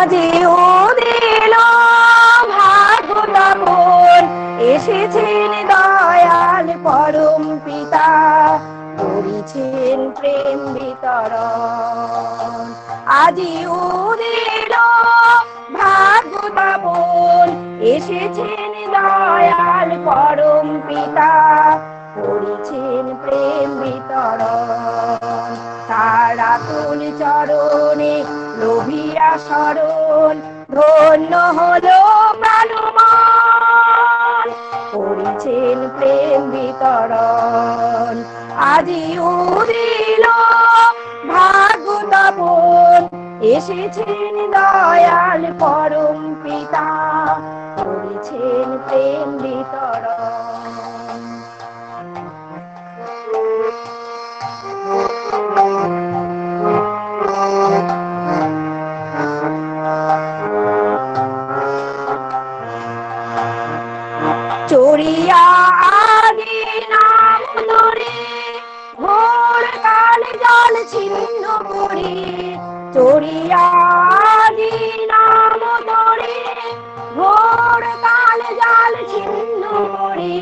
আজিও দিল ভাগবত এসেছেন দয়াল পরম পিতা, করেছেন প্রেম বিতরণ। আজিও দিল ভাগবত এসেছেন দয়াল পরম পিতা, করেছেন প্রেম বিতরণ। তারা তুল চরণে লোভিয়া শরণ, ধন্য হলো প্রাণমন, করেছেন প্রেম বিতরণ। আজিও দিল ভাগবত এসেছেন দয়াল পরম পিতা, করেছেন প্রেম বিতরণ। চড়িয়া আদি নাম ধরে ঘোর কাল জল ছিন্ন করে, চড়িয়া আদি নাম ধরে ঘোর কাল জল ছিন্ন করে,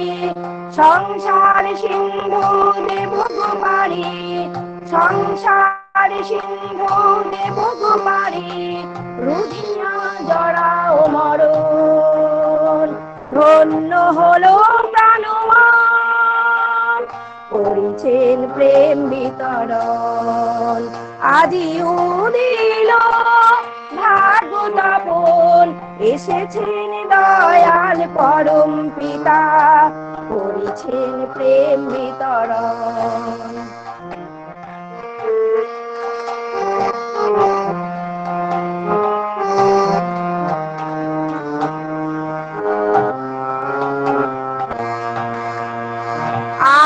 সংসার সিন্ধু দেব পারি, সংসার সিন্ধু দেব পারি, রুধিয়া জড়াও মরণ, ধন্য হলো প্রাণমন, করেছেন প্রেম বিতরণ। আজিও দিল ভাগবত এসেছেন দয়াল পরম পিতা, করেছেন প্রেম বিতরণ।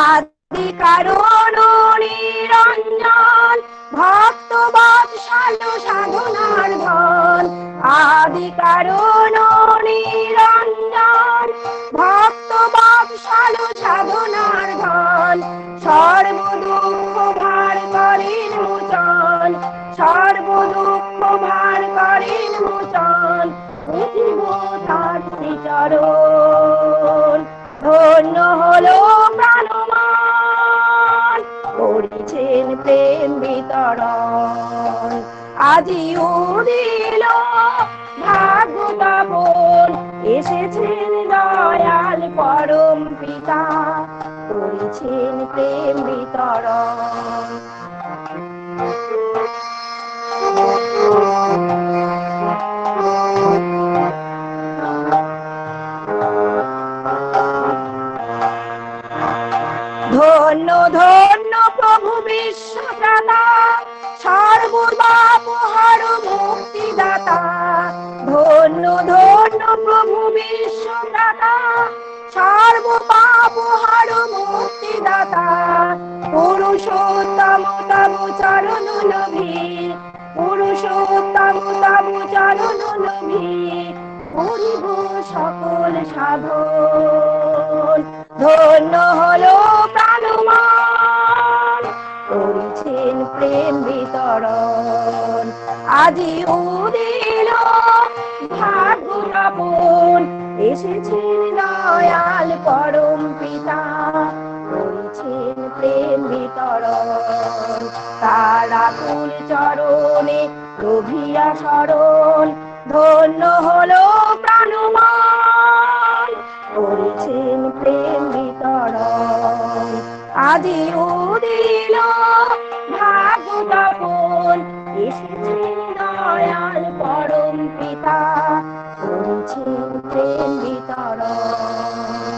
আদি কারণ নিরঞ্জন ভক্ত বৎসল সাধনার ধন, আদি কারণ নিরঞ্জন ভক্ত বৎসল সাধনার ধন, সর্ব দুঃখ ভার করেন মোচন, সর্ব দুঃখ ভার করেন মোচন, বুঝিব তার শ্রীচরণ, ধন্য হলো প্রাণমন, করেছেন প্রেম বিতরণ। আজিও দিল ভাগবত এসেছেন দয়াল পরম পিতা, করেছেন প্রেম বিতরণ। ধন্য ধন্য প্রভু বিশ্বদাতা, সর্বপাপহর মুক্তিদাতা, ধন্য ধন্য প্রভু বিশ্বদাতা, সর্বপাপহর মুক্তিদাতা, পুরুষোত্তম তব চরণ লোভী, পুরুষোত্তম তব চরণ লোভী, করিব সকল সাধন, ধন্য হলো প্রাণমন, করেছেন প্রেম বিতরণ। আজিও দিল ভাগবত এসেছেন দয়াল পরম পিতা, করেছেন প্রেম বিতরণ। তারা কুল চরণে লোভিয়া শরণ, ধন্য হলো প্রাণমন, করেছেন প্রেম বিতরণ। আজিও দিল ভাগবত এসেছেন দয়াল পরম পিতা, করেছেন প্রেম বিতরণ,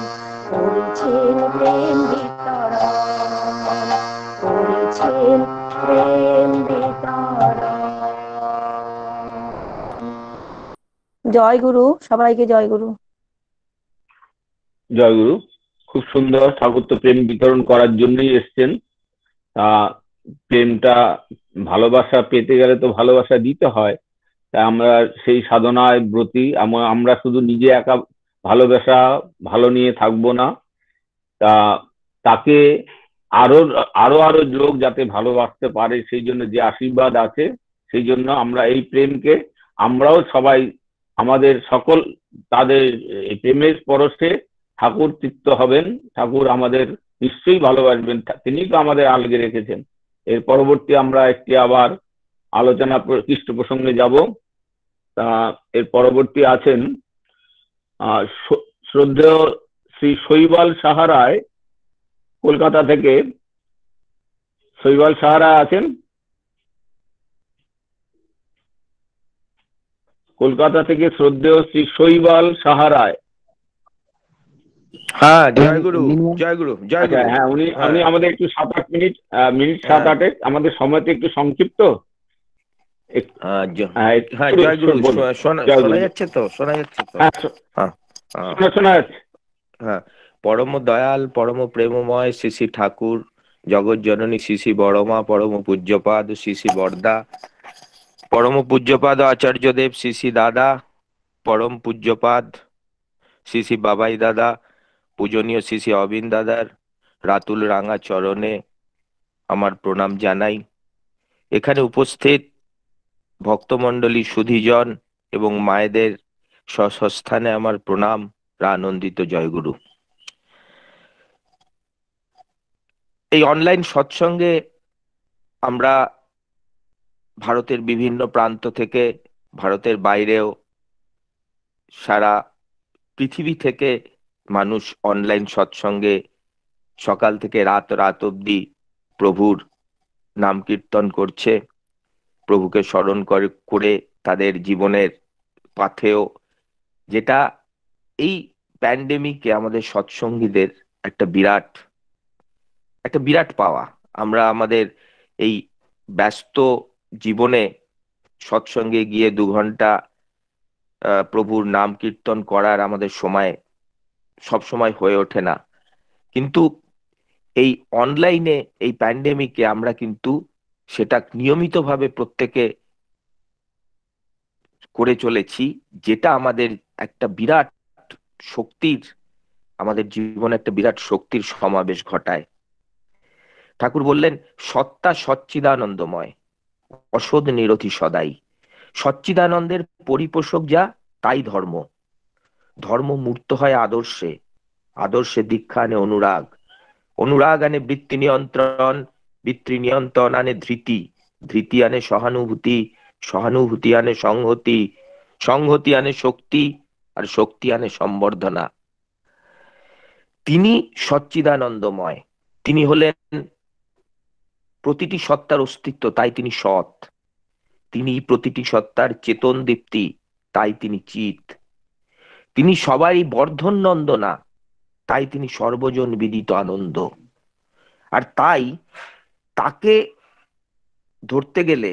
করেছেন প্রেম বিতরণ, করেছেন প্রেম বিতরণ। জয় গুরু, সবাইকে জয় গুরু। জয় গুরু। খুব সুন্দর। ঠাকুর তো প্রেম বিতরণ করার জন্যই এসছেন। প্রেমটা ভালোবাসা পেতে গেলে তো ভালোবাসা দিতে হয়। তাই আমরা সেই সাধনায় ব্রতী। আমরা শুধু নিজে একা ভালোবাসা ভালো নিয়ে থাকবো না, তাকে আরো আরো আরো লোক যাতে ভালোবাসতে পারে সেই জন্য যে আশীর্বাদ আছে, সেই জন্য আমরা এই প্রেমকে আমরাও সবাই আমাদের সকল তাদের এই প্রেমের পরশে ঠাকুর তৃপ্ত হবেন, ঠাকুর আমাদের নিশ্চয়ই ভালোবাসবেন, তিনি তো আমাদের আলগে রেখেছেন। এর পরবর্তী আমরা একটি আবার আলোচনা খ্রিস্ট প্রসঙ্গে যাব। তা এর পরবর্তী আছেন শ্রদ্ধেয় শ্রী শৈবাল সাহারায়, কলকাতা থেকে। শৈবাল সাহারা আছেন? কলকাতা থেকে শ্রদ্ধেয় শ্রী শৈবাল সাহারায়। হ্যাঁ, জয় গুরু, জয় গুরু, জয় আচ্ছা, গুরু। হ্যাঁ, উনি আমাদের একটু 7-8 মিনিট, হ্যাঁ 7-8 আমাদের সময় তো একটু সংক্ষিপ্ত। হ্যাঁ, হ্যাঁ, হ্যাঁ, জয় গুরু। বলুন। শোনা জয় শোনা গুরু। যাচ্ছে তো, শোনা যাচ্ছে তো? হ্যাঁ, হ্যাঁ হ্যাঁ শোনা যাচ্ছে। হ্যাঁ। পরম দয়াল, পরম প্রেমময় শ্রী শ্রী ঠাকুর, জগৎ জননী শ্রী শ্রী বড়মা, পরম পূজ্যপাদ শ্রী শ্রী বরদা, পরম পূজ্যপাদ আচার্যদেব শ্রী শ্রী দাদা, পরম পূজ্যপাদ শ্রী শ্রী বাবাই দাদা, পূজনীয় শ্রী শ্রী অবিন দাদার রাতুল রাঙা চরণে আমার প্রণাম জানাই। এখানে উপস্থিত ভক্তমণ্ডলী, সুধীজন এবং মায়েদের স্বস্থানে আমার প্রণাম, আনন্দিত জয়গুরু। এই অনলাইন সৎসঙ্গে আমরা ভারতের বিভিন্ন প্রান্ত থেকে, ভারতের বাইরেও সারা পৃথিবী থেকে মানুষ অনলাইন সৎসঙ্গে সকাল থেকে রাত রাত অবধি প্রভুর নাম কীর্তন করছে, প্রভুকে স্মরণ করে তাদের জীবনের পাথেয়, যেটা এই প্যান্ডেমিকে আমাদের সৎসঙ্গীদের একটা বিরাট পাওয়া। আমরা আমাদের এই ব্যস্ত জীবনে সৎসঙ্গে গিয়ে 2 ঘন্টা প্রভুর নাম কীর্তন করার আমাদের সময় সব সময় হয়ে ওঠে না, কিন্তু এই অনলাইনে এই প্যান্ডেমিকে আমরা কিন্তু সেটা নিয়মিতভাবে প্রত্যেকে করে চলেছি, যেটা আমাদের একটা বিরাট শক্তির, আমাদের জীবনে একটা বিরাট শক্তির সমাবেশ ঘটায়। ঠাকুর বললেন, সত্তা সচ্চিদানন্দময়, অসৎ নিরতি সদাই। সচ্চিদানন্দের পরিপোষক যা, তাই ধর্ম। ধর্ম মূর্ত হয় আদর্শে, আদর্শে দীক্ষা আনে অনুরাগ, অনুরাগ আনে বৃত্তি নিয়ন্ত্রণ, বৃত্তি নিয়ন্ত্রণ আনে ধৃতি, ধৃতি আনে সহানুভূতি, সহানুভূতি আনে সংহতি, সংহতি আনে শক্তি, আর শক্তি আনে সম্বর্ধনা। তিনি সচ্চিদানন্দময়, তিনি হলেন প্রতিটি সত্তার অস্তিত্ব, তাই তিনি সৎ। তিনি প্রতিটি সত্তার চেতন দীপ্তি, তাই তিনি চিত। তিনি সবারই বর্ধন নন্দনা, তাই তিনি সর্বজন বিদিত আনন্দ। আর তাই তাকে ধরতে গেলে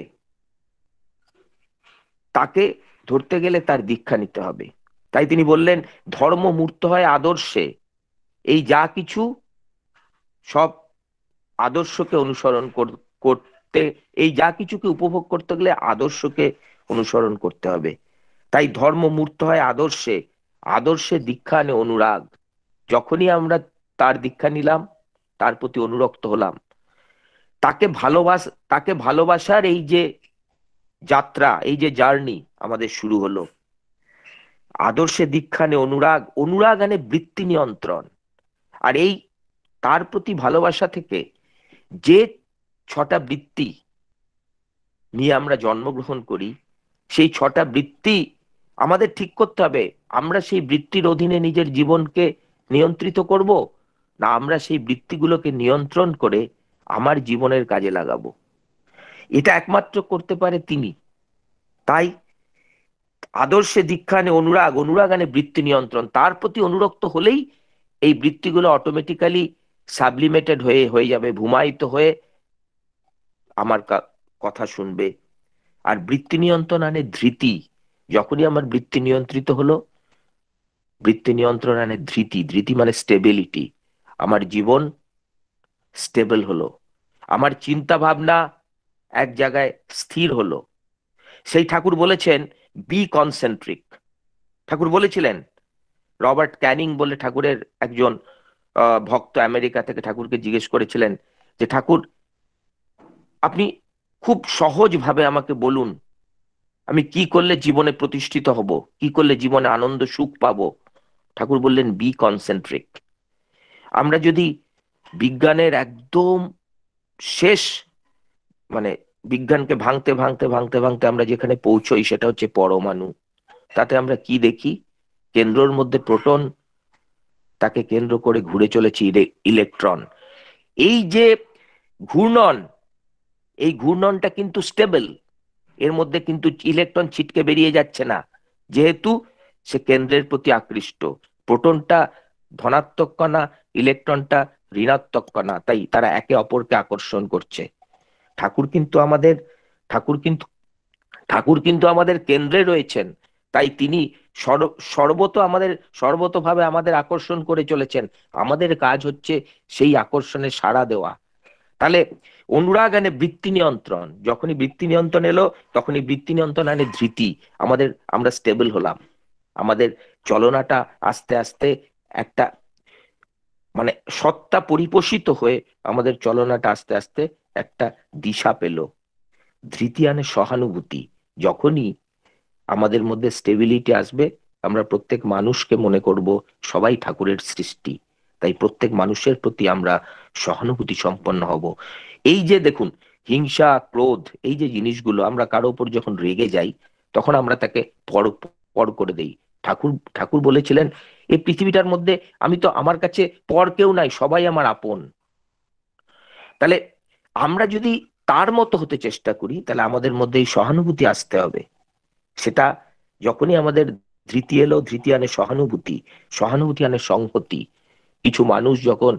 তাকে ধরতে গেলে তার দীক্ষা নিতে হবে। তাই তিনি বললেন, ধর্ম মূর্ত হয় আদর্শে। এই যা কিছু সব আদর্শকে অনুসরণ করতে, এই যা কিছুকে উপভোগ করতে গেলে আদর্শকে অনুসরণ করতে হবে। তাই ধর্ম মূর্ত হয় আদর্শে, আদর্শে দীক্ষা আনে অনুরাগ। যখনই আমরা তার দীক্ষা নিলাম, তার প্রতি অনুরক্ত হলাম, তাকে ভালোবাসার এই যে যাত্রা, এই যে জার্নি আমাদের শুরু হলো। আদর্শে দীক্ষা আনে অনুরাগ, অনুরাগ আনে বৃত্তি নিয়ন্ত্রণ। আর এই তার প্রতি ভালোবাসা থেকে যে 6টা বৃত্তি নিয়ে আমরা জন্মগ্রহণ করি, সেই 6টা বৃত্তি আমাদের ঠিক করতে হবে। আমরা সেই বৃত্তির অধীনে নিজের জীবনকে নিয়ন্ত্রিত করব, না আমরা সেই বৃত্তিগুলোকে নিয়ন্ত্রণ করে আমার জীবনের কাজে লাগাবো। এটা একমাত্র করতে পারে তিনি। তাই আদর্শে দীক্ষা আনে অনুরাগ, অনুরাগ আনে বৃত্তি নিয়ন্ত্রণ। তার প্রতি অনুরক্ত হলেই এই বৃত্তিগুলো অটোমেটিক্যালি সাবলিমেটেড হয়ে যাবে, ভূমায়িত হয়ে আমার কথা শুনবে। আর বৃত্তি নিয়ন্ত্রণ আনে ধৃতি। যখনই আমার বৃত্তি নিয়ন্ত্রিত হলো, বৃত্তি নিয়ন্ত্রণ আনে ধৃতি, ধৃতি মানে স্টেবিলিটি। আমার জীবন স্টেবল হলো, আমার চিন্তা ভাবনা এক জায়গায় স্থির হলো। সেই ঠাকুর বলেছেন, বি কনসেন্ট্রিক। ঠাকুর বলেছিলেন, রবার্ট ক্যানিং বলে ঠাকুরের একজন ভক্ত আমেরিকা থেকে ঠাকুরকে জিজ্ঞেস করেছিলেন যে, ঠাকুর আপনি খুব সহজ ভাবে আমাকে বলুন আমি কি করলে জীবনে প্রতিষ্ঠিত হব, কি করলে জীবনে আনন্দ সুখ পাবো? ঠাকুর বললেন বি কনসেন্ট্রিক। আমরা যদি বিজ্ঞানের একদম শেষ, মানে বিজ্ঞানকে ভাঙতে ভাঙতে ভাঙতে ভাঙতে আমরা যেখানে পৌঁছই সেটা হচ্ছে পরমাণু। তাতে আমরা কি দেখি? কেন্দ্রর মধ্যে প্রোটন, তাকে কেন্দ্র করে ঘুরে চলেছে ইলেকট্রন। এই যে ঘূর্ণন, এই ঘূর্ণনটা কিন্তু স্টেবল, এর মধ্যে কিন্তু ইলেকট্রন ছিটকে বেরিয়ে যাচ্ছে না, যেহেতু সে কেন্দ্রের প্রতি আকৃষ্ট। প্রোটনটা ধনাত্মক কণা, ইলেকট্রনটা ঋণাত্মক কণা, তাই তারা একে অপরকে আকর্ষণ করছে। ঠাকুর কিন্তু আমাদের ঠাকুর কিন্তু ঠাকুর কিন্তু আমাদের কেন্দ্রে রয়েছেন, তাই তিনি সর্বতভাবে আমাদের আকর্ষণ করে চলেছেন। আমাদের কাজ হচ্ছে সেই আকর্ষণে সাড়া দেওয়া। তাহলে অনুরাগ আনে বৃত্তি নিয়ন্ত্রণ, যখনই বৃত্তি নিয়ন্ত্রণ এলো তখনই বৃত্তি নিয়ন্ত্রণ আনে ধৃতি। আমরা স্টেবল হলাম, আমাদের চলনাটা আস্তে আস্তে একটা মানে সত্তা পরিপোষিত হয়ে আমাদের চলনাটা আস্তে আস্তে একটা দিশা পেল। ধৃতি আনে সহানুভূতি। যখনই আমাদের মধ্যে স্টেবিলিটি আসবে, আমরা প্রত্যেক মানুষকে মনে করব সবাই ঠাকুরের সৃষ্টি, তাই প্রত্যেক মানুষের প্রতি আমরা সহানুভূতি সম্পন্ন হব। এই যে দেখুন, হিংসা ক্রোধ এই যে জিনিসগুলো, আমরা কারো উপর যখন রেগে যাই তখন আমরা তাকে পর পর করে দেই। ঠাকুর ঠাকুর বলেছিলেন এই পৃথিবীটার মধ্যে আমার কাছে পর কেউ নাই, সবাই আমার আপন। তাহলে আমরা যদি তার মতো হতে চেষ্টা করি, তাহলে আমাদের মধ্যে এই সহানুভূতি আসতে হবে। সেটা যখনই আমাদের ধৃতি এলো, ধৃতি আনে সহানুভূতি, সহানুভূতি আনে সংহতি। কিছু মানুষ যখন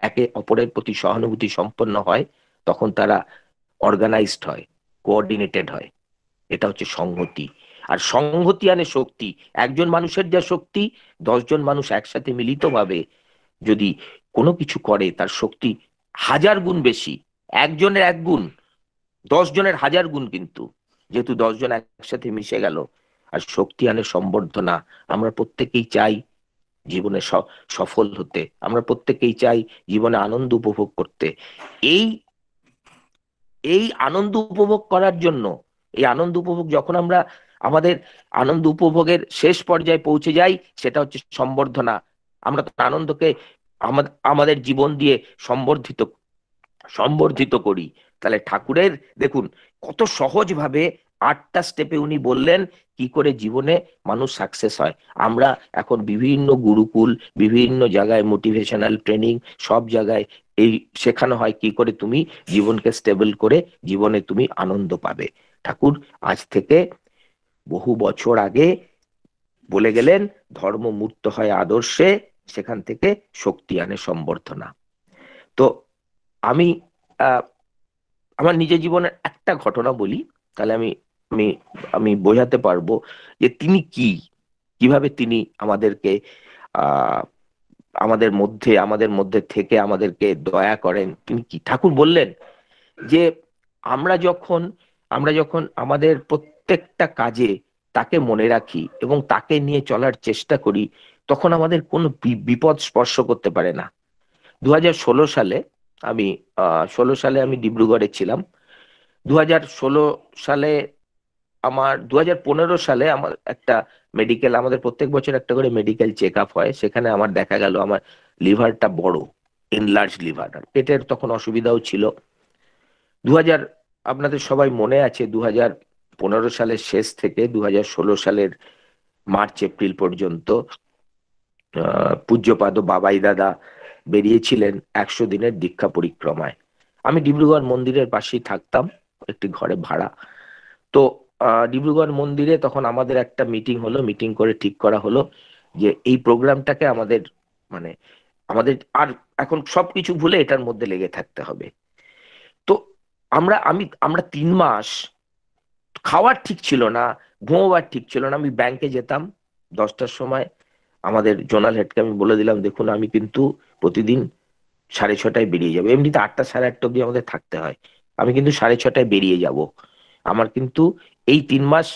একে অপরের প্রতি সহানুভূতি সম্পন্ন হয়, তখন তারা অর্গানাইজড হয়, কোঅর্ডিনেটেড হয়। এটা হচ্ছে সংহতি। আর সংহতি আনে শক্তি। একজন মানুষের যা শক্তি, 10জন মানুষ একসাথে মিলিতভাবে যদি কোনো কিছু করে, তার শক্তি 1000 গুণ বেশি। একজনের 1 গুণ, 10জনের 1000 গুণ, কিন্তু যেহেতু 10জন একসাথে মিশে গেল। আর শক্তি আনে সম্বর্ধনা। আমরা প্রত্যেকেই চাই জীবনে সফল হতে, আমরা প্রত্যেকেই চাই জীবনে আনন্দ উপভোগ করতে। এই এই আনন্দ উপভোগ করার জন্য, এই আনন্দ উপভোগ যখন আমরা আমাদের আনন্দ উপভোগের শেষ পর্যায়ে পৌঁছে যাই, সেটা হচ্ছে সম্বর্ধনা। আমরা তো আনন্দকে আমাদের জীবন দিয়ে সম্বর্ধিত সম্বর্ধিত করি। তাহলে ঠাকুরের দেখুন কত সহজ ভাবে 8টা স্টেপে উনি বললেন কি করে জীবনে মানুষ সাকসেস হয়। আমরা এখন বিভিন্ন গুরুকুল, বিভিন্ন জায়গায় মোটিভেশনাল ট্রেনিং, সব জায়গায় এই শেখানো হয় কি করে তুমি জীবনকে স্টেবল করে জীবনে তুমি আনন্দ পাবে। ঠাকুর আজ থেকে বহু বছর আগে বলে গেলেন ধর্ম মূর্ত হয় আদর্শে, সেখান থেকে শক্তি আনে সম্বর্ধনা। তো আমি আহ আমার নিজের জীবনের একটা ঘটনা বলি, তাহলে আমি আমি আমি বোঝাতে পারবো যে তিনি কিভাবে তিনি আমাদেরকে আহ আমাদের মধ্যে থেকে আমাদেরকে দয়া করেন। তিনি কি ঠাকুর বললেন যে আমরা যখন আমাদের প্রত্যেকটা কাজে তাকে মনে রাখি এবং তাকে নিয়ে চলার চেষ্টা করি, তখন আমাদের কোনো বিপদ স্পর্শ করতে পারে না। 2016 সালে আমি 16 সালে আমি ডিব্রুগড়ে ছিলাম। 2016 সালে 2015 সালে আমার একটা মেডিকেল, আমাদের প্রত্যেক বছর একটা করে মেডিকেল চেক আপ হয়, সেখানে আমার দেখা গেল আমার লিভারটা বড়, এনলার্জ লিভার। আর পেটের তখন অসুবিধাও ছিল। 2000 আপনাদের সবাই মনে আছে 2015 সালের শেষ থেকে 2016 সালের মার্চ এপ্রিল পর্যন্ত পূজ্যপাদ বাবাই দাদা বেরিয়েছিলেন 100 দিনের দীক্ষা পরিক্রমায়। আমি ডিব্রুগড় মন্দিরের পাশেই থাকতাম, একটি ঘরে ভাড়া। তো ডিব্রুগড় মন্দিরে তখন আমাদের একটা মিটিং হলো, মিটিং করে ঠিক করা হলো যে এই প্রোগ্রামটাকে মানে আমাদের আর এখন সবকিছু ভুলে এটার মধ্যে লেগে থাকতে হবে। তো আমরা 3 মাস খাওয়ার ঠিক ছিল না, ঘুমোবার ঠিক ছিল না। আমি ব্যাংকে যেতাম 10টার সময়, আমাদের জোনাল হেডকে আমি বলে দিলাম দেখুন আমি কিন্তু প্রতিদিন 6:30টায় বেরিয়ে যাবো। এমনিতে 8টা 8:30 অব্দি আমাদের থাকতে হয়, আমি কিন্তু 6:30টায় বেরিয়ে যাব। আমার কিন্তু এই 3 মাস,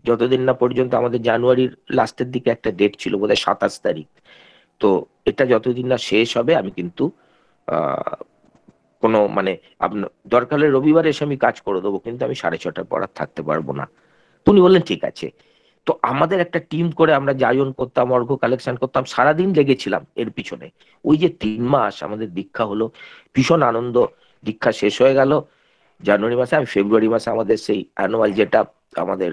যতদিন না পর্যন্ত আমাদের জানুয়ারির লাস্টের দিকে একটা ডেট ছিল বোধহয় 27 তারিখ, তো এটা যতদিন না শেষ হবে আমি কিন্তু আহ কোনো আপনার দরকার হলে রবিবার এসে আমি কাজ করে দেবো, কিন্তু আমি 6:30টার পর আর থাকতে পারবো না। তো উনি বললেন ঠিক আছে। তো আমাদের একটা টিম করে আমরা যাজন করতাম, অর্ঘ কালেকশন করতাম, সারাদিন লেগেছিলাম এর পিছনে। ওই যে 3 মাস আমাদের দীক্ষা হলো, ভীষণ আনন্দ। দীক্ষা শেষ হয়ে গেল জানুয়ারি মাসে, আমি ফেব্রুয়ারি মাসে আমাদের সেই অ্যানুয়াল যেটা আমাদের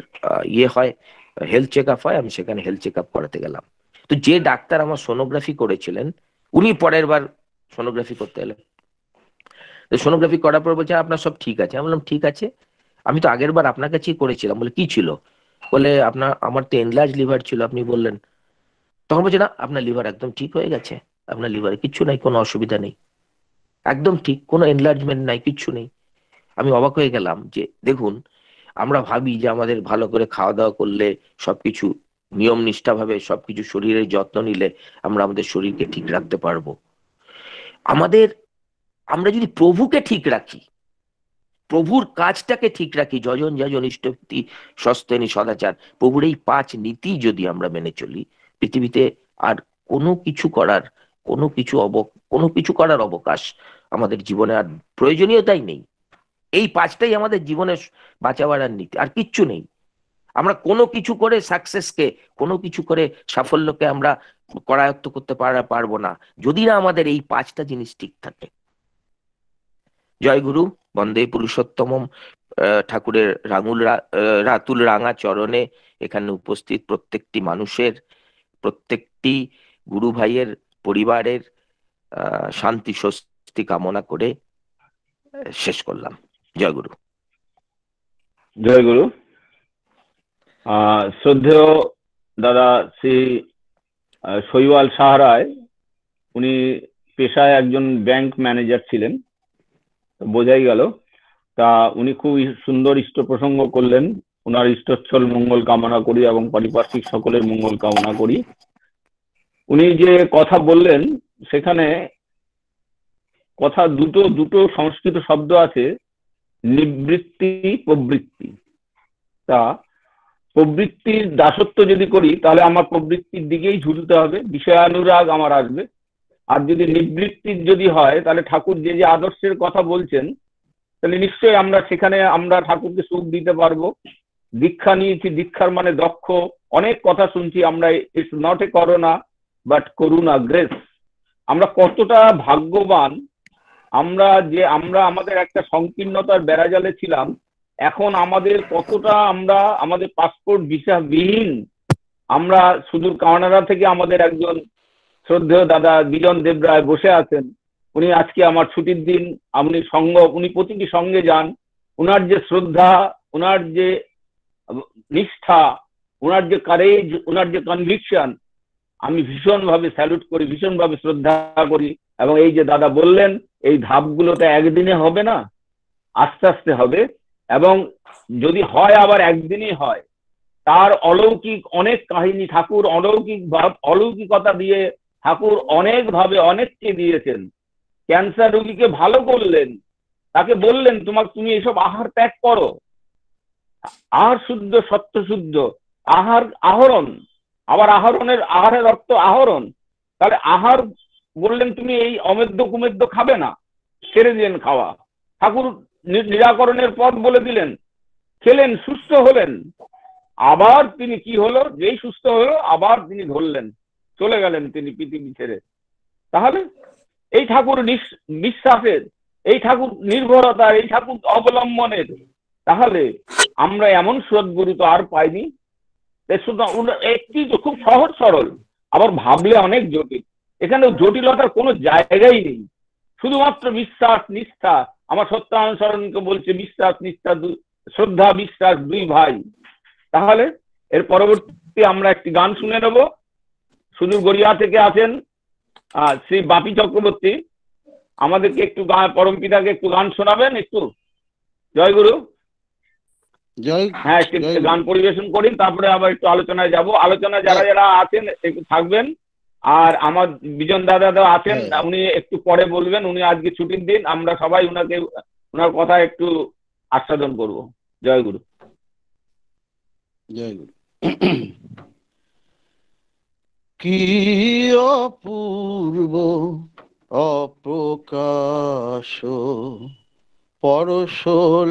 ইয়ে হয়, হেলথ চেক আপ হয়, আমি সেখানে হেলথ চেক আপ করাতে গেলাম। তো যে ডাক্তার আমার সোনোগ্রাফি করেছিলেন উনি পরের বার সোনোগ্রাফি করতে এলেন। তো সোনোগ্রাফি করার পর বলছে আপনার সব ঠিক আছে। আমি বললাম ঠিক আছে, আমি তো আগের বার আপনার কাছেই করেছিলাম। বলে কি ছিল? বলে আমার তো এনলার্জ লিভার ছিল আপনি বললেন। তখন বলছে না, আপনার লিভার একদম ঠিক হয়ে গেছে, আপনার লিভারে কিচ্ছু নাই, কোনো অসুবিধা নেই, একদম ঠিক, কোনো এনলার্জমেন্ট নাই, কিচ্ছু নেই। আমি অবাক হয়ে গেলাম যে দেখুন, আমরা ভাবি যে আমাদের ভালো করে খাওয়া দাওয়া করলে, সবকিছু নিয়ম নিষ্ঠা ভাবে সবকিছু শরীরের যত্ন নিলে আমরা আমাদের শরীরকে ঠিক রাখতে পারবো। আমাদের, আমরা যদি প্রভুকে ঠিক রাখি, প্রভুর কাজটাকে ঠিক রাখি, যজন যাজন ইষ্টভৃতি সস্তেনি সদাচার, প্রভুর এই 5 নীতি যদি আমরা মেনে চলি, পৃথিবীতে আর কোনো কিছু করার, কোনো কিছু করার অবকাশ আমাদের জীবনে আর প্রয়োজনীয়তাই নেই। এই 5টাই আমাদের জীবনে বাঁচাবার আর নীতি, আর কিচ্ছু নেই। আমরা কোনো কিছু করে সাকসেসকে, কোনো কিছু করে সাফল্যকে আমরা করায়ত্ত করতে পারবো না যদি না আমাদের এই 5টা জিনিস ঠিক থাকে। জয় গুরু, বন্দে পুরুষোত্তমম। ঠাকুরের রাতুল রাঙা চরণে এখানে উপস্থিত প্রত্যেকটি মানুষের, প্রত্যেকটি গুরু ভাইয়ের পরিবারের শান্তি স্বস্তি কামনা করে শেষ করলাম। জয় গুরু। জয় গুরু। শ্রদ্ধেয় দাদা শ্রী শৈওয়াল সাহারায়, উনি পেশায় একজন ব্যাংক ম্যানেজার ছিলেন, বোঝাই গেল। তা উনি খুব সুন্দর ইষ্ট প্রসঙ্গ করলেন। ওনার ইষ্টচ্ছল মঙ্গল কামনা করি এবং পারিপার্শ্বিক সকলের মঙ্গল কামনা করি। উনি যে কথা বললেন সেখানে কথা দুটো সংস্কৃত শব্দ আছে, নিবৃত্তি প্রবৃত্তি। তা প্রবৃত্তির দাসত্ব যদি করি তাহলে আমার প্রবৃত্তির দিকেই ঝুলতে হবে, বিষয়ানুরাগ আমার আসবে। আর যদি নিবৃত্তির যদি হয় তাহলে ঠাকুর যে যে আদর্শের কথা বলছেন, তাহলে নিশ্চয়ই আমরা সেখানে আমরা ঠাকুরকে সুখ দিতে পারবো। দীক্ষা নিয়েছি, দীক্ষার মানে দক্ষ, অনেক কথা শুনছি আমরা, it's not a corona but Karuna grace. আমরা কতটা ভাগ্যবান আমরা আমাদের একটা সংকীর্ণতার বেড়াজালে ছিলাম, এখন আমাদের কতটা আমরা আমাদের পাসপোর্ট ভিসা বিহীন, আমরা সুদূর কানাডা থেকে আমাদের একজন শ্রদ্ধেয় দাদা বিজন দেবরায় বসে আছেন। উনি আজকে আমার ছুটির দিন, উনি প্রতিটি সঙ্গে যান। উনার যে শ্রদ্ধা, উনার যে নিষ্ঠা, উনার যে কারেজ, উনার যে কনভিকশন, আমি ভীষণভাবে স্যালুট করি, ভীষণভাবে শ্রদ্ধা করি। এবং এই যে দাদা বললেন, এই ধাপগুলোতে একদিনে হবে না, আস্তে আস্তে হবে। এবং যদি হয় আবার একদিনই হয়, তার অলৌকিক অনেক কাহিনী, ঠাকুর অলৌকিকতা দিয়ে ঠাকুর অনেক ভাবে অনেককে দিয়েছেন। ক্যান্সার রোগীকে ভালো করলেন, তাকে বললেন তুমি এসব আহার ত্যাগ করো, আহার শুদ্ধ সত্য শুদ্ধ, আহার আহরণ। আবার আহারের অর্থ আহরণ। তাহলে আহার বললেন তুমি এই অমেদ্য কুমেদ্য খাবে না, ছেড়ে দিলেন খাওয়া। ঠাকুর নিরাকরণের পথ বলে দিলেন, খেলেন, সুস্থ হলেন। আবার তিনি কি হলো, যেই সুস্থ হলো আবার তিনি ধরলেন, চলে গেলেন তিনি পৃথিবী ছেড়ে। তাহলে এই ঠাকুর বিশ্বাসের, এই ঠাকুর নির্ভরতার, এই ঠাকুর অবলম্বনের। তাহলে আমরা এমন সদ্গুরু তো আর পাইনি। একটি তো খুব সহজ সরল, আবার ভাবলে অনেক জটিল। এখানে জটিলতার কোনো জায়গাই নেই, শুধুমাত্র বিশ্বাস নিষ্ঠা। আমার সত্যানুসরণকে বলছে বিশ্বাস নিষ্ঠা, শ্রদ্ধা বিশ্বাস 2 ভাই। তাহলে এর পরবর্তী আমরা একটি গান শুনে নেব। সুদূর গড়িয়া থেকে আছেন শ্রী বাপি চক্রবর্তী, আমাদেরকে একটু পরম পিতাকে একটু গান শোনাবেন একটু। জয় গুরু। হ্যাঁ, একটু গান পরিবেশন করি, তারপরে আবার একটু আলোচনায় যাব। আলোচনা যারা যারা আছেন একটু থাকবেন। আর আমার বিজন দাদা আছেন, উনি একটু পরে বলবেন, উনি আজকে ছুটির দিন, আমরা সবাই ওনার কথা একটু আস্বাদন করব। জয় গুরু। জয় গুরু। কি অপূর্ব অপ্রকাশ পরশ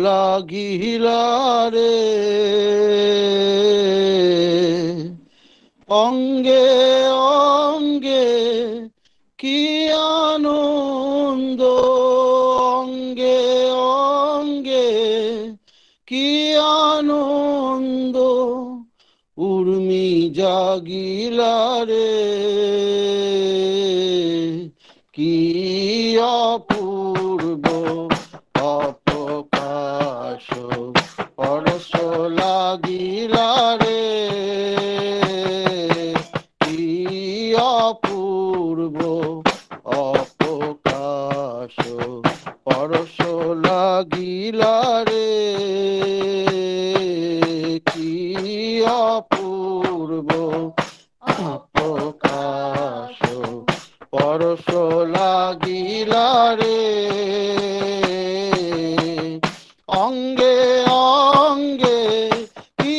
লাগিলা রে, আনন্দ উর্মি জাগিলা রে, কি অপূর্ব অপ্রকাশ পরশ লাগিলা রে, কি অপূর্ব অপ্রকাশ পরশ লাগিলা রে, কি অপূর্ব অপ্রকাশ পরশ লাগিলা রে, অঙ্গে অঙ্গে কি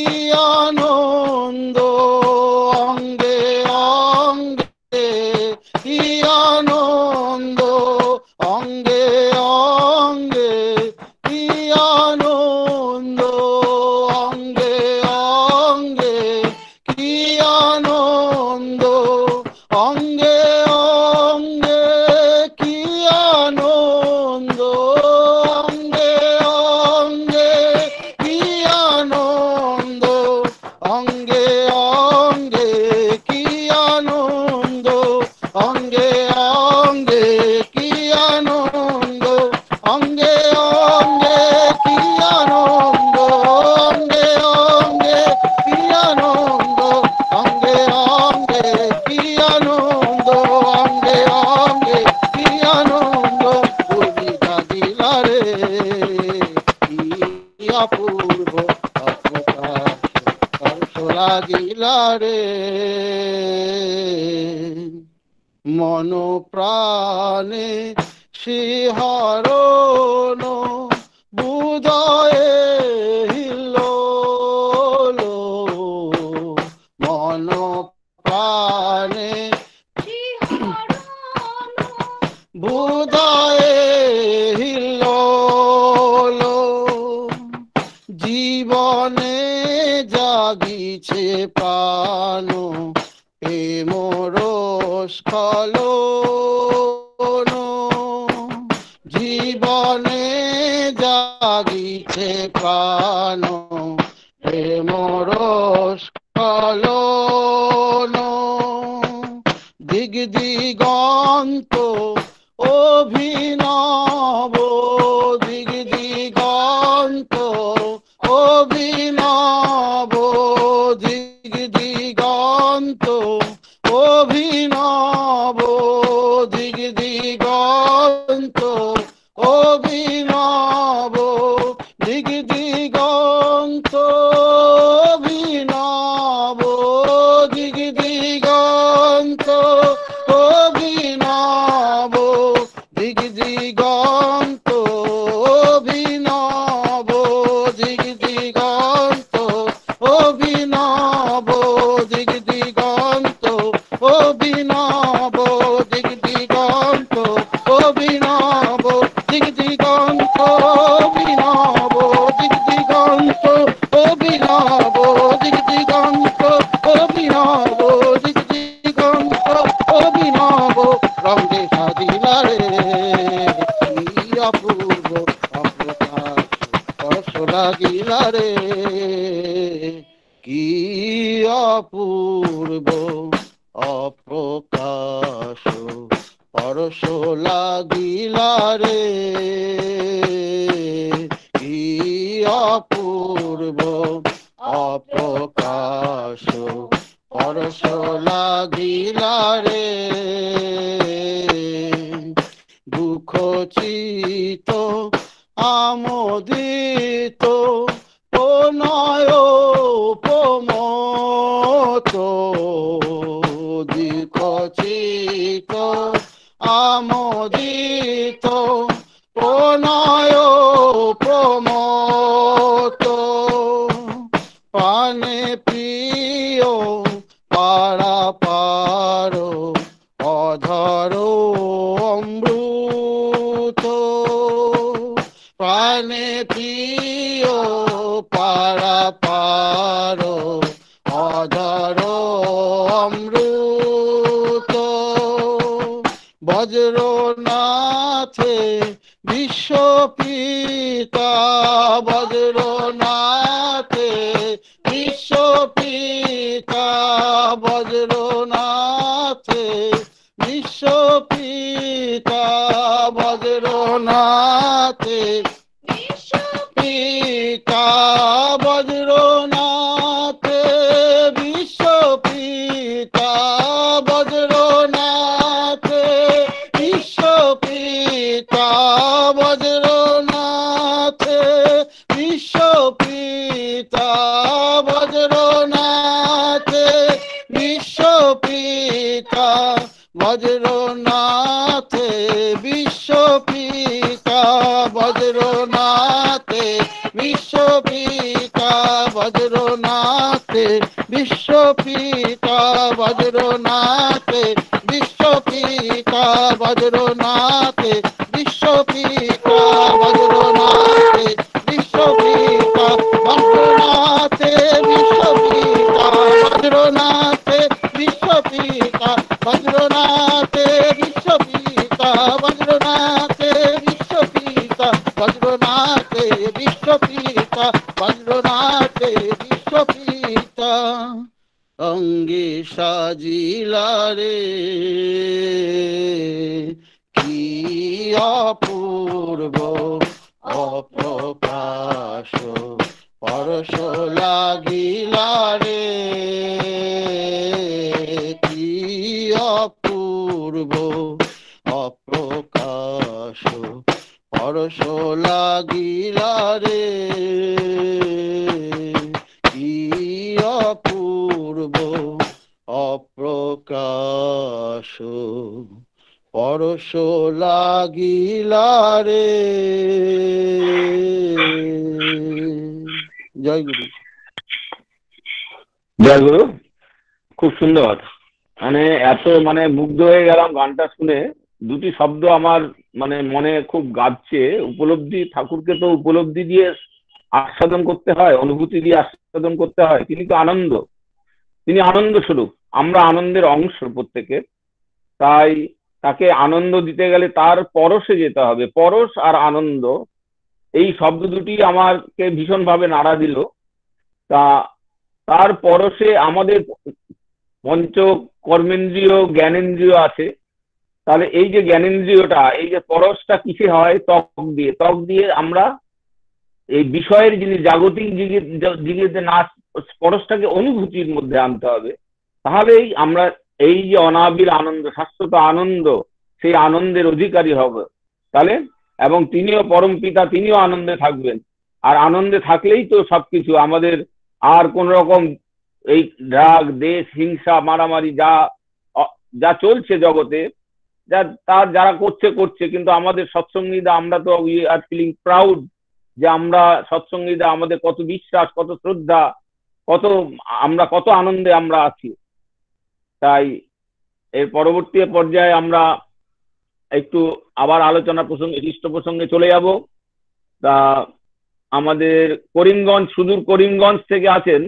আনন্দ, অঙ্গে অঙ্গে কি আনন্দ, অঙ্গে অঙ্গে কি আনন্দ, অঙ্গে অঙ্গে কি আনন্দ, অঙ্গে অঙ্গে কি আনন্দ, অঙ্গে অঙ্গে কি আনন্দ, অঙ্গে অঙ্গে কি আনন্দ, অঙ্গে অঙ্গে কি আনন্দ, অঙ্গে অঙ্গে কি আনন্দ, অঙ্গে অঙ্গে কি আনন্দ, অঙ্গে অঙ্গে কি আনন্দ, অঙ্গে অঙ্গে কি আনন্দ উর্মি জাগিলা রে, কি অপূর্ব অপ্রকাশ পরশ লাগিলা রে, মন প্রাণে শিহরণ বুদয়ে হিল্লোল, মন প্রাণে বুদয়ে হিল্লোল, জীবনে জাগিছে প্রাণ প্রেম রসফলন, জীবনে জাগিছে প্রাণ প্রেম রসফলন, দিগ দিগন্ত অভিনব, দিগ দিগন্ত অভিনব, দিগ দিগন্ত অভিনব, দিগ দিগন্ত অভিনব, দিগ দিগন্ত অভিনব, দিগ দিগন্ত অভিনব, দিগ দিগন্ত অভিনব, দিগ দিগন্ত অভিনব, দিগ দিগন্ত অভিনব, দিগ দিগন্ত অভিনব, দিগ দিগন্ত অভিনব, দিগ দিগন্ত অভিনব, দিগ দিগন্ত অভিনব, দিগ দিগন্ত অভিনব রঙ্গে সাজিলা রে, কি অপূর্ব অপ্রকাশ পরশ লাগিলা রে, কি অপূর্ব অপ্রকাশ পরশ লাগিলা রে, কি অপূর্ব অপ্রকাশ পরশ লাগিলা রে, দুঃখ চিত আমোদিত প্রণয় প্রমোদ, দুঃখ চিত আমোদিত প্রণয় প্রমোদ, পানে প্রিয় পারা পার অধর অমৃত, প্রাণে প্রিয় পারা পার অধর অমৃত, বজ্রনাথে বিশ্বপিতা বজ্রনাথে, বিশ্বপিতা বজ্রনাথে, বিশ্বপিতা বজ্রনাথে, বিশ্বপিতা বজ্রনাথে, বিশ্বপিতা বজ্রনাথে, বিশ্বপিতা বজ্রনাথে, বিশ্বপিতা বজ্রনাথে, বিশ্বপিতা বজ্রনাথে, বিশ্বপিতা বজ্রনাথে, বিশ্বপিতা বজ্রনাথে, বিশ্বপিতা বজ্রনাথে, বিশ্বপিতা বজ্রনাথে, বিশ্বপিতা বজ্রনাথে, বিশ্বপিতা বজ্রনাথে, বিশ্বপিতা বজ্রনাথে, বিশ্বপিতা বজ্রনাথে, বিশ্বপিতা বজ্রনাথে, বিশ্বপিতা বজ্রনাথে, বিশ্বপিতা বজ্রনাথে, বিশ্বপিতা অঙ্গে সাজিলা রে কি অপূর্ব অপ্রকাশ পরশ লাগিলা রে, কি অপূর্ব অপ্রকাশ পরশ লাগিলা রে, কি অপূর্ব অপ্রকাশ পরশ লাগিলা রে। জয় গুরু। জয় গুরু, খুব সুন্দর। মানে এত মুগ্ধ হয়ে গেলাম গানটা শুনে। দুটি শব্দ আমার মনে খুব গাচ্ছে। উপলব্ধি, ঠাকুরকে তো উপলব্ধি দিয়ে আস্বাদন করতে হয়, অনুভূতি দিয়ে আস্বাদন করতে হয়। তিনি তো আনন্দ, তিনি আনন্দ স্বরূপ, আমরা আনন্দের অংশ প্রত্যেকে। তাই তাকে আনন্দ দিতে গেলে তার পরশে যেতে হবে। পরশ আর আনন্দ, এই শব্দ দুটি আমাকে ভীষণভাবে নাড়া দিল। তা তার পরশে আমাদের পঞ্চ কর্মেন্দ্রিয়, জ্ঞানেন্দ্রিয় আছে। তাহলে এই যে জ্ঞানেন্দ্রিয়টা, এই যে পরশটা কিসে হয়? ত্বক দিয়ে। ত্বক দিয়ে আমরা এই বিষয়ের জিনিস, জাগতিক দিকে না, পরশটাকে অনুভূতির মধ্যে আনতে হবে। তাহলেই আমরা এই যে অনাবিল আনন্দ, শাশ্বত আনন্দ, সেই আনন্দের অধিকারী হবে। তাহলে এবং তিনিও পরম পিতা, তিনিও আনন্দে থাকবেন। আর আনন্দে থাকলেই তো সবকিছু আমাদের, আর কোন রকম এই রাগ, দেশ, হিংসা, মারামারি যা চলছে জগতে, যারা করছে, কিন্তু আমাদের সৎসঙ্গীরা, আমরা তো উই আর ফিলিং প্রাউড যে আমরা সৎসঙ্গীরা, আমাদের কত বিশ্বাস, কত শ্রদ্ধা, কত আনন্দে আমরা আছি। তাই এর পরবর্তী পর্যায়ে আমরা একটু আবার আলোচনা প্রসঙ্গে, ইষ্ট প্রসঙ্গে চলে যাব। তা আমাদের করিমগঞ্জ, সুদূর করিমগঞ্জ থেকে আছেন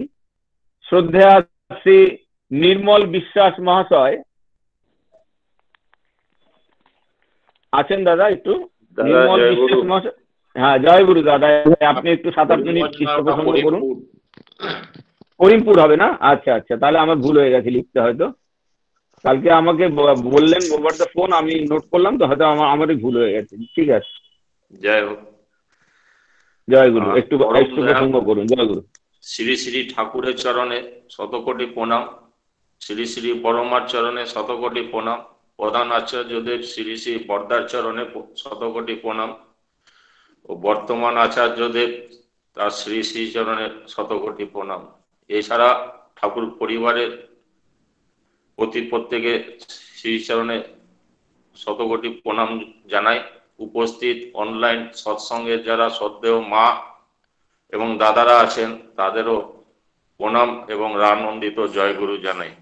শ্রদ্ধেয় শ্রী নির্মল বিশ্বাস মহাশয়। আছেন দাদা? একটু নির্মল বিশ্বাস মহাশয়। হ্যাঁ, জয় গুরু দাদা। আপনি একটু 7-8 মিনিট ইষ্ট প্রসঙ্গ করুন। করিমপুর হবে না? আচ্ছা আচ্ছা, তাহলে আমার ভুল হয়ে গেছে লিখতে। হয়তো কালকে আমাকে বললেন ওভার দ্য ফোন, আমি নোট করলাম, তো হয়তো আমারই ভুল হয়ে গেছে। ঠিক আছে, জয় হোক। জয় গুরু। একটু প্রসঙ্গ করুন। জয় গুরু। শ্রী শ্রী ঠাকুরের চরণে শতকোটি প্রণাম, শ্রী শ্রী পরমার চরণে শতকোটি প্রণাম, প্রধান আচার্যদেব শ্রী শ্রী বর্দার চরণে শতকোটি প্রণাম, ও বর্তমান আচার্যদেব তার শ্রী শ্রী চরণে শতকোটি প্রণাম। এছাড়া ঠাকুর পরিবারের প্রত্যেকে শ্রীচরণে শতকোটি প্রণাম জানাই। উপস্থিত অনলাইন সৎসঙ্গের যারা শ্রদ্ধেয় মা এবং দাদারা আছেন, তাদেরও প্রণাম এবং রানন্দিত জয়গুরু জানাই।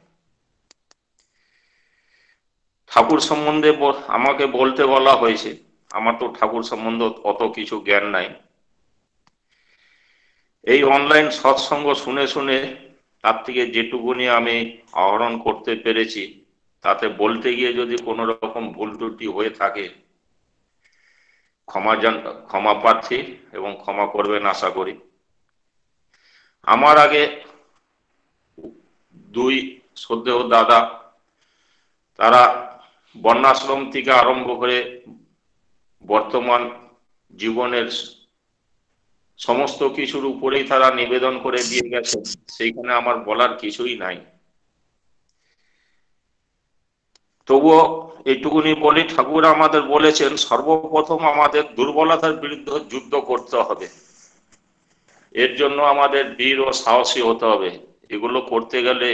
ঠাকুর সম্বন্ধে আমাকে বলতে বলা হয়েছে। আমার তো ঠাকুর সম্বন্ধে অত কিছু জ্ঞান নাই। এই অনলাইন সৎসঙ্গ শুনে শুনে তার থেকে যেটুকুনি আমি আহরণ করতে পেরেছি, তাতে বলতে গিয়ে যদি কোনো রকম ভুল ত্রুটি হয়ে থাকে ক্ষমা প্রার্থী এবং ক্ষমা করবেন আশা করি। আমার আগে দুই শ্রদ্ধেয় দাদা, তারা বর্ণাশ্রম থেকে আরম্ভ করে বর্তমান জীবনের সমস্ত কিছুর উপরেই তারা নিবেদন করে দিয়ে গেছে, সেইখানে আমার বলার কিছুই নাই। তবুও এইটুকুনি বলি, ঠাকুর আমাদের বলেছেন সর্বপ্রথম আমাদের দুর্বলতার বিরুদ্ধে যুদ্ধ করতে হবে। এর জন্য আমাদের বীর ও সাহসী হতে হবে। এগুলো করতে গেলে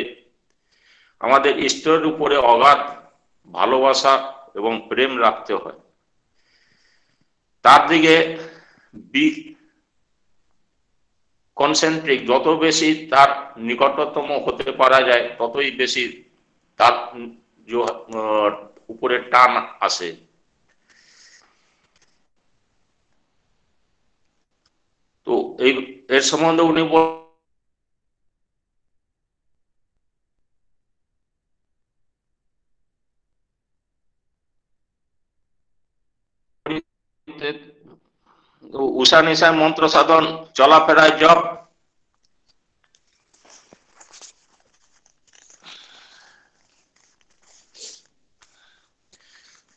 আমাদের ঈশ্বরের উপরে অগাধ ভালোবাসা এবং প্রেম রাখতে হয়। তার দিকে কনসেন্ট্রিক, যত বেশি তার নিকটতম হতে পারা যায় ততই বেশি তার উপরে টান আসে। তো এর সম্বন্ধে উনি উষা নিশায় মন্ত্র সাধন, চলাফেরায় জপ,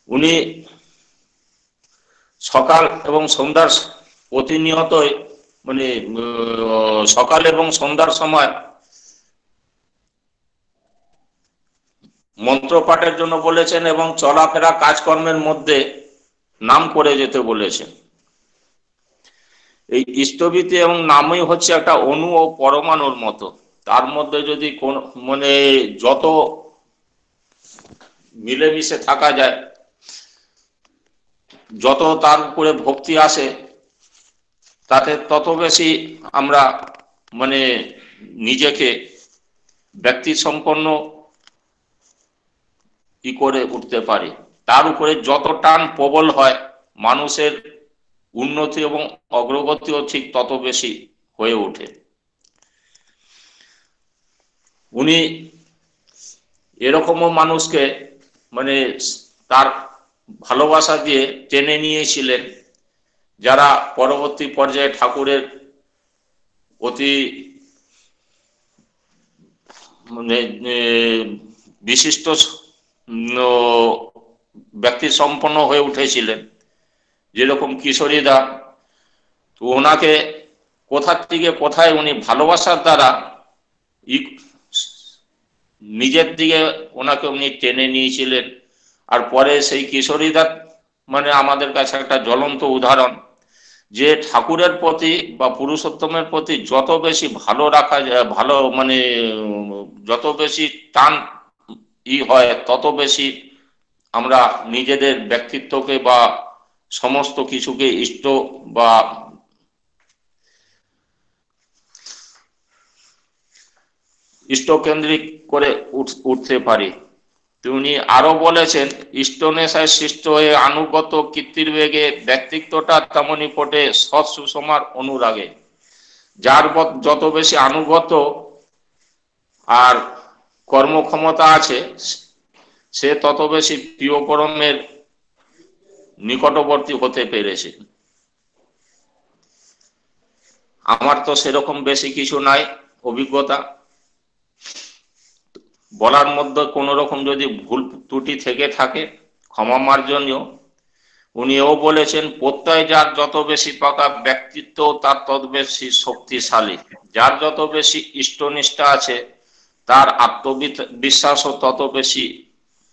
উনি সকাল এবং সন্ধ্যার প্রতিনিয়তই মানে সকাল এবং সন্ধ্যার সময় মন্ত্র পাঠের জন্য বলেছেন এবং চলাফেরা কাজকর্মের মধ্যে নাম করে যেতে বলেছেন। এই ইষ্টভীতি এবং নামই হচ্ছে একটা অণু ও পরমাণুর মতো। তার মধ্যে যদি কোন মানে যত মিলেমিশে থাকা যায়, যত তার উপরে ভক্তি আসে, তাতে তত বেশি আমরা মানে নিজেকে ব্যক্তি সম্পন্ন করে উঠতে পারি। তার উপরে যত টান প্রবল হয়, মানুষের উন্নতি এবং অগ্রগতিও ঠিক তত বেশি হয়ে ওঠে। উনি এরকমও মানুষকে মানে তার ভালোবাসা দিয়ে টেনে নিয়েছিলেন, যারা পরবর্তী পর্যায়ে ঠাকুরের অতি মানে বিশিষ্ট ব্যক্তি সম্পন্ন হয়ে উঠেছিলেন, যেরকম কিশোরীদা। তো ওনাকে কোথার থেকে কোথায় উনি ভালোবাসার দ্বারা নিজের দিকে ওনাকে উনি টেনে নিয়েছিলেন। আর পরে সেই কিশোরীদা মানে আমাদের কাছে একটা জ্বলন্ত উদাহরণ, যে ঠাকুরের প্রতি বা পুরুষোত্তমের প্রতি যত বেশি ভালো রাখা যায়, ভালো মানে যত বেশি টান হয়, তত বেশি আমরা নিজেদের ব্যক্তিত্বকে বা সমস্ত কিছুকে ইষ্ট বা ইষ্টকেন্দ্রিক করে উঠতে পারি। তিনি আরো বলেছেন, ইষ্টনেশায় সৃষ্ট হয়ে আনুগত কীর্তির বেগে ব্যক্তিত্বটা তেমনি ফোটে সৎ সুষমার অনুরাগে। যার যত বেশি আনুগত আর কর্মক্ষমতা আছে, সে তত বেশি প্রিয় পরমের নিকটবর্তী হতে পেরেছে। আমার তো সেরকম বেশি কিছু নাই অভিজ্ঞতা, বলার মধ্যে কোন রকম যদি ভুল ত্রুটি থেকে থাকে ক্ষমা মার্জনীয়। উনিও বলেছেন, প্রত্যয় যার যত বেশি পাকা ব্যক্তিত্ব তার তত বেশি শক্তিশালী। যার যত বেশি ইষ্টনিষ্ঠা আছে তার আত্মবিশ্বাসও তত বেশি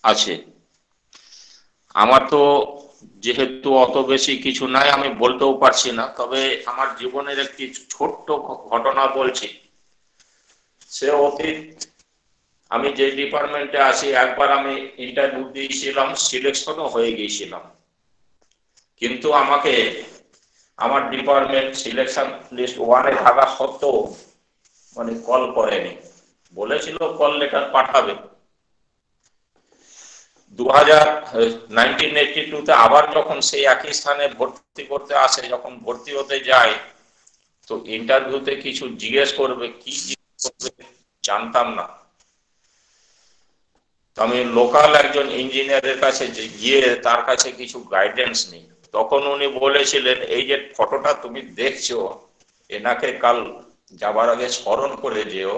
আছে। আমার তো যেহেতু অত বেশি কিছু নাই, আমি বলতেও পারছি না, তবে আমার জীবনের একটি ছোট্ট ঘটনা বলছি। সে অতীত, আমি যে ডিপার্টমেন্টে আছি, একবার আমি ইন্টারভিউ দিয়েছিলাম, সিলেকশনও হয়ে গিয়েছিলাম, কিন্তু আমাকে আমার ডিপার্টমেন্ট সিলেকশন লিস্ট 1-এ থাকা সত্ত্বেও মানে কল করেনি। বলেছিল কল লেটার পাঠাবে। 1982-তে আবার যখন সেই একই স্থানে ভর্তি করতে আসে, যখন ভর্তি হতে যায়, তো ইন্টারভিউতে কিছু জিজ্ঞেস করবে, কি জিজ্ঞেস করবে জানতাম না। আমি লোকাল একজন ইঞ্জিনিয়ারের কাছে গিয়ে তার কাছে কিছু গাইডেন্স নিই। তো তখন উনি বলেছিলেন, এই যে ফটোটা তুমি দেখছো, এনাকে কাল যাবার আগে স্মরণ করে যেও,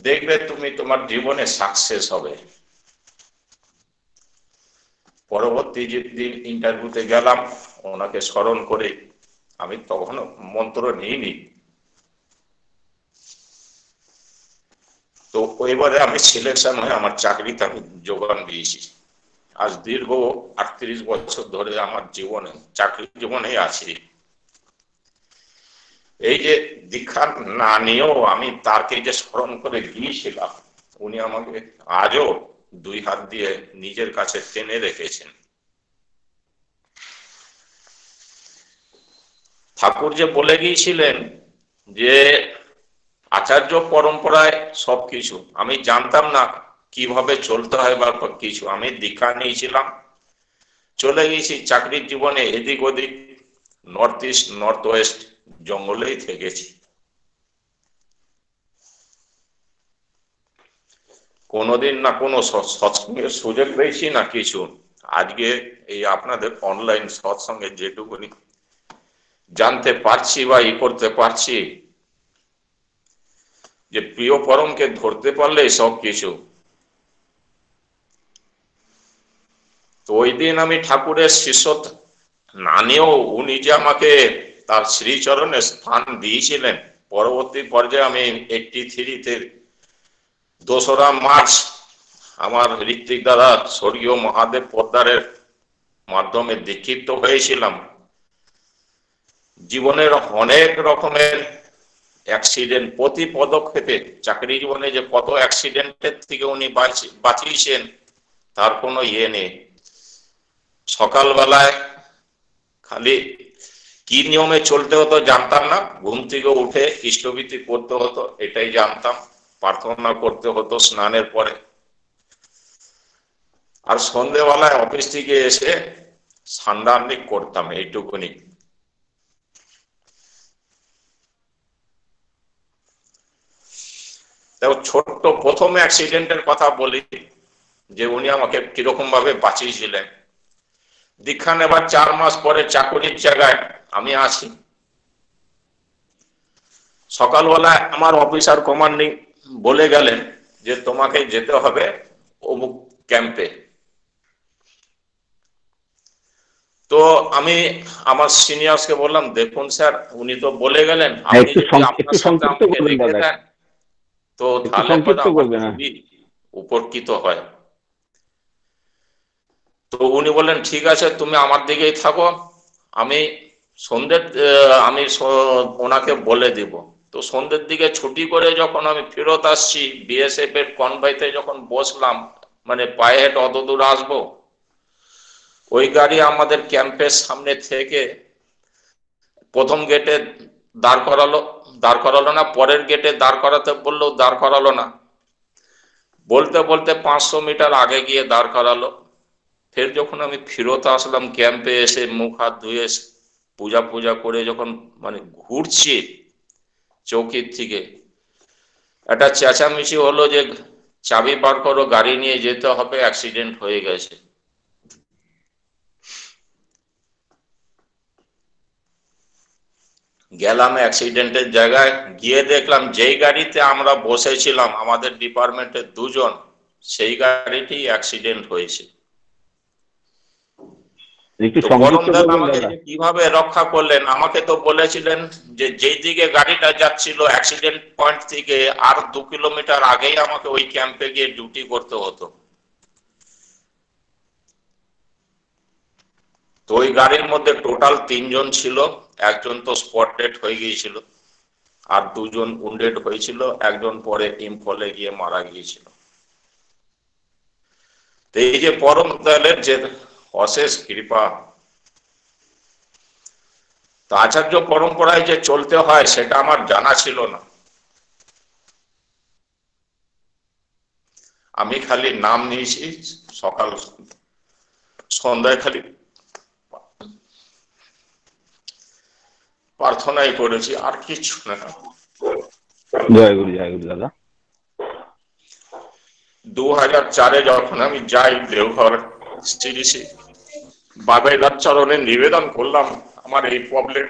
দেখবে তুমি তোমার জীবনে সাকসেস হবে। পরবর্তী যেদিন ইন্টারভিউতে গেলাম, ওনাকে স্মরণ করে, আমি তখনও মন্ত্র নিইনি, তো এবারে আমি সিলেকশন হয়ে আমার চাকরিতে আমি যোগান দিয়েছি। আজ দীর্ঘ 38 বছর ধরে আমার জীবনে, চাকরি জীবনে আছি। এই যে দীক্ষা না নিয়েও আমি তাকে যে স্মরণ করে গিয়েছিলাম, উনি আমাকে আজও 2 হাত দিয়ে নিজের কাছে টেনে রেখেছেন। ঠাকুর যে বলে গিয়েছিলেন যে আচার্য পরম্পরায় সবকিছু, আমি জানতাম না কিভাবে চলতে হয় বা কিছু। আমি দীক্ষা নিয়েছিলাম, চলে গেছি চাকরির জীবনে এদিক ওদিক, নর্থ ইস্ট নর্থ ওয়েস্ট জঙ্গলেই থেকেছি। কোনোদিন না কোনো সৎসঙ্গের সুযোগ পেয়েছি না কিছু। আজকে এই আপনাদের অনলাইন সৎসঙ্গে যেটুকুনি জানতে পারছি বা করতে পারছি, যে প্রিয় পরমকে ধরতে পারলে সব কিছু। তো ওই দিন আমি ঠাকুরের শিষ্য না নিয়েও উনি যে আমাকে তার শ্রীচরণে স্থান দিয়েছিলেন, পরবর্তী পর্যায়ে আমি 83-তে 2রা মার্চ আমার ঋত্বিক দাদা স্বর্গীয় মহাদেব পোদ্দারের মাধ্যমে দীক্ষিত হয়েছিলাম। জীবনের অনেক রকমের অ্যাক্সিডেন্ট, প্রতি পদক্ষেপে চাকরি জীবনে যে কত অ্যাক্সিডেন্টের থেকে উনি বাঁচিয়েছেন তার কোনো ইয়ে নেই। সকালবেলায় খালি কি নিয়মে চলতে হতো জানতাম না, ঘুম থেকে উঠে ইষ্টভীতি করতে হতো এটাই জানতাম, প্রার্থনা করতে হতো স্নানের পরে, আর সন্ধ্যেবেলায় অফিস থেকে এসে সান্ডারনি করতাম, এইটুকুনি। ছোট্ট প্রথম অ্যাক্সিডেন্টের কথা বলি, যে উনি আমাকে কিরকম ভাবে বাঁচিয়েছিলেন। দীক্ষা নেবার 4 মাস পরে চাকরির জায়গায় আমি আছি, সকালবেলায় আমার অফিসার কমান্ডিং বলে গেলেন যে তোমাকে যেতে হবে অমুক ক্যাম্পে। তো আমি আমার সিনিয়রকে বললাম, দেখুন স্যার উনি তো বলে গেলেন, আপনি যদি আপনার সাথে আমাকে রেখে দেন তো তাহলে খুবই উপকৃত হয়। তো উনি বললেন ঠিক আছে তুমি আমার দিকেই থাকো, আমি আমি ওনাকে বলে দিব। তো সন্ধ্যের দিকে ছুটি করে যখন আমি ফেরত আসছি, বিএসএফ এর কনভয়তে যখন বসলাম, মানে পায়ে হেঁটে অত দূর আসবো, ওই গাড়ি আমাদের ক্যাম্পের সামনে থেকে প্রথম গেটে দাঁড় করালো না, পরের গেটে দাঁড় করাতে বললেও দাঁড় করালো না, বলতে বলতে 500 মিটার আগে গিয়ে দাঁড় করালো। ফের যখন আমি ফেরত আসলাম ক্যাম্পে এসে মুখ হাত ধুয়ে পূজা করে যখন মানে ঘুরছি চৌকির থেকে, একটা চেঁচামেচি হলো যে চাবি বার করো, গাড়ি নিয়ে যেতে হবে, অ্যাক্সিডেন্ট হয়ে গেছে। গেলাম অ্যাক্সিডেন্টের জায়গায়, গিয়ে দেখলাম যেই গাড়িতে আমরা বসেছিলাম আমাদের ডিপার্টমেন্টের 2 জন, সেই গাড়িটি অ্যাক্সিডেন্ট হয়েছে। আমাকে কিভাবে রক্ষা করলেন, আমাকে তো বলেছিলেন যে যেই দিকে গাড়িটা যাচ্ছিল অ্যাক্সিডেন্ট পয়েন্ট থেকে আর 2 কিলোমিটার আগেই আমাকে ওই ক্যাম্পে গিয়ে ডিউটি করতে হতো। তো ওই গাড়ির মধ্যে টোটাল 3 জন ছিল, একজন তো স্পট ডেড হয়ে গিয়েছিল, আর 2 জন উন্ডেড হয়েছিল, একজন পরে ইম্ফলে গিয়ে মারা গিয়েছিল। তো এই যে পরম দয়ালের যে অশেষ কৃপা, তো আচার্য পরম্পরায় যে চলতে হয় সেটা আমার জানা ছিল না। আমি খালি নাম নিয়েছি, সকাল সন্ধ্যায় খালি প্রার্থনাই করেছি, আর কিছু না। জয় গুরু দাদা। 2004-এ যখন আমি যাই দেওঘর শ্রী শ্রী বাবাইদার চরণে নিবেদন করলাম আমার এই প্রবলেম।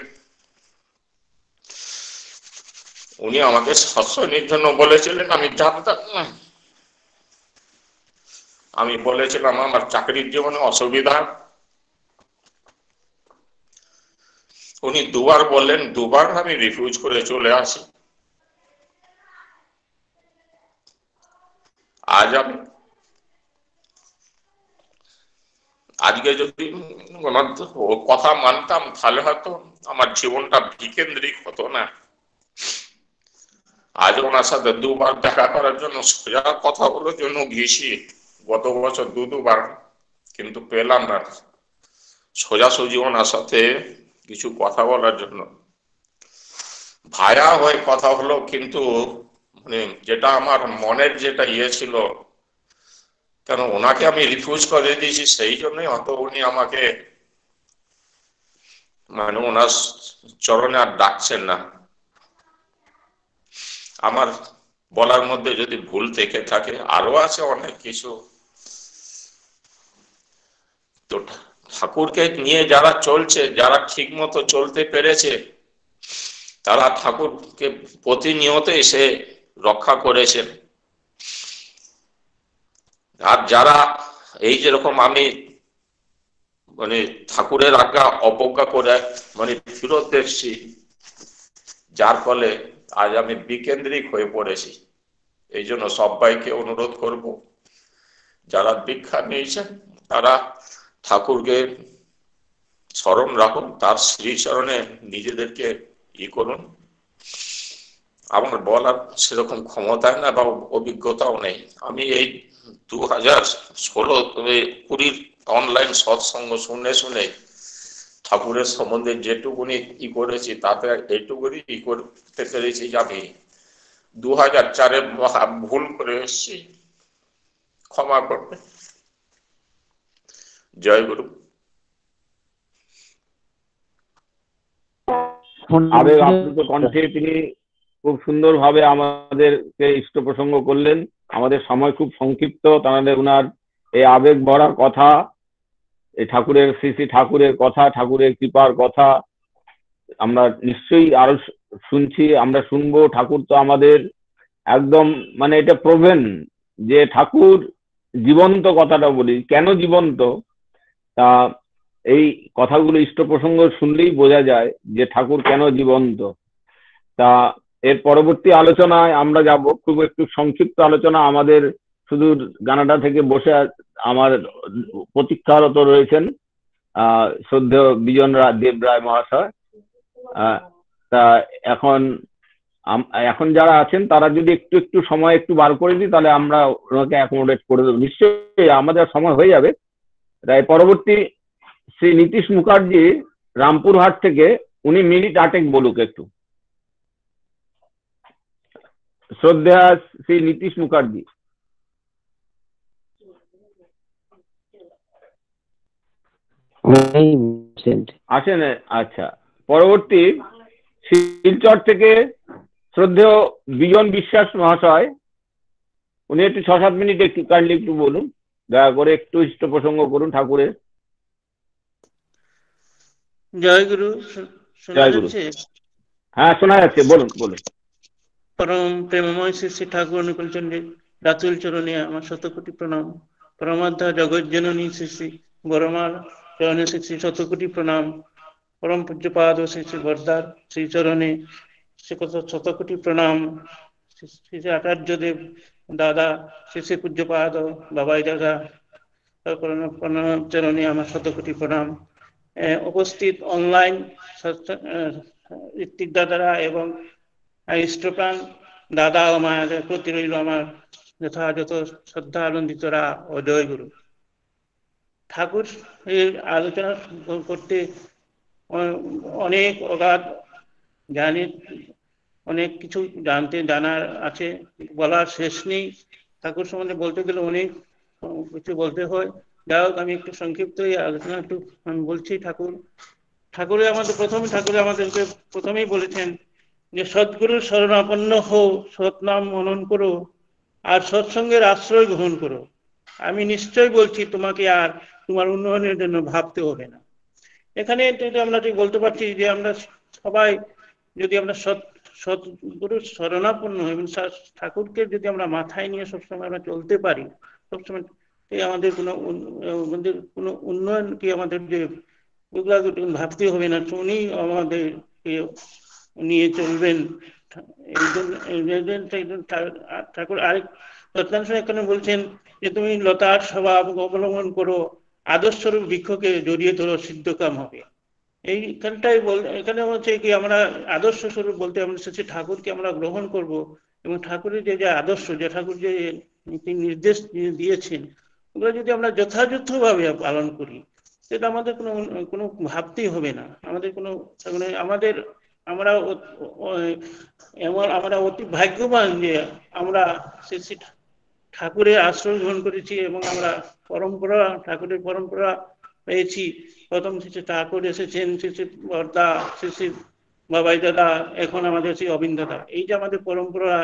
উনি আমাকে সৎসঙ্গের জন্য বলেছিলেন, আমি জানতাম না। আমি বলেছিলাম আমার চাকরির জীবনে অসুবিধা। উনি দুবার বললেন, দুবার আমি রিফিউজ করে চলে আসি। আজকে যদি ওনার কথা মানতাম তাহলে হয়তো আমার জীবনটা বিকেন্দ্রিক হতো না। আজ ওনার সাথে দুবার দেখা করার জন্য, সোজা কথা বলার জন্য গিয়েছি গত বছর দুবার, কিন্তু পেলাম না সোজাসুজি ওনার সাথে কিছু কথা বলার জন্য। ভায়া হয়ে কথা হলো, কিন্তু মানে যেটা আমার মনের যেটা ছিল, কেন ওনাকে আমি রিফিউজ করে দিয়েছি, সেই জন্যই হয়তো উনি আমাকে মানে ওনার চরণে আর ডাকছেন না। আমার বলার মধ্যে যদি ভুল থেকে থাকে, আরো আছে অনেক কিছু। তো ঠাকুরকে নিয়ে যারা চলছে, যারা ঠিক মতো চলতে পেরেছে, তারা ঠাকুরকে প্রতিনিয়ত এসে রক্ষা করেছেন। আর যারা এই যেরকম আমি মানে ঠাকুরের আজ্ঞা অবজ্ঞা করে মানে ফিরত এসছি, যার ফলে আজ আমি বিকেন্দ্রিক হয়ে পড়েছি। এই জন্য সবাইকে অনুরোধ করব, যারা দীক্ষা নিয়েছেন তারা ঠাকুরকে স্মরণ রাখুন, তার শ্রীচরণে নিজেদেরকে করুন। আমার বলার সেরকম ক্ষমতা না বা অভিজ্ঞতাও নেই। আমি এই 2016-20 অনলাইন সৎসঙ্গ শুনে শুনে ঠাকুরের সম্বন্ধে যেটুকুনি করেছি, তাতে এইটুকুনি করতে পেরেছি যে আমি 2004-এ ভুল করে এসেছি, ক্ষমা করবে। জয় গুরু। আবেগ আপ্লুত কণ্ঠে তিনি খুব সুন্দরভাবে আমাদেরকে ইষ্ট প্রসঙ্গ করলেন। আমাদের সময় খুব সংক্ষিপ্ত, তাহলে ওনার এই আবেগ ভরা কথা, এই ঠাকুরের শ্রী শ্রী ঠাকুরের কথা, ঠাকুরের কৃপার কথা আমরা নিশ্চয়ই আরো শুনছি, আমরা শুনবো। ঠাকুর তো আমাদের একদম মানে এটা প্রভেন যে ঠাকুর জীবন্ত। কথাটা বলি কেন জীবন্ত, তা এই কথাগুলো ইষ্ট প্রসঙ্গ শুনলেই বোঝা যায় যে ঠাকুর কেন জীবন্ত। তা এর পরবর্তী আলোচনায় আমরা যাব, খুব একটু সংক্ষিপ্ত আলোচনা। আমাদের শুধু গানাটা থেকে বসে আমার প্রতীক্ষারত রয়েছেন শ্রদ্ধেয় বিজন দেব রায় মহাশয়। তা এখন যারা আছেন তারা যদি একটু একটু সময় একটু বার করে দিই, তাহলে আমরা ওনাকে অ্যাকোমোডেট করে দেবো। নিশ্চয়ই আমাদের সময় হয়ে যাবে। তাই পরবর্তী শ্রী নীতিশ মুখার্জি রামপুরহাট থেকে, উনি মিনিট 8 বলুক একটু। শ্রদ্ধা শ্রী নীতিশ মুখার্জি আসেন। আচ্ছা, পরবর্তী শিলচর থেকে শ্রদ্ধেয় বিজন বিশ্বাস মহাশয়, উনি একটু 6-7 মিনিট একটু কাইন্ডলি একটু বলুন, দয়া করে একটু ইষ্ট প্রসঙ্গ করুন ঠাকুরের। জয় গুরু। শোনা যাচ্ছে? হ্যাঁ, শোনা যাচ্ছে, বলুন বলুন। পরম প্রেমময় শ্রী শ্রী ঠাকুর অনুকূল চন্দ্রের রাতুল চরণে আমার শতকোটি প্রণাম। পরমাধ্যা জগৎ জননী শ্রী শ্রী বড়মার চরণে শ্রী শ্রী শতকোটি প্রণাম। পরম পূজ্যপাদ শ্রী শ্রী বরদার শ্রী চরণে শ্রী শতকোটি প্রণাম। শ্রী শ্রী আচার্যদেব দাদা শ্রী শ্রী পূজ্যপাদ বাবাই দাদা চরণে আমার শতকোটি প্রণাম। উপস্থিত অনলাইন ঋত্বিক দাদারা এবং ইষ্টপ্রাণ দাদা ও মায়েদের প্রতি রইল আমার যথাযথ শ্রদ্ধা আনন্দিতরা ও জয় গুরু। ঠাকুর এর আলোচনা করতে অনেক অগাধ জানি, অনেক কিছু জানার আছে, বলার শেষ নেই। ঠাকুর সম্বন্ধে বলতে গেলে অনেক কিছু বলতে হয়। যাই হোক, আমি একটু সংক্ষিপ্ত এই আলোচনা একটু আমি বলছি। ঠাকুরে আমাদেরকে প্রথমেই বলেছেন যে সদ্গুরুর শরণাপন্ন হও, সৎনাম মনন করো আর সৎসঙ্গের আশ্রয় গ্রহণ করো। আমি নিশ্চয় বলছি তোমাকে আর তোমার উন্নয়নের জন্য ভাবতে হবে না। এখানে আমরা ঠিক বলতে পারছি যে আমরা সবাই যদি আমরা সৎগুরুর শরণাপন্ন হই এবং ঠাকুরকে যদি আমরা মাথায় নিয়ে সবসময় আমরা চলতে পারি, সবসময় আমাদের কোনো উন্নয়ন কি আমাদের যে ওগুলা ভাবতে হবে না, উনি আমাদেরকে নিয়ে চলবেন। ঠাকুর আরেক তত্ত্বাংশ এখানে বলছেন যে তুমি লতার স্বভাব অবলম্বন করো, আদর্শরূপ বৃক্ষকে জড়িয়ে ধরো, সিদ্ধকাম হবে। এইখানটাই এখানে হচ্ছে কি আমরা আদর্শ স্বরূপ বলতে আমরা এসেছি ঠাকুরকে আমরা গ্রহণ করব এবং ঠাকুরের যে আদর্শ, যে ঠাকুর যে নীতি নির্দেশ দিয়েছেন, ওগুলো যদি আমরা যথাযথভাবে পালন করি, সেটা আমাদের কোনো ভাবতেই হবে না। আমাদের কোনো আমরা অতি ভাগ্যবান যে আমরা ঠাকুরের আশ্রয় গ্রহণ করেছি এবং আমরা ঠাকুরের পরম্পরা পেয়েছি। প্রথম শ্রী ঠাকুর এসেছেন, শ্রী বর্দা, শ্রী বাবাই দাদা, এখন আমাদের শ্রী অবিন দাদা। এই যে আমাদের পরম্পরা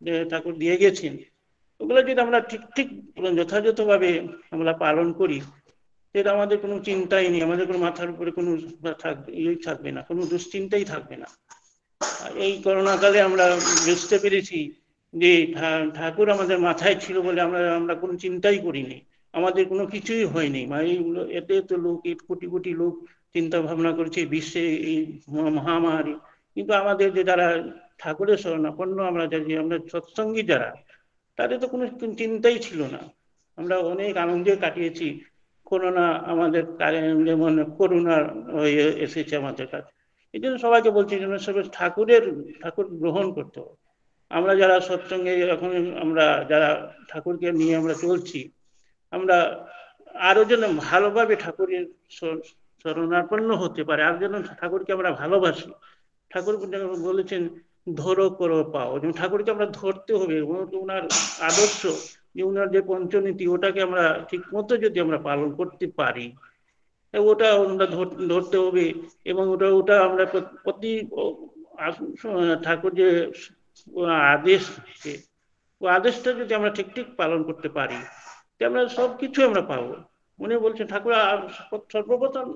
যে ঠাকুর দিয়ে গেছেন, ওগুলো যদি আমরা ঠিক যথাযথভাবে আমরা পালন করি, সেটা আমাদের কোনো চিন্তাই নেই, আমাদের কোনো মাথার উপরে কোনো থাকবে না, কোনো দুশ্চিন্তাই থাকবে না। এই করোনাকালে আমরা বুঝতে পেরেছি যে ঠাকুর আমাদের মাথায় ছিল বলে আমরা কোনো চিন্তাই করিনি, আমাদের কোনো কিছুই হয়নি। এতে তো লোক, কোটি কোটি লোক চিন্তা ভাবনা করছে বিশ্বে এই মহামারী, কিন্তু আমাদের যে যারা ঠাকুরের শরণাপন্ন আমরা সৎসঙ্গী যারা, তাদের তো কোনো চিন্তাই ছিল না। আমরা অনেক আনন্দে কাটিয়েছি। করোনা আমাদের যেমন করোনা এসেছে আমাদের কাছে, এই জন্য সবাইকে বলছি যেন সবাই ঠাকুর গ্রহণ করতে হবে। আমরা যারা সৎসঙ্গে এখন আমরা যারা ঠাকুরকে নিয়ে আমরা চলছি, আমরা আরো যেন ভালোভাবে ঠাকুরের শরণাপন্ন হতে পারে, আর যেন ঠাকুরকে আমরা ভালোবাসি। ঠাকুর বলেছেন ধরো করো পাও, যেমন ঠাকুরকে আমরা ধরতে হবে, ওনার আদর্শ যে ওনার যে পঞ্চনীতি, ওটাকে আমরা ঠিক মতো যদি আমরা পালন করতে পারি, ওটা আমরা ধরতে হবে। এবং ওটা আমরা প্রতি ঠাকুর যে আদেশ, ও আদেশটা যদি আমরা ঠিক পালন করতে পারি, আমরা সবকিছু আমরা পাবো। উনি বলছেন ঠাকুর সর্বপ্রথম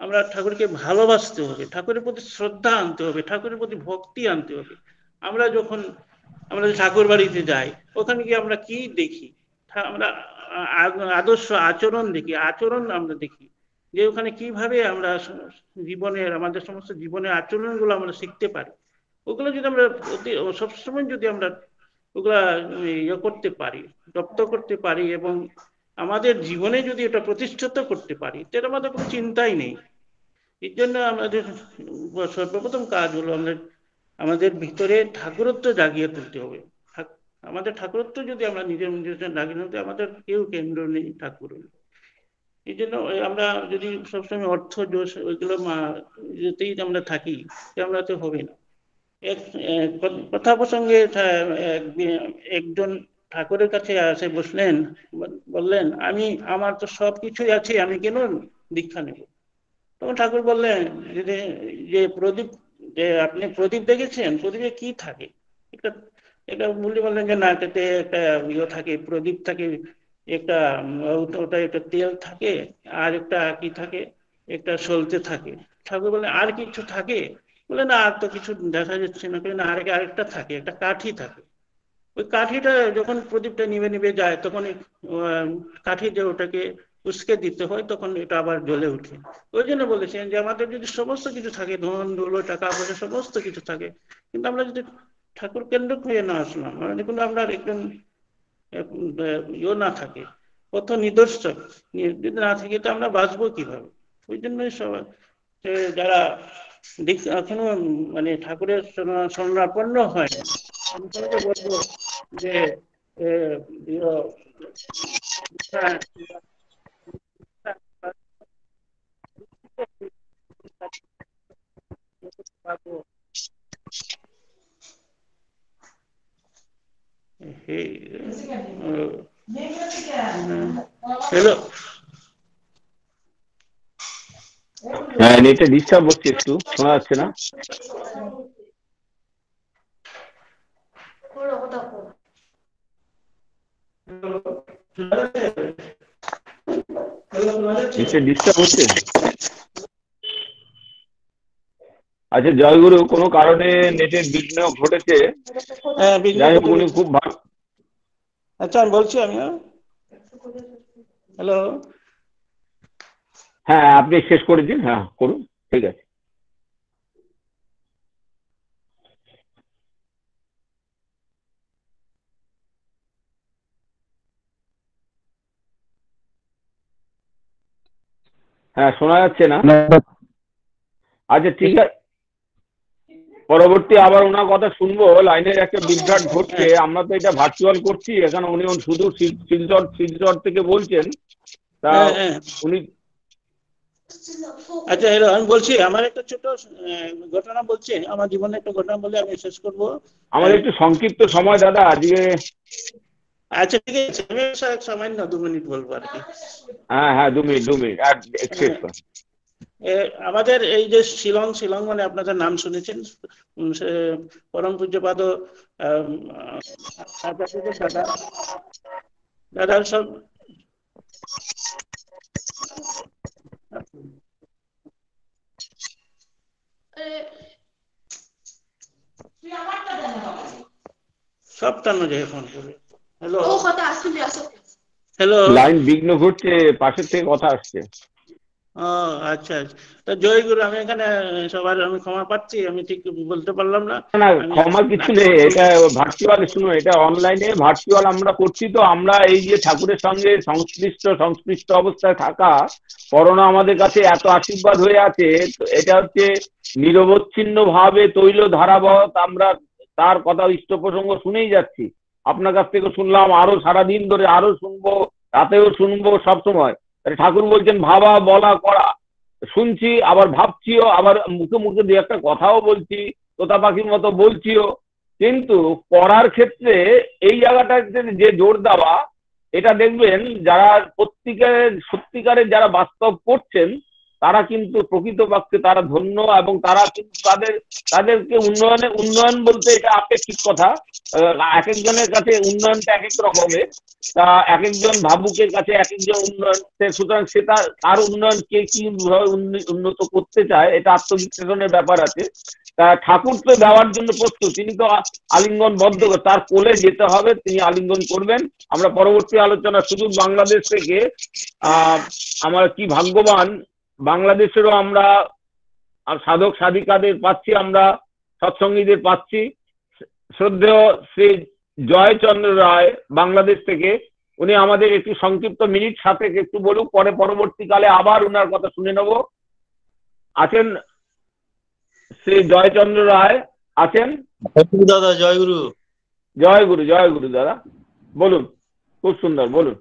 আমরা ঠাকুরকে ভালোবাসতে হবে, ঠাকুরের প্রতি শ্রদ্ধা আনতে হবে, ঠাকুরের প্রতি ভক্তি আনতে হবে। আমরা যখন ঠাকুর বাড়িতে যাই, ওখানে গিয়ে আমরা কি দেখি? আমরা আদর্শ আচরণ দেখি, আমরা দেখি যে ওখানে কিভাবে আমরা আমাদের সমস্ত জীবনের আচরণগুলো আমরা শিখতে পারি। ওগুলো যদি আমরা সবসময় যদি আমরা ওগুলা করতে পারি, রপ্ত করতে পারি এবং আমাদের জীবনে যদি এটা প্রতিষ্ঠিত করতে পারি, তাহলে আমাদের কোনো চিন্তাই নেই। এর জন্য আমাদের সর্বপ্রথম কাজ হলো আমাদের ভিতরে ঠাকুরত্ব জাগিয়ে তুলতে হবে। আমাদের ঠাকুরত্ব যদি আমরা নিজের জাগিয়ে তুলতে, আমাদের কেউ কেন্দ্র নেই ঠাকুর। এই জন্য আমরা যদি সবসময় অর্থ জোশ ওইগুলো যেতেই আমরা থাকি, আমরা তো হবে না। কথা প্রসঙ্গে একজন ঠাকুরের কাছে এসে বসলেন, বললেন আমার তো সবকিছুই আছে, আমি কেন দীক্ষা নেব? তখন ঠাকুর বললেন যে প্রদীপ, যে আপনি প্রদীপ দেখেছেন, প্রদীপে কি থাকে? একটা বললে বললেন যে না, এটাতে একটা থাকে, প্রদীপ থাকে, ওটা একটা তেল থাকে, আর একটা কি থাকে, একটা সলতে থাকে। ঠাকুর বললেন আর কিছু থাকে? বলে না, আর তো কিছু দেখা যাচ্ছে না। না, আরেকটা থাকে, একটা কাঠি থাকে। ওই কাঠিটা যখন প্রদীপটা নিভে যায়, তখন কাঠি যে ওটাকে উস্কে দিতে হয়, তখন এটা আবার জ্বলে উঠে। ওই জন্য বলেছেন যে আমাদের যদি সমস্ত কিছু থাকে, ধন দৌলত টাকা পয়সা সমস্ত কিছু থাকে, কিন্তু আমরা যদি ঠাকুর কেন্দ্র হয়ে না আসলাম, দেখুন আমরা একদম না থাকে, পথ নিদর্শক যদি না থাকে, তো আমরা বাঁচবো কিভাবে? ওই জন্যই সবাই যারা এখনো ঠাকুরের শরণাপন্ন হয়, আমি তোমাকে বলবো যে হ্যালো, হ্যাঁ, নেটে ডিস্টার্ব হচ্ছে, একটু শোনা যাচ্ছে না। হ্যালো, নিচে ডিস্টার্ব হচ্ছে। আচ্ছা জয়গুরু, কোনো কারণে নেটের বিঘ্ন ঘটেছে, হ্যাঁ, বিঘ্ন যাই হোক ঘটে উনি গেছে। খুব ভালো। আচ্ছা, আমি বলছি, আমি হ্যালো। হ্যাঁ আপনি শেষ করে দিন, হ্যাঁ করুন, ঠিক আছে। হ্যাঁ শোনা যাচ্ছে না? আচ্ছা ঠিক আছে, পরবর্তী আবার ওনার কথা শুনবো। লাইনের একটা বিভ্রাট ঘটছে, আমরা তো এটা ভার্চুয়াল করছি, এখানে উনি শুধু শিলচর থেকে বলছেন, তা হ্যাঁ, হ্যাঁ। উনি। আচ্ছা, হ্যালো, আমি বলছি, আমার একটা ছোট ঘটনা বলছি, আমার জীবনে একটা ঘটনা বলে আমি শেষ করব। আমাদের একটু সংক্ষিপ্ত সময় দাদা আজকে। আচ্ছা ঠিক আছে, আমি সামান্য 2 মিনিট বলবো আর কি। হ্যাঁ হ্যাঁ, 2 মিনিট আর শেষ কর। আমাদের এই যে শিলং মানে আপনাদের নাম শুনেছেন, পরম পূজ্যপাদ দাদার সব সপ্তাহ যায় ফোন করে। Hello, hello. লাইন বিঘ্ন ঘটছে, পাশের থেকে কথা আসছে। ও আচ্ছা আচ্ছা, তো জয়গুরু, আমি এখানে সবার আমি ক্ষমা পাচ্ছি, আমি ঠিক বলতে পারলাম না। না আমি ক্ষমা কিছু নেই, এটা ভার্চুয়াল, শুনুন এটা অনলাইনে ভার্চুয়াল আমরা করছি, তো আমরা এই যে ঠাকুরের সঙ্গে সংশ্লিষ্ট অবস্থায় থাকা, করোনা আমাদের কাছে এত আশীর্বাদ হয়ে আছে, তো এটা হচ্ছে নিরবচ্ছিন্ন ভাবে তৈল ধারাবহত, আমরা তার কথা ইষ্ট প্রসঙ্গ শুনেই যাচ্ছি। আপনার কাছ থেকে শুনলাম, আরো সারাদিন ধরে আরো শুনবো, রাতেও শুনবো, সবসময় ঠাকুর বলছেন ভাবা বলা করা, শুনছি আবার ভাবছিও, আবার মুখে মুখে দু একটা কথাও বলছি, তোতা পাখির মতো বলছিও, কিন্তু পড়ার ক্ষেত্রে এই জায়গাটাতে যে জোর দেওয়া, এটা দেখবেন যারা সত্যিকারের যারা বাস্তব করছেন, তারা কিন্তু প্রকৃতপক্ষে তারা ধন্য, এবং তারা কিন্তু তাদেরকে উন্নয়ন বলতে এটা আপেক্ষিক কথা। এক একজনের কাছে উন্নয়নটা এক এক রকমের, তা এক একজন ভাবুকের কাছে এক একজন উন্নয়ন, সুতরাং সে তার উন্নয়ন কে কি ভাবে উন্নত করতে চায়, এটা আত্মবিশ্লেষণের ব্যাপার আছে। তা ঠাকুর তো দেওয়ার জন্য প্রস্তুত, তিনি তো আলিঙ্গন বদ্ধ, তার কোলে যেতে হবে, তিনি আলিঙ্গন করবেন। আমরা পরবর্তী আলোচনা সুদূর বাংলাদেশ থেকে আমরা কি ভাগ্যবান, বাংলাদেশেরও আমরা সাধক সাধিকাদের পাচ্ছি, আমরা সৎসঙ্গীদের পাচ্ছি। শ্রদ্ধেয় শ্রী জয়চন্দ্র রায় বাংলাদেশ থেকে, উনি আমাদের একটু সংক্ষিপ্ত মিনিট সাথে একটু বলুক, পরে পরবর্তীকালে আবার উনার কথা শুনে নেব। আছেন শ্রী জয়চন্দ্র রায়? আছেন দাদা? জয়গুরু। জয়গুরু দাদা, বলুন, খুব সুন্দর, বলুন।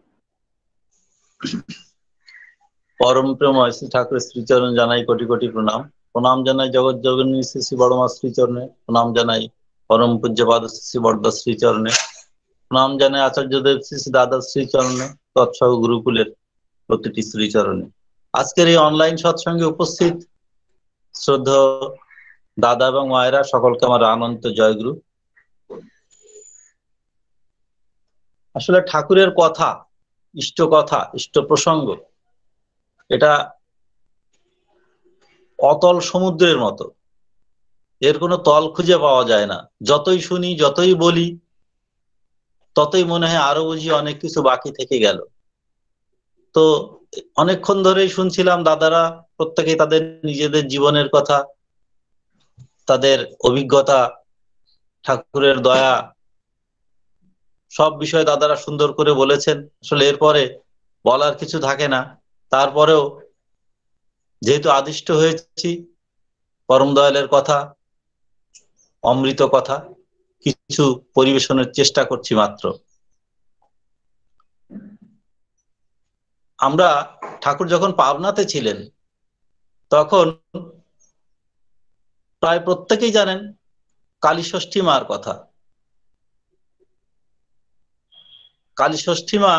পরম প্রেময় শ্রী ঠাকুরের শ্রীচরণ জানাই কোটি কোটি প্রণাম। প্রণাম জানাই জগৎ জগন্নী শ্রী শ্রী বড়মা শ্রীচরণে, প্রণাম জানাই পরম পূজ্যপাদ শ্রী বরদা শ্রীচরণে, প্রণাম জানাই আচার্যদেব শ্রী শ্রী দাদা শ্রীচরণে, তৎসহ গুরুকুলের প্রতিটি শ্রীচরণে। আজকের এই অনলাইন সৎসঙ্গে উপস্থিত শ্রদ্ধেয় দাদা এবং মায়েরা, সকলকে আমার আনন্দ জয়গুরু। আসলে ঠাকুরের কথা, ইষ্ট প্রসঙ্গ, এটা অতল সমুদ্রের মতো, এর কোনো তল খুঁজে পাওয়া যায় না। যতই শুনি, যতই বলি, ততই মনে হয় আরো বুঝি অনেক কিছু বাকি থেকে গেল। তো অনেকক্ষণ ধরেই শুনছিলাম দাদারা প্রত্যেকেই তাদের নিজেদের জীবনের কথা, তাদের অভিজ্ঞতা, ঠাকুরের দয়া, সব বিষয়ে দাদারা সুন্দর করে বলেছেন। আসলে এরপরে বলার কিছু থাকে না। তারপরেও যেহেতু আদিষ্ট হয়েছি, পরম দয়ালের কথা, অমৃত কথা কিছু পরিবেশনের চেষ্টা করছি মাত্র। আমরা ঠাকুর যখন পাবনাতে ছিলেন, তখন প্রায় প্রত্যেকেই জানেন কালীষষ্ঠী মার কথা। কালীষষ্ঠী মা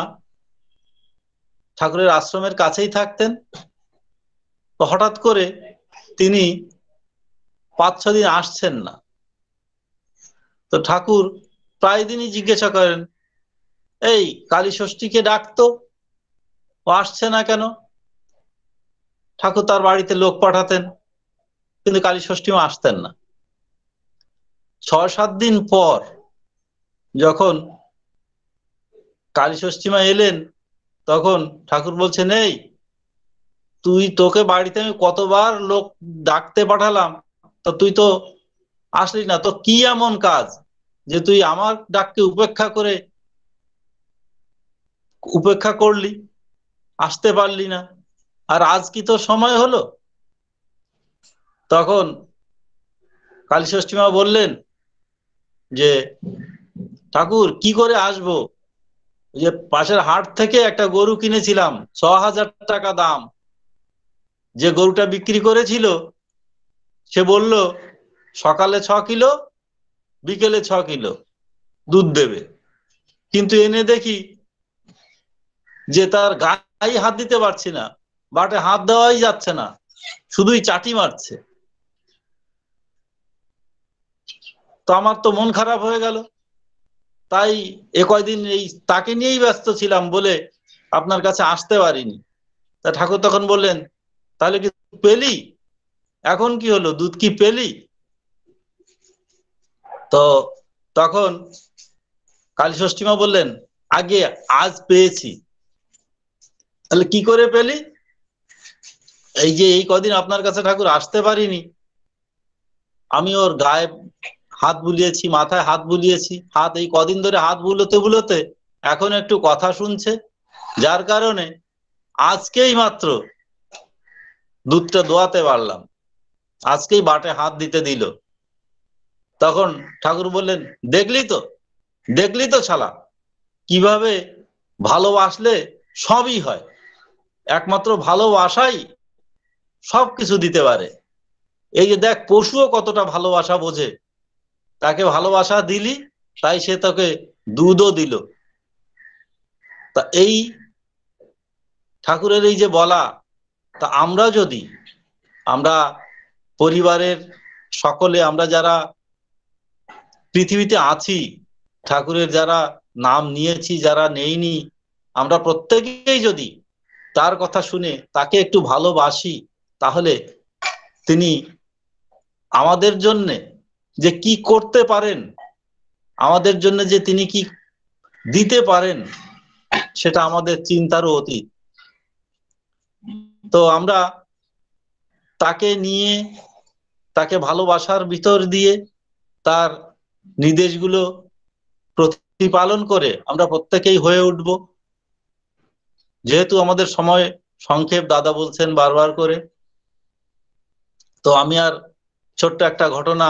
ঠাকুরের আশ্রমের কাছেই থাকতেন। তো হঠাৎ করে তিনি 5-6 দিন আসছেন না। তো ঠাকুর প্রায় দিনই জিজ্ঞাসা করেন, এই কালীষষ্ঠীকে ডাকতো, ও আসছে না কেন? ঠাকুর তার বাড়িতে লোক পাঠাতেন, কিন্তু কালী ষষ্ঠী মা আসতেন না। 6-7 দিন পর যখন কালী ষষ্ঠী মা এলেন, তখন ঠাকুর বলছেন, এই তোকে বাড়িতে আমি কতবার লোক ডাকতে পাঠালাম, তো তুই তো আসলি না, তো কি এমন কাজ যে তুই আমার ডাককে উপেক্ষা করলি, আসতে পারলি না, আর আজ কি তোর সময় হলো? তখন কালী ষষ্ঠী মা বললেন যে ঠাকুর কি করে আসবো, যে পাশের হাট থেকে একটা গরু কিনেছিলাম 6,000 টাকা দাম, যে গরুটা বিক্রি করেছিল সে বলল সকালে 6 কিলো বিকেলে 6 কিলো দুধ দেবে, কিন্তু এনে দেখি যে তার গায়ে হাত দিতে পারছি না, বাটে হাত দেওয়াই যাচ্ছে না, শুধুই চাটি মারছে। তো আমার তো মন খারাপ হয়ে গেল, তাই কয়দিন তাকে নিয়েই ব্যস্ত ছিলাম বলে আপনার কাছে আসতে পারিনি। তা ঠাকুর তখন বললেন, তাহলে কি পেলি? এখন কি হলো, দুধ কি পেলি? তো তখন কালী ষষ্ঠী মা বললেন, আগে আজ পেয়েছি। তাহলে কি করে পেলি? এই কদিন আপনার কাছে ঠাকুর আসতে পারিনি, আমি ওর গায়ে হাত বুলিয়েছি, মাথায় হাত বুলিয়েছি, এই কদিন ধরে হাত বুলোতে বুলোতে এখন একটু কথা শুনছে, যার কারণে আজকেই মাত্র দুধটা দোয়াতে পারলাম, আজকেই বাটে হাত দিতে দিল। তখন ঠাকুর বললেন, দেখলি তো শালা, কিভাবে ভালোবাসলে সবই হয়, একমাত্র ভালোবাসাই সবকিছু দিতে পারে। এই যে দেখ, পশুও কতটা ভালোবাসা বোঝে, তাকে ভালোবাসা দিলি তাই সে তোকে দুধও দিল। তা এই ঠাকুরের এই যে বলা, তা আমরা পরিবারের সকলে, আমরা যারা পৃথিবীতে আছি, ঠাকুরের যারা নাম নিয়েছি, যারা নেইনি, আমরা প্রত্যেকেই যদি তার কথা শুনে তাকে একটু ভালোবাসি, তাহলে তিনি আমাদের জন্য যে কি করতে পারেন, আমাদের জন্য যে তিনি কি দিতে পারেন, সেটা আমাদের চিন্তারও অতীত। তো আমরা তাকে নিয়ে, তাকে ভালোবাসার ভিতর দিয়ে তার নির্দেশগুলো প্রতিপালন করে আমরা প্রত্যেকেই হয়ে উঠব। যেহেতু আমাদের সময় সংক্ষেপ, দাদা বলছেন বারবার করে, তো আমি আর ছোট্ট একটা ঘটনা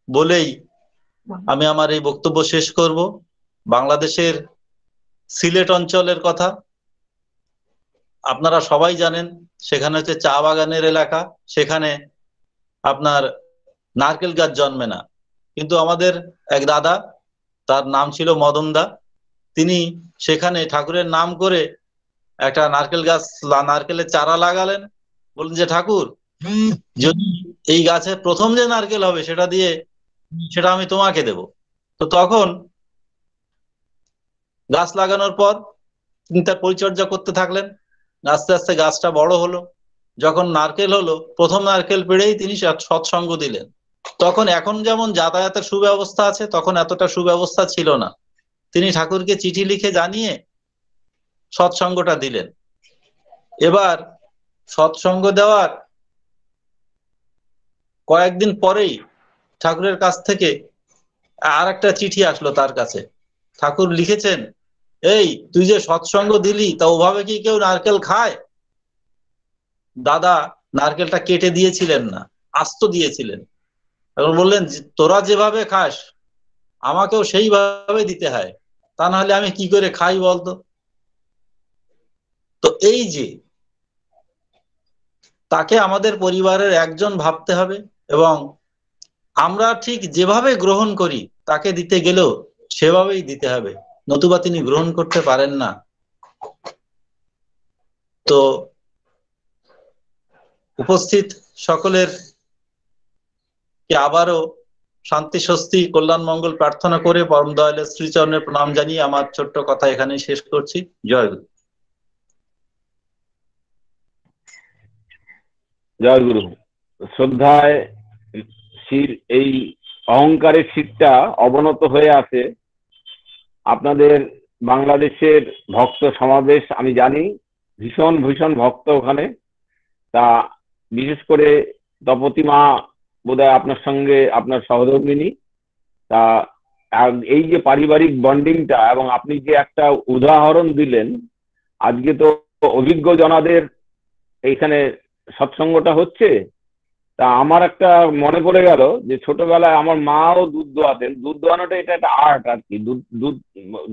বলেই আমি আমার এই বক্তব্য শেষ করব। বাংলাদেশের সিলেট অঞ্চলের কথা আপনারা সবাই জানেন, সেখানে হচ্ছে চা বাগানের এলাকা, সেখানে আপনার নারকেল গাছ জন্মে না, কিন্তু আমাদের এক দাদা, তার নাম ছিল মদন দা, তিনি সেখানে ঠাকুরের নাম করে একটা নারকেল গাছ, নারকেলের চারা লাগালেন। বললেন যে ঠাকুর, যদি এই গাছে প্রথম যে নারকেল হবে সেটা আমি তোমাকে দেব। তো তখন গাছ লাগানোর পর তিনি তার পরিচর্যা করতে থাকলেন, আস্তে আস্তে গাছটা বড় হলো। যখন নারকেল হলো, প্রথম নারকেল পেড়েই তিনি সৎসঙ্গ দিলেন। তখন এখন যেমন যাতায়াতের সুব্যবস্থা আছে, তখন এতটা সুব্যবস্থা ছিল না। তিনি ঠাকুরকে চিঠি লিখে জানিয়ে সৎসঙ্গটা দিলেন। এবার সৎসঙ্গ দেওয়ার কয়েকদিন পরেই ঠাকুরের কাছ থেকে আর একটা চিঠি আসলো তার কাছে। ঠাকুর লিখেছেন, এই তুই যে সৎসঙ্গ দিলি, তা ওভাবে কি কেউ নারকেল খায়? দাদা নারকেলটা কেটে দিয়েছিলেন না, আস্ত দিয়েছিলেন। এখন বললেন, তোরা যেভাবে খাস আমাকেও সেইভাবে দিতে হয়, তা নাহলে আমি কি করে খাই বলতো? তো এই যে তাকে আমাদের পরিবারের একজন ভাবতে হবে, এবং আমরা ঠিক যেভাবে গ্রহণ করি তাকে দিতে গেলেও সেভাবেই দিতে হবে, নতুবা তিনি গ্রহণ করতে পারেন না। তো উপস্থিত সকলের আবারও শান্তি, স্বস্তি, কল্যাণ, মঙ্গল প্রার্থনা করে পরম দয়ালের শ্রীচরণের প্রণাম জানিয়ে আমার ছোট্ট কথা এখানেই শেষ করছি। জয় গুরু। জয় গুরু। শ্রদ্ধায় শির এই অহংকারের শিরটা অবনত হয়ে আছে। আপনাদের বাংলাদেশের ভক্ত সমাবেশ আমি জানি, ভীষণ ভীষণ ভক্ত ওখানে। তা বিশেষ করে তপতী মা বোধহয় আপনার সঙ্গে আপনার সহধর্মিনী। তা এই যে পারিবারিক বন্ডিংটা এবং আপনি যে একটা উদাহরণ দিলেন, আজকে তো অভিজ্ঞ জনাদের এইখানে সৎসঙ্গটা হচ্ছে। তা আমার একটা মনে পড়ে গেল যে ছোটবেলায় আমার মাও দুধ দোয়াতেন। দুধ দোয়ানোটা এটা একটা আর্ট আর কি, দুধ দুধ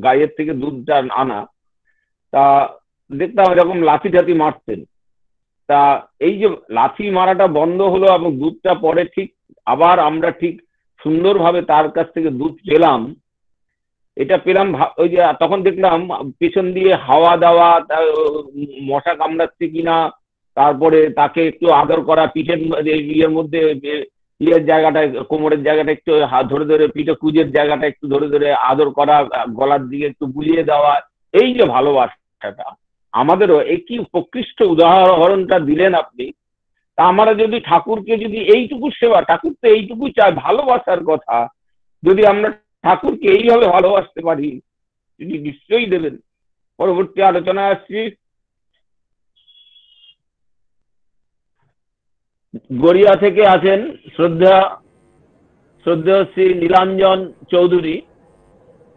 গাইয়ের থেকে দুধটা আনা। তা দেখতাম এরকম লাঠি টাঠি মারতেন। তা এই যে লাঠি মারাটা বন্ধ হলো এবং দুধটা পরে ঠিক আবার আমরা ঠিক সুন্দরভাবে তার কাছ থেকে দুধ পেলাম। এটা পেলাম ওই যে তখন দেখলাম পেছন দিয়ে হাওয়া দেওয়া, মশা কামড়াচ্ছে কিনা, তারপরে তাকে একটু আদর করা, পিঠের ইয়ের মধ্যে ইয়ের জায়গাটা, কোমরের জায়গাটা একটু ধরে ধরে, পিঠে কুজের জায়গাটা একটু ধরে ধরে আদর করা, গলার দিকে একটু বুলিয়ে দেওয়া। এই যে ভালোবাসাটা আমাদেরও একই প্রকৃষ্ট উদাহরণটা দিলেন আপনি। তা আমরা যদি ঠাকুরকে যদি এইটুকু সেবা, ঠাকুর তো এইটুকু চায় ভালোবাসার কথা, যদি আমরা ঠাকুরকে এইভাবে ভালোবাসতে পারি তিনি নিশ্চয়ই দেবেন। পরবর্তী আলোচনা আসছি। গড়িয়া থেকে আছেন শ্রদ্ধেয় শ্রী নীলাঞ্জন চৌধুরী,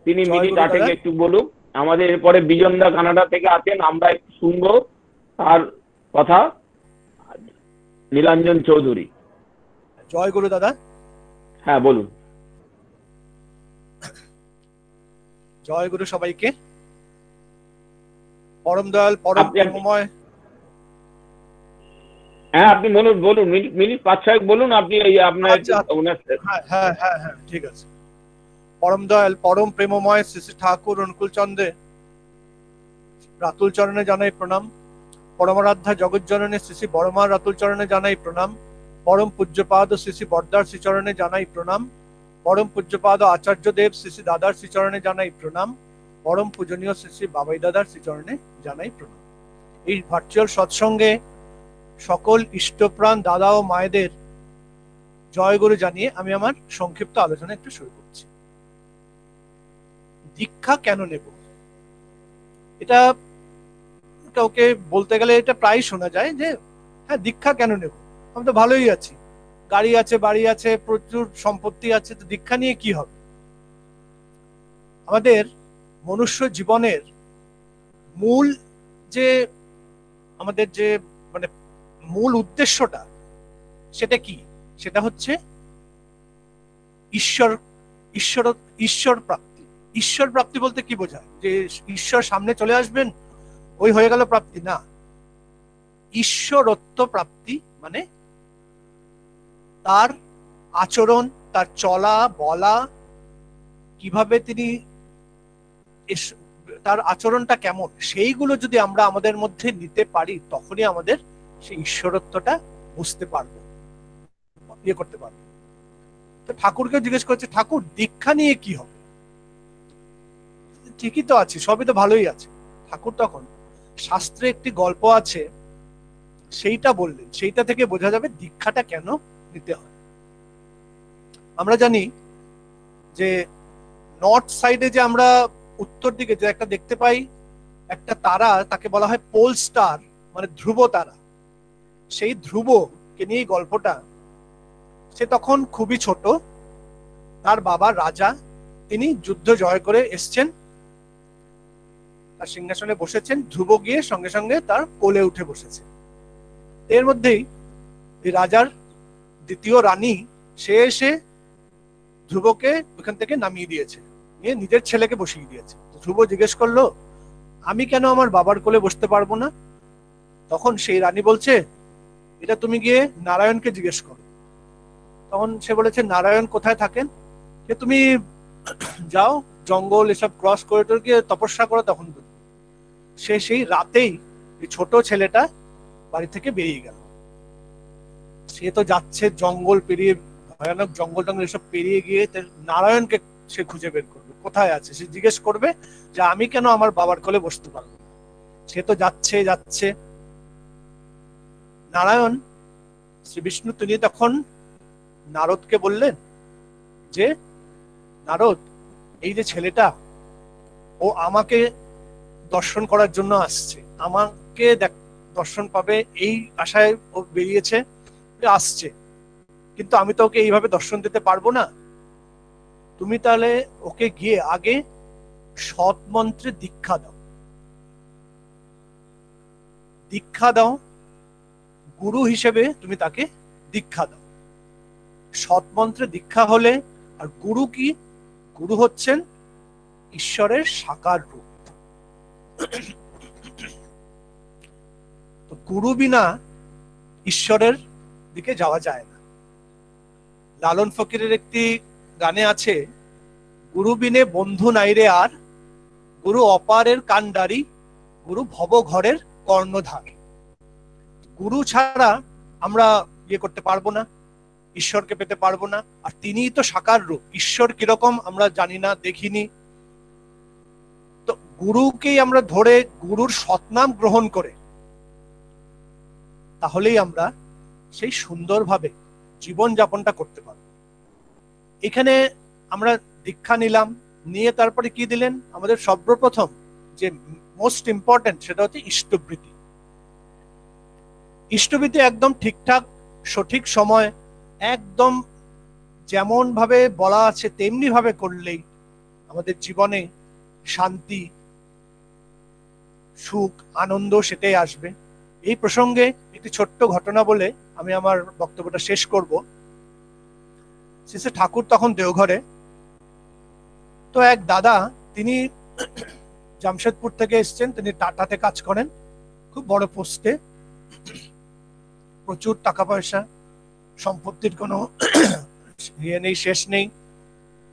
তিনি মিনিট 8 একটু বলুন। আমাদের এরপরে বিজনদা কানাডা থেকে আছেন, আমরা একটু শুনবো তার কথা। নীলাঞ্জন চৌধুরী। জয় গুরু দাদা। হ্যাঁ বলুন। জয় গুরু সবাইকে। পরম দয়াল পরম প্রেমময়। হ্যাঁ আপনি বলুন বলুন, মিনিট 5-6 বলুন আপনি। আপনার হ্যাঁ হ্যাঁ হ্যাঁ ঠিক আছে। পরম দয়াল পরম প্রেমময় শ্রী শ্রী ঠাকুর অনুকূল চন্দ্রে রাতুল চরণে জানাই প্রণাম। পরমারাধ্যা জগৎ জননী শ্রী শ্রী বড়মার রাতুল চরণে জানাই প্রণাম। পরম পূজ্যপাদ শ্রী শ্রী বর্দার শ্রীচরণে জানাই প্রণাম। পরম পূজ্যপাদ আচার্য দেব শ্রী শ্রী দাদার শ্রীচরণে জানাই প্রণাম। পরম পূজনীয় শ্রী শ্রী বাবাই দাদার শ্রীচরণে জানাই প্রণাম। এই ভার্চুয়াল সৎসঙ্গে সকল ইষ্টপ্রাণ দাদা ও মায়েদের জয়গুরু জানিয়ে আমি আমার সংক্ষিপ্ত আলোচনা একটু শুরু করছি। দীক্ষা কেন নেব, এটা কাউকে বলতে গেলে এটা প্রায় শোনা যায় যে হ্যাঁ দীক্ষা কেন নেব, আমি তো ভালোই আছি, গাড়ি আছে, বাড়ি আছে, প্রচুর সম্পত্তি আছে, তো দীক্ষা নিয়ে কি হবে। আমাদের মনুষ্য জীবনের মূল যে আমাদের যে মানে মূল উদ্দেশ্যটা সেটা কি, সেটা হচ্ছে ঈশ্বর প্রাপ্তি। ঈশ্বর প্রাপ্তি বলতে কি বোঝায়, যে ঈশ্বর সামনে চলে আসবেন ওই হয়ে গেল প্রাপ্তি না। ঈশ্বরত্ব প্রাপ্তি মানে তার আচরণ, তার চলা বলা, কিভাবে তিনি, তার আচরণটা কেমন, সেইগুলো যদি আমরা আমাদের মধ্যে নিতে পারি তখনই আমাদের সেই ঈশ্বরত্বটা বুঝতে পারবো, ইয়ে করতে পারবো। তো ঠাকুরকে জিজ্ঞেস করছে, ঠাকুর দীক্ষা নিয়ে কি হবে? ঠিকই তো আছে, সবই তো ভালোই আছে। ঠাকুর তখন শাস্ত্রে একটি গল্প আছে সেইটা বললেন, সেইটা থেকে বোঝা যাবে দীক্ষাটা কেন নিতে হয়। আমরা জানি যে নর্থ সাইডে যে আমরা উত্তর দিকে যে একটা দেখতে পাই একটা তারা, তাকে বলা হয় পোল স্টার, মানে ধ্রুব তারা। সেই ধ্রুবকে নিয়ে গল্পটা। সে তখন খুবই ছোট, তার বাবা রাজা, তিনি যুদ্ধ জয় করে এসছেন, তার সিংহাসনে বসেছেন, ধ্রুব গিয়ে সঙ্গে সঙ্গে তার কোলে উঠে বসেছে। এর মধ্যেই এই রাজার দ্বিতীয় রানী সে এসে ধ্রুবকে ওখান থেকে নামিয়ে দিয়েছে, নিয়ে নিজের ছেলেকে বসিয়ে দিয়েছে। ধ্রুব জিজ্ঞেস করলো, আমি কেন আমার বাবার কোলে বসতে পারবো না? তখন সেই রানী বলছে, এটা তুমি গিয়ে নারায়ণকে জিজ্ঞেস করো। তখন সে বলেছে, নারায়ণ কোথায় থাকেন? যে তুমি যাও জঙ্গল এসব ক্রস করে গিয়ে তপস্যা করো, তখন সে সেই রাতেই ছোট ছেলেটা বাড়ি থেকে বেরিয়ে গেল। সে তো যাচ্ছে জঙ্গল পেরিয়ে, ভয়ানক জঙ্গল টঙ্গল এসব পেরিয়ে গিয়ে নারায়ণকে সে খুঁজে বের করবে, কোথায় আছে। সে জিজ্ঞেস করবে যে আমি কেন আমার বাবার কোলে বসতে পারবো না? সে তো যাচ্ছে। নারায়ণ শ্রী বিষ্ণু তিনি তখন নারদকে বললেন যে নারদ, এই যে ছেলেটা, ও আমাকে দর্শন করার জন্য আসছে, আমাকে দর্শন পাবে এই আশায় ও বেরিয়েছে, আসছে, কিন্তু আমি তো ওকে এইভাবে দর্শন দিতে পারবো না। তুমি তাহলে ওকে গিয়ে আগে সৎ মন্ত্রে দীক্ষা দাও, দীক্ষা দাও, গুরু হিসেবে তুমি তাকে দীক্ষা দাও। সৎ মন্ত্রে দীক্ষা হলে, আর গুরু কি? গুরু হচ্ছেন ঈশ্বরের সাকার রূপ। তো গুরু বিনা ঈশ্বরের দিকে যাওয়া যায় না। লালন ফকিরের একটি গানে আছে, গুরু বিনে বন্ধু নাইরে আর, গুরু অপারের কান্ডারি, গুরু ভব ঘরের কর্ণধার। গুরু ছাড়া আমরা ইয়ে করতে পারবো না, ঈশ্বরকে পেতে পারবো না। আর তিনিই তো সাকার রূপ, ঈশ্বর কিরকম আমরা জানি না, দেখিনি। তো গুরুকেই আমরা ধরে গুরুর সৎনাম গ্রহণ করে তাহলেই আমরা সেই সুন্দরভাবে জীবন যাপনটা করতে পারবো। এখানে আমরা দীক্ষা নিলাম, নিয়ে তারপরে কি দিলেন আমাদের? সর্বপ্রথম যে মোস্ট ইম্পর্টেন্ট সেটা হচ্ছে ইষ্টবৃত্তি। ইষ্টবৃত্তি একদম ঠিকঠাক সঠিক সময়, একদম যেমন ভাবে বলা আছে তেমনি ভাবে করলেই আমাদের জীবনে শান্তি, সুখ, আনন্দ সেটাই আসবে। এই প্রসঙ্গে একটি ছোট্ট ঘটনা বলে আমি আমার বক্তব্যটা শেষ করব। শ্রী ঠাকুর তখন দেওঘরে। তো এক দাদা, তিনি জামশেদপুর থেকে এসছেন, তিনি টাটাতে কাজ করেন, খুব বড় পোস্টে, প্রচুর টাকা পয়সা, সম্পত্তির কোনো ইয়ে নেই, শেষ নেই,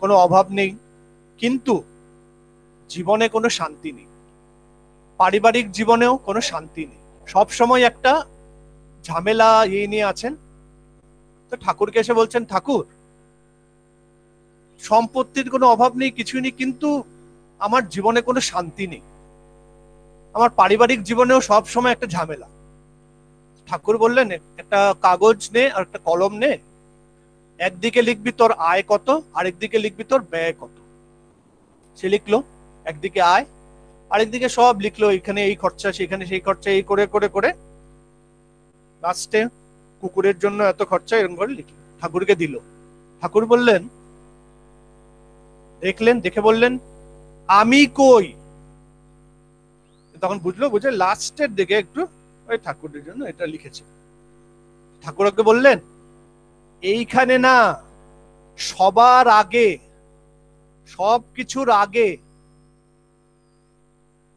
কোনো অভাব নেই, কিন্তু জীবনে কোনো শান্তি নেই, পারিবারিক জীবনেও কোনো শান্তি নেই, সব সময় একটা ঝামেলা ইয়ে নিয়ে আছেন। তো ঠাকুরকে এসে বলছেন, ঠাকুর, সম্পত্তির কোনো অভাব নেই, কিছুই নেই, কিন্তু আমার জীবনে কোনো শান্তি নেই, আমার পারিবারিক জীবনেও সব সময় একটা ঝামেলা। ঠাকুর বললেন, একটা কাগজ নে আর একটা কলম নে, একদিকে লিখবি তোর আয় কত, আরেকদিকে লিখবি তোর ব্যয় কত। সে লিখলো, একদিকে আয়, আরেকদিকে সব লিখলো, এখানে এই খরচা, সেখানে সেই খরচা, এই করে করে করে লাস্টে কুকুরের জন্য এত খরচা, এরকম করে লিখলো, ঠাকুরকে দিল। ঠাকুর বললেন, দেখলেন, দেখে বললেন, আমি কই? তখন বুঝে লাস্টের দিকে একটু ওই ঠাকুরের জন্য এটা লিখেছে। ঠাকুরকে বললেন, এইখানে না, সবার আগে, সব কিছুর আগে।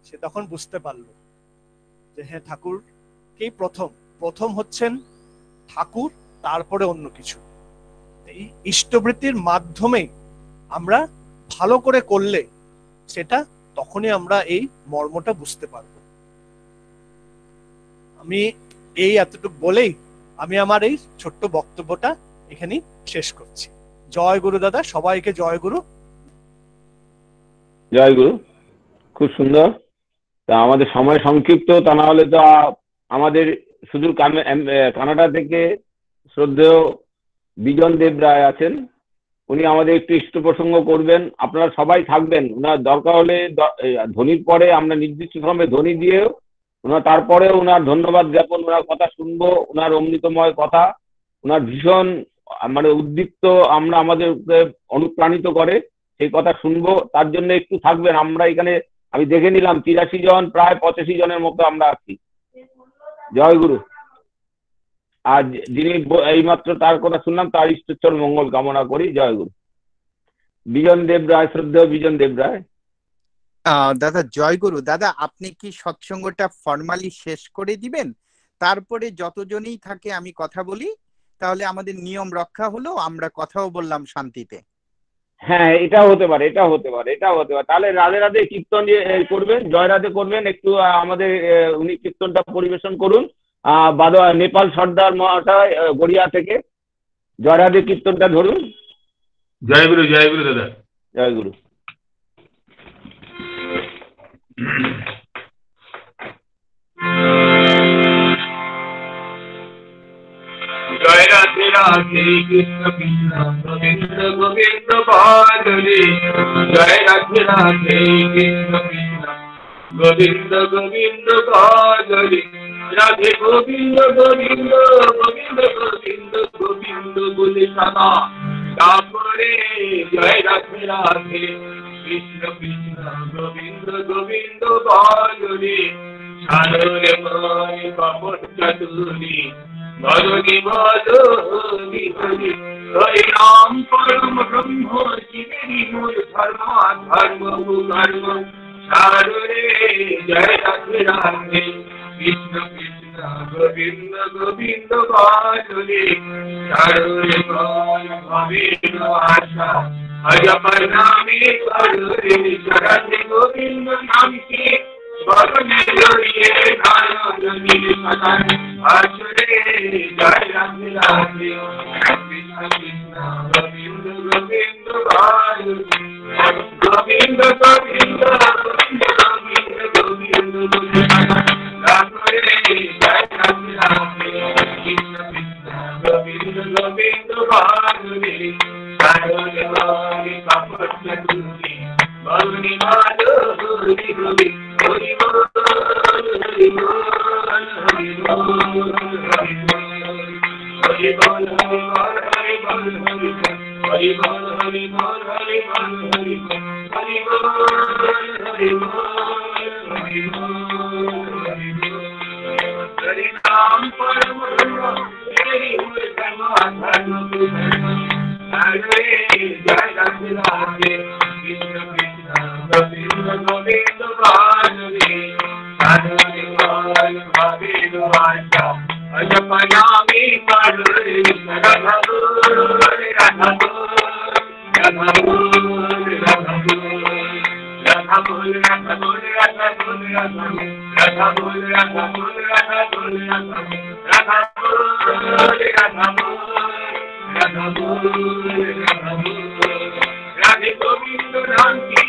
সে তখন বুঝতে পারলো যে হ্যাঁ, ঠাকুর কে প্রথম হচ্ছেন ঠাকুর, তারপরে অন্য কিছু। এই ইষ্টবৃত্তির মাধ্যমে আমরা ভালো করে করলে সেটা তখনই আমরা এই মর্মটা বুঝতে পারবো। আমি এই এতটুকু বলেই আমি আমার এই ছোট্ট বক্তব্যটা এখানেই শেষ করছি। জয় গুরু দাদা, সবাইকে জয় গুরু। জয় গুরু, খুব সুন্দর। তা আমাদের সময় সংক্ষিপ্ত, তা না হলে তো আমাদের সুদূর কানাডা থেকে শ্রদ্ধেয় বিজন দেব রায় আছেন, উনি আমাদের একটু ইষ্ট প্রসঙ্গ করবেন। আপনারা সবাই থাকবেন, ওনার দরকার হলে ধ্বনির পরে আমরা নির্দিষ্ট সময় ধ্বনি দিয়েও ওনার তারপরে ওনার ধন্যবাদ জ্ঞাপন, ওনার কথা শুনবো, ওনার অমৃতময় কথা, ওনার ভীষণ মানে উদ্দীপ্ত, আমরা আমাদের অনুপ্রাণিত করে সেই কথা শুনবো। তার জন্য একটু থাকবেন। আমরা এখানে আমি দেখে নিলাম 83 জন, প্রায় 85 জনের মতো আমরা আছি। জয় গুরু। আর যিনি এইমাত্র তার কথা শুনলাম, তার ইষ্টচর মঙ্গল কামনা করি। জয় গুরু। বিজন দেব রায়, শ্রদ্ধেয় বিজন দেব রায়। দাদা জয় গুরু। দাদা, আপনি কি সৎসঙ্গটা ফর্মালি শেষ করে দিবেন? তারপরে যতজনই থাকে আমি কথা বলি, তাহলে আমাদের নিয়ম রক্ষা হলো, আমরা কথাও বললাম শান্তিতে। হ্যাঁ, এটা হতে পারে, এটা হতে পারে, এটা হতে পারে। তাহলে রাধে রাধে কীর্তন করবেন, জয় রাধে করবেন, একটু আমাদের উনি কীর্তনটা পরিবেশন করুন। নেপাল সর্দার মহাশয় গড়িয়া থেকে জয় রাধে কীর্তনটা ধরুন। জয় গুরু, জয় গুরু দাদা। জয় গুরু। জয় রাধে কৃষ্ণ কৃষ্ণ গোবিন্দ গোবিন্দ বলে জয় রাধে রাধে কৃষ্ণ কৃষ্ণ গোবিন্দ গোবিন্দ বলে রাধে গোবিন্দ গোবিন্দ গোবিন্দ গোবিন্দ গোবিন্দ বলে সদা তারপরে জয় রাধে রাধে কৃষ্ণ কৃষ্ণ গোবিন্দ গোবিন্দ বলে সাররে ময় কপট চতুরি বলি বলি হরি হরি রাম পরম ব্রহ্ম জীবেরি মূল ধর্ম ধর্ম ধর্ম সাররে জয় রাধে রাধে কৃষ্ণ কৃষ্ণ গোবিন্দ গোবিন্দ বলে সাররে ময় ভবেন আশা হরি নামে সাররে রাধে গোবিন্দ নাম কি বরনে জড়িয়ে ধারণী সদান আসরে জয় রাধে রাধে কৃষ্ণ কৃষ্ণ গোবিন্দ গোবিন্দ গোবিন্দ গোবিন্দ গোবিন্দ গোবিন্দ গোবিন্দ আসরে জয় রাধে রাধে কৃষ্ণ কৃষ্ণ গোবিন্দ গোবিন্দ বাজরে সারলে বালি কাপড় চতুরি বলনি মালো হরি হরি হরি বল হরি বল হরি বল হরি বল হরি বল হরি বল হরি বল হরি বল হরি বল হরি বল হরি বল হরি বল হরি বল হরি বল হরি নাম পরম হরি হরি ধর্ম ধর্ম হরে জয় রাধে রাধে কৃষ্ণ কৃষ্ণ গোবিন্দ গোবিন্দ বাজরে সাধনে বল ভাবেন আশা অজপনামি পাড়রে রাধা রাধা রাধা রাধা রাধা বল রাধা বল রাধা বল রাধা বল রাধা বল রাধা বল রাধা বল রাধা বল রাধা বল রাধা বল রাধা বল রাধে গোবিন্দ নাম কি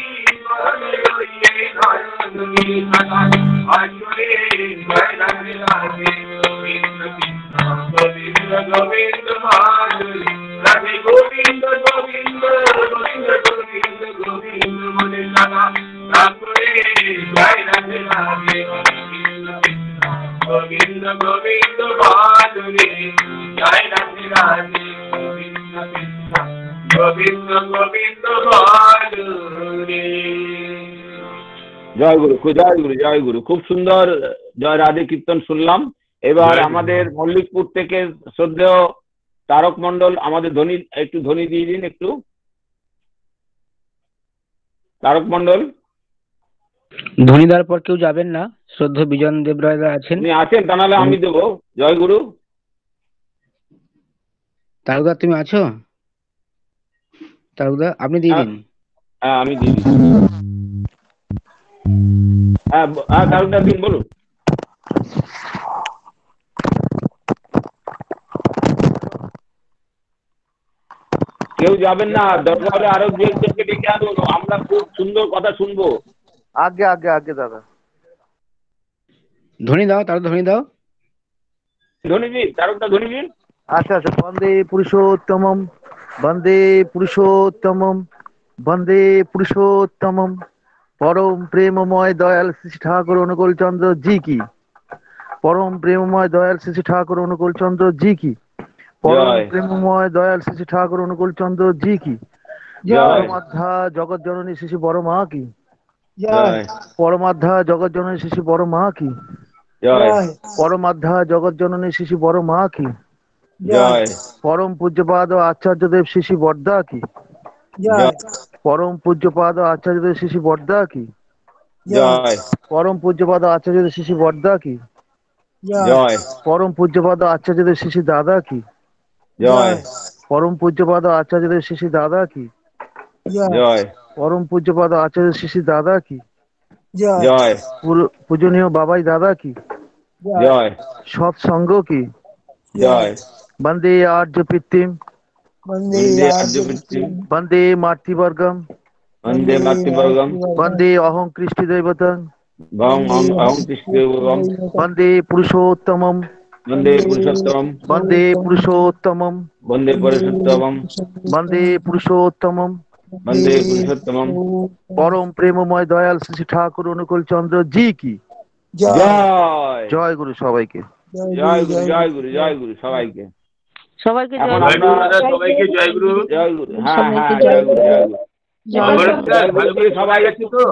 বলে লইয়ে ধরণী সদা আসরে জয় রাধে রাধে কৃষ্ণ কৃষ্ণ গোবিন্দ গোবিন্দ বলে রাধে গোবিন্দ গোবিন্দ গোবিন্দ গোবিন্দ গোবিন্দ বলে সদা তারপরে জয় রাধে রাধে কৃষ্ণ কৃষ্ণ গোবিন্দ গোবিন্দ বলে জয় রাধে রাধে কৃষ্ণ কৃষ্ণ গোবিন্দ গোবিন্দ বলে। জয় গুরু জয় গুরু জয় গুরু। খুব সুন্দর জয় রাধে কীর্তন শুনলাম। এবার আমাদের মল্লিকপুর থেকে শ্রদ্ধেয় তারক মন্ডল আমাদের ধ্বনি একটু ধ্বনি দিয়ে দিন একটু। তারক মন্ডল ধ্বনি দেওয়ার পর কেউ যাবেন না, শ্রদ্ধ বিজন দেব রায় আছেন। উনি আছেন, তা নাহলে আমি দেবো। জয় গুরু। তারকদা তুমি আছো? তারকদা আপনি দিয়ে দিন। হ্যাঁ আমি দিই। হ্যাঁ তারকদা দিন, বলুন। কেউ যাবেন না, দরকার হলে আরো দু একজনকে ডেকে আনুন, আমরা খুব সুন্দর কথা শুনবো। আগে আগে আগে দাদা ধ্বনি দাও, তার ধ্বনি দাও। ধ্বনি দিন, তারকদা ধ্বনি দিন। আচ্ছা আচ্ছা। বন্দে পুরুষোত্তমম বন্দে পুরুষোত্তমম বন্দে পুরুষোত্তমম পরম প্রেমময় দয়াল শ্রী ঠাকুর অনুকূল চন্দ্র জি কি। পরম প্রেমময় দয়াল শ্রী ঠাকুর অনুকূল চন্দ্র জি কি। পরম প্রেমময় দয়াল শ্রী ঠাকুর অনুকূল চন্দ্র জি কি। পরমাধ্যা জগৎ জননী শ্রী বড় মা কি। পরমাধ্যা জগৎ জননী শ্রী বড় মা কি। পরমাধ্যা জগৎ জননী শ্রী বড় মা কি। পরম পূজ্যপাদ আচার্যদেব শ্রী বর্দা কি। পরম পূজ্যপাদ আচার্যদেব শ্রী বর্দা কি। পরম পূজ্যপাদ আচার্যদেব শ্রী বর্দা কি। পরম পূজ্যপাদ আচার্যদেব শ্রী দাদা কি। পরম পূজ্যপাদ আচার্যদেব শ্রী দাদা কি। পরম পূজ্যপাদ আচার্য শ্রী দাদা কি। পূজনীয় বাবাই দাদা কি। সৎসঙ্গ কি। বন্দে আর্য পিতৃম বন্দে মাতৃবর্গম বন্দে অহং কৃষ্টি দৈবতং বন্দে পুরুষোত্তমম বন্দে পুরুষোত্তমম বন্দে পুরুষোত্তমম বন্দে পুরুষোত্তমম বন্দে পুরুষোত্তমম বন্দে পুরুষোত্তমম। পরম প্রেমময় দয়াল শ্রী শ্রী ঠাকুর অনুকূল চন্দ্র জি কি জয় জয় গুরু সবাইকে। জয় গুরু জয় গুরু জয় গুরু সবাইকে। সবাইকে এখন জয় আমরা গুরু। সবাইকে জয় গুরু। জয় গুরু, হ্যাঁ সবাইকে হ্যাঁ, জয় জয় গুরু জয় গুরু অমরেশ জয় ভালো গুরু করে সবাই শোনা যাচ্ছে তো?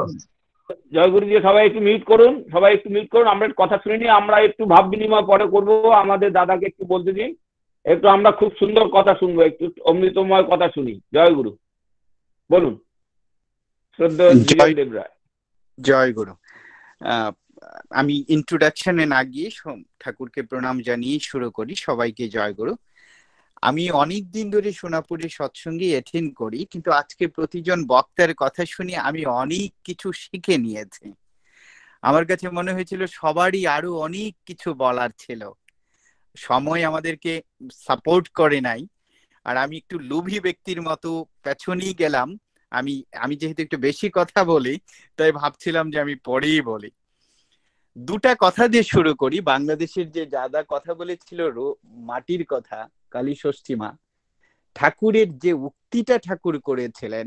জয় গুরু দিয়ে সবাই একটু মিউট করুন, সবাই একটু মিউট করুন, আমরা একটু কথা শুনে নিই। আমরা একটু ভাব বিনিময় পরে করব, আমাদের দাদাকে একটু বলতে দিন। একটু আমরা খুব সুন্দর কথা শুনবো, একটু অমৃতময় কথা শুনি। জয় গুরু বলুন শ্রদ্ধেয় বিজন দেব রায়। জয় গুরু। আমি ইন্ট্রোডাকশনে না গিয়ে ঠাকুরকে প্রণাম জানিয়ে শুরু করি। সবাইকে জয় গুরু। আমি অনেক দিন ধরে সোনাপুরে সৎসঙ্গে অ্যাটেন্ড করি, কিন্তু আজকে প্রতিজন বক্তার কথা শুনে আমি অনেক কিছু শিখে নিয়েছি। আমার কাছে মনে হয়েছিল সবারই আরো অনেক কিছু বলার ছিল, সময় আমাদেরকে সাপোর্ট করে নাই। আর আমি একটু লোভী ব্যক্তির মতো পেছনেই গেলাম। আমি যেহেতু একটু বেশি কথা বলি, তাই ভাবছিলাম যে আমি পরেই বলি। দুটা কথা দিয়ে শুরু করি। বাংলাদেশের যে দাদা কথা বলেছিল মাটির কথা, কালী ষষ্ঠী মা, ঠাকুরের যে উক্তিটা ঠাকুর করেছিলেন,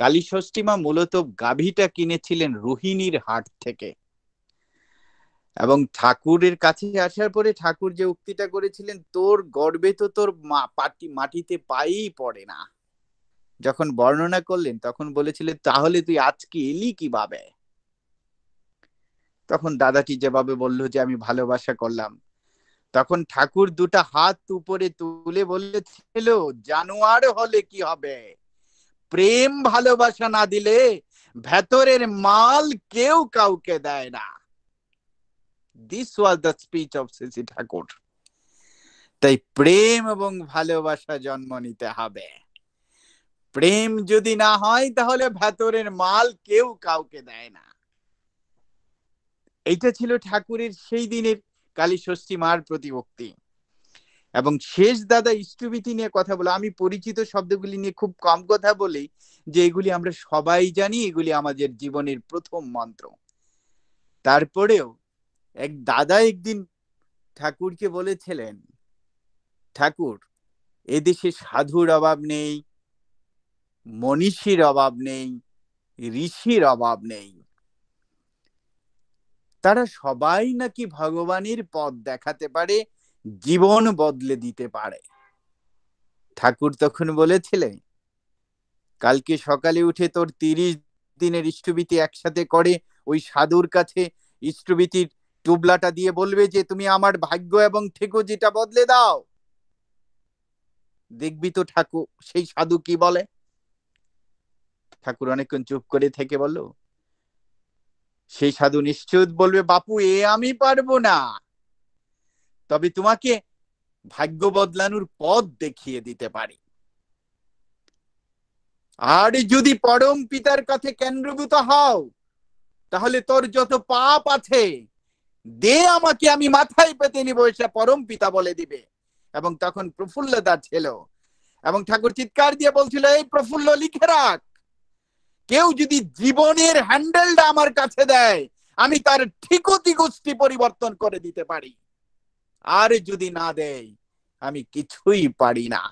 কালী ষষ্ঠী মা মূলত গাভীটা কিনেছিলেন রোহিণীর হাট থেকে, এবং ঠাকুরের কাছে আসার পরে ঠাকুর যে উক্তিটা করেছিলেন, তোর গর্বে তো তোর মাটিতে পায়েই পড়ে না, যখন বর্ণনা করলেন তখন বলেছিলেন তাহলে তুই আজকে এলি কিভাবে? তখন দাদাটি যেভাবে বললো যে আমি ভালোবাসা করলাম, তখন ঠাকুর দুটা হাত উপরে তুলে বলেছিল জানোয়ার হলে কি হবে, প্রেম ভালোবাসা না দিলে ভেতরের মাল কেউ কাউকে দেয় না। This was the speech of Shri Thakur. তাই প্রেম এবং ভালোবাসা জন্ম নিতে হবে। প্রেম যদি না হয় তাহলে ভেতরের মাল কেউ কাউকে দেয় না। এইটা ছিল ঠাকুরের সেই দিনের কালী ষষ্ঠী মার প্রতিভক্তি। এবং শেষ দাদা ইষ্টভীতি নিয়ে কথা বলে, আমি পরিচিত শব্দগুলি নিয়ে খুব কম কথা বলি, যে এগুলি আমরা সবাই জানি, এগুলি আমাদের জীবনের প্রথম মন্ত্র। তারপরেও এক দাদা একদিন ঠাকুরকে বলেছিলেন, ঠাকুর এদেশে সাধুর অভাব নেই, মনীষীর অভাব নেই, ঋষির অভাব নেই, তারা সবাই নাকি ভগবানের পথ দেখাতে পারে, জীবন বদলে দিতে পারে। ঠাকুর তখন বলেছিলেন, কালকে সকালে উঠে তোর 30 দিনের ইষ্টভীতি একসাথে করে ওই সাধুর কাছে ইষ্টভীতির টুবলাটা দিয়ে বলবে যে তুমি আমার ভাগ্য এবং ঠিকুজিটা বদলে দাও। দেখবি তো ঠাকুর সেই সাধু কি বলে। ঠাকুর অনেকক্ষণ চুপ করে থেকে বলল, সেই সাধু নিশ্চিত বলবে বাপু এ আমি পারবো না, তবে তোমাকে ভাগ্য বদলানোর পথ দেখিয়ে দিতে পারি। আর যদি পরম পিতার কাছে কেন্দ্রভূত হও, তাহলে তোর যত পাপ আছে দে আমাকে, আমি মাথায় পেতে নিব, এসে পরম পিতা বলে দিবে। এবং তখন প্রফুল্লতা ছিল, এবং ঠাকুর চিৎকার দিয়ে বলছিল, এই প্রফুল্ল লিখে রাখ, কেউ যদি জীবনের হ্যান্ডেলটা আমার কাছে দেয়, আমি তার ঠিকতি গোষ্ঠী পরিবর্তন করে দিতে পারি, আর যদি না দেয় আমি কিছুই পারি না।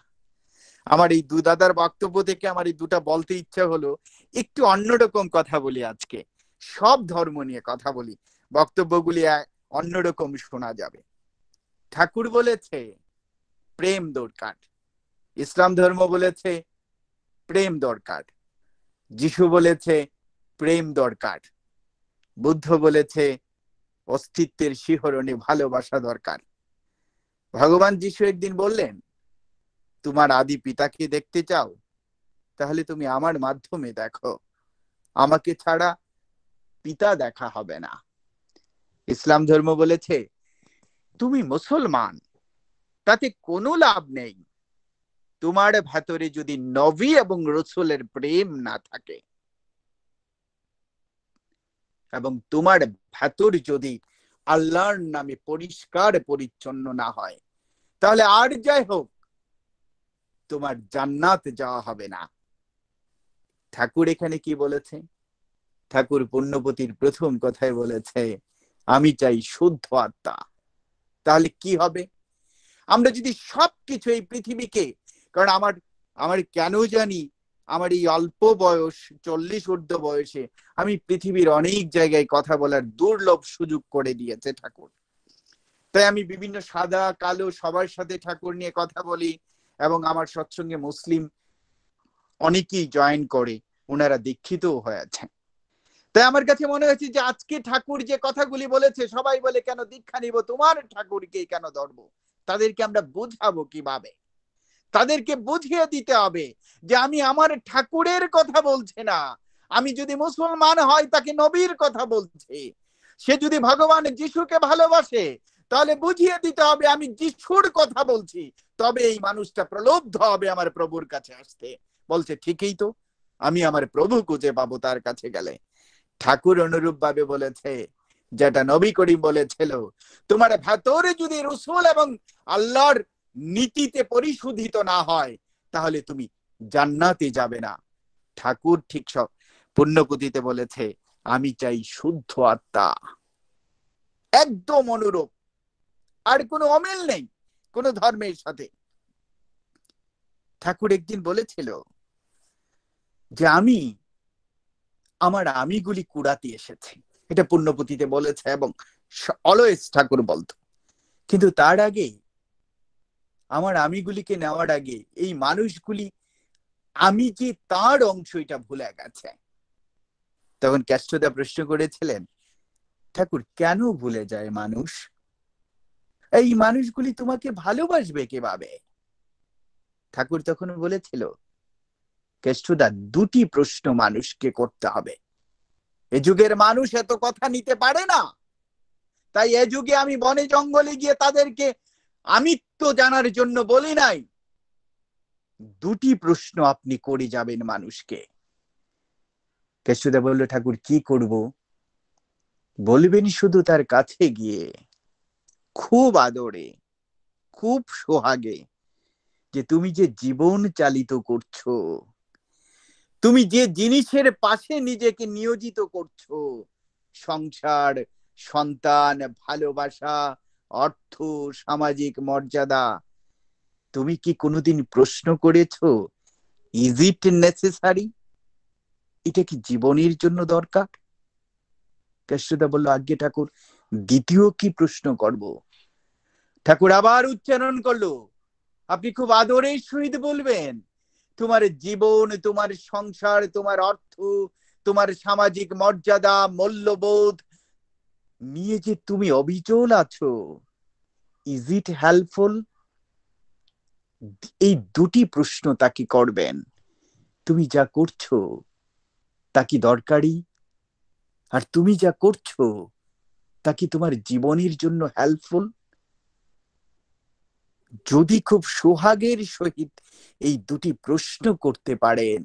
আমার এই দু দাদার বক্তব্য থেকে আমার এই দুটা বলতে ইচ্ছা হলো, একটু অন্যরকম কথা বলি আজকে, সব ধর্ম নিয়ে কথা বলি, বক্তব্যগুলি অন্যরকম শোনা যাবে। ঠাকুর বলেছে প্রেম দরকার, ইসলাম ধর্ম বলেছে প্রেম দরকার, যিশু বলেছে প্রেম দরকার, বুদ্ধ বলেছে অস্তিত্বের শিহরণে ভালোবাসা দরকার। ভগবান যিশু একদিন বললেন, তোমার আদি পিতাকে দেখতে চাও, তাহলে তুমি আমার মাধ্যমে দেখো, আমাকে ছাড়া পিতা দেখা হবে না। ইসলাম ধর্ম বলেছে তুমি মুসলমান, তাতে কোনো লাভ নেই, তোমার ভেতরে যদি নবী এবং রসুলের প্রেম না থাকে, এবং তোমার ভেতর যদি আল্লাহর নামে পরিষ্কার পরিচ্ছন্ন না হয়, তাহলে আর যাই হোক তোমার জান্নাত যাওয়া হবে না। ঠাকুর এখানে কি বলেছে? ঠাকুর পুণ্যপতির প্রথম কথায় বলেছে, আমি চাই শুদ্ধ আত্মা। তাহলে কি হবে? আমরা যদি সবকিছু এই পৃথিবীকে, কারণ আমার কেন জানি আমার এই অল্প বয়স 40 ঊর্ধ্ব বয়সে আমি পৃথিবীর অনেক জায়গায় কথা বলার দুর্লভ সুযোগ করে দিয়েছে ঠাকুর। তাই আমি বিভিন্ন সাদা কালো সবার সাথে ঠাকুর নিয়ে কথা বলি, এবং আমার সৎসঙ্গে মুসলিম অনেকেই জয়েন করে, ওনারা দীক্ষিতও হয়েছে। তাই আমার কাছে মনে হয়েছে যে আজকে ঠাকুর যে কথাগুলি বলেছে, সবাই বলে কেন দীক্ষা নিব, তোমার ঠাকুরকে কেন ধরবো? তাদেরকে আমরা বুঝাবো কিভাবে? তাদেরকে বুঝিয়ে দিতে হবে যে আমি আমার ঠাকুরের কথা বলছে না, আমি যদি মুসলমান হয় তাকে নবীর কথা বলছে। সে যদি ভগবান যিশুকে ভালোবাসে তাহলে বুঝিয়ে দিতে হবে আমি যিশুর কথা বলছি, তবে এই মানুষটা প্রলুব্ধ হবে আমার প্রভুর কাছে আসতে। বলছে ঠিকই তো, আমি আমার প্রভু খুঁজে পাবো তার কাছে গেলে। ঠাকুর অনুরূপ ভাবে বলেছে যেটা নবী করিম বলেছিল, তোমার ভেতরে যদি রসুল এবং আল্লাহর নীতিতে পরিশোধিত না হয় তাহলে তুমি জান্নাতে যাবে না। ঠাকুর ঠিক সব পুণ্যপুঁথিতে বলেছে আমি চাই শুদ্ধ আত্মা, একদম অনুরূপ, আর কোনো অমিল নেই কোনো ধর্মের সাথে। ঠাকুর একদিন বলেছিল যে আমি আমার আমিগুলি কুড়াতে এসেছি, এটা পুণ্যপুঁথিতে বলেছে এবং অলওয়েজ ঠাকুর বলতো। কিন্তু তার আগে আমার আমিগুলিকে নেওয়ার আগে এই মানুষগুলি আমি যে তার অংশ এটা ভুলে গেছে। তখন কেষ্টদা প্রশ্ন করেছিলেন, ঠাকুর কেন ভুলে যায় মানুষ? এই মানুষগুলি তোমাকে ভালোবাসবে কিভাবে? ঠাকুর তখন বলেছিল, কেষ্টদা দুটি প্রশ্ন মানুষকে করতে হবে। এ যুগের মানুষ এত কথা নিতে পারে না, তাই এ যুগে আমি বনে জঙ্গলে গিয়ে তাদেরকে আমিত্ব জানার জন্য বলি নাই। দুটি প্রশ্ন আপনি করে যাবেন মানুষকে। কেষ্টদা বলল, ঠাকুর কি করব? বলবেন শুধু তার কাছে গিয়ে খুব আদরে খুব সোহাগে যে তুমি যে জীবন চালিত করছো, তুমি যে জিনিসের পাশে নিজেকে নিয়োজিত করছো, সংসার, সন্তান, ভালোবাসা, অর্থ, সামাজিক মর্যাদা, তুমি কি কোনোদিন প্রশ্ন করেছো ইজ ইট নেসেসারি? এটা কি জীবনের জন্য দরকার? কেষ্টদা বলল, আজ্ঞে ঠাকুর, দ্বিতীয় কি প্রশ্ন করব? ঠাকুর আবার উচ্চারণ করলো, আপনি খুব আদরের সহিত বলবেন, তোমার জীবন, তোমার সংসার, তোমার অর্থ, তোমার সামাজিক মর্যাদা, মূল্যবোধ নিয়ে যে তুমি অবিচল আছো, ইজ ইট হেল্পফুল? এই দুটি প্রশ্ন তাকে করবেন। তুমি যা করছো তা কি দরকারি? আর তুমি যা করছো তা কি তোমার জীবনের জন্য হেল্পফুল? যদি খুব সোহাগের সহিত এই দুটি প্রশ্ন করতে পারেন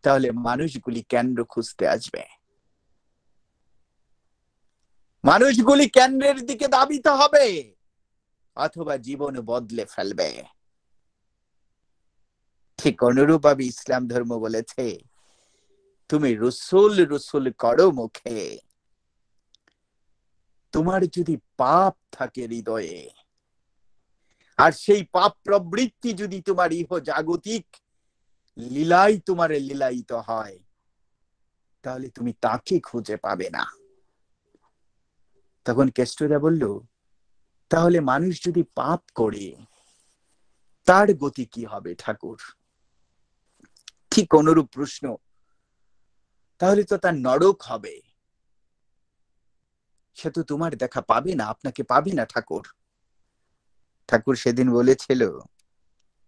তাহলে মানুষগুলি কেন্দ্র খুঁজতে আসবে, মানুষগুলি কেন্দ্রের দিকে ধাবিত হবে, অথবা জীবন বদলে ফেলবে। ঠিক অনুরূপ ভাবে ইসলাম ধর্ম বলেছে, তুমি রসুল রসুল করো মুখে, তোমার যদি পাপ থাকে হৃদয়ে, আর সেই পাপ প্রবৃত্তি যদি তোমার ইহ জাগতিক লীলাই তোমার লীলায়িত হয়, তাহলে তুমি তাকে খুঁজে পাবে না। তখন কেষ্টদা বলল, তাহলে মানুষ যদি পাপ করে তার গতি কি হবে ঠাকুর? ঠিক অনুরূপ প্রশ্ন, তাহলে তো তার নরক হবে, সে তো তোমার দেখা পাবে না, আপনাকে পাবে না ঠাকুর। ঠাকুর সেদিন বলেছিল,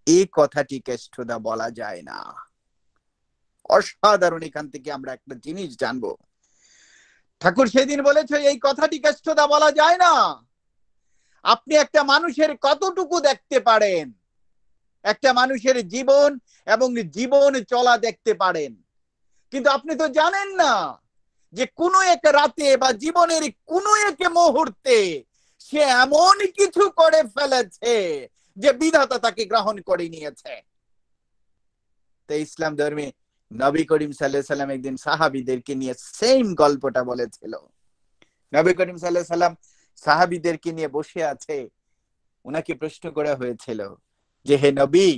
এই কথাটি কেষ্টদা বলা যায় না। অসাধারণ, এখান থেকে আমরা একটা জিনিস জানবো। ঠাকুর সেদিন বলেছে এই কথাটি কেষ্টদা বলা যায় না। আপনি একটা মানুষের কতটুকু দেখতে পারেন, একটা মানুষের জীবন এবং জীবন চলা দেখতে পারেন, কিন্তু আপনি তো জানেন না যে কোনো এক রাতে বা জীবনের কোনো এক মুহূর্তে সে এমন কিছু করে ফেলেছে যে বিধাতা তাকে গ্রহণ করে নিয়েছে। তো ইসলাম ধর্মে নবী করিম সাল্লাল্লাহু আলাইহি সাল্লাম একদিন সাহাবীদেরকে নিয়ে সেম গল্পটা বলেছিল। নবী করিম সাল্লাল্লাহু আলাইহি সাল্লাম সাহাবীদেরকে নিয়ে বসে আছে, উনাকে প্রশ্ন করা হয়েছিল যে হে নবী,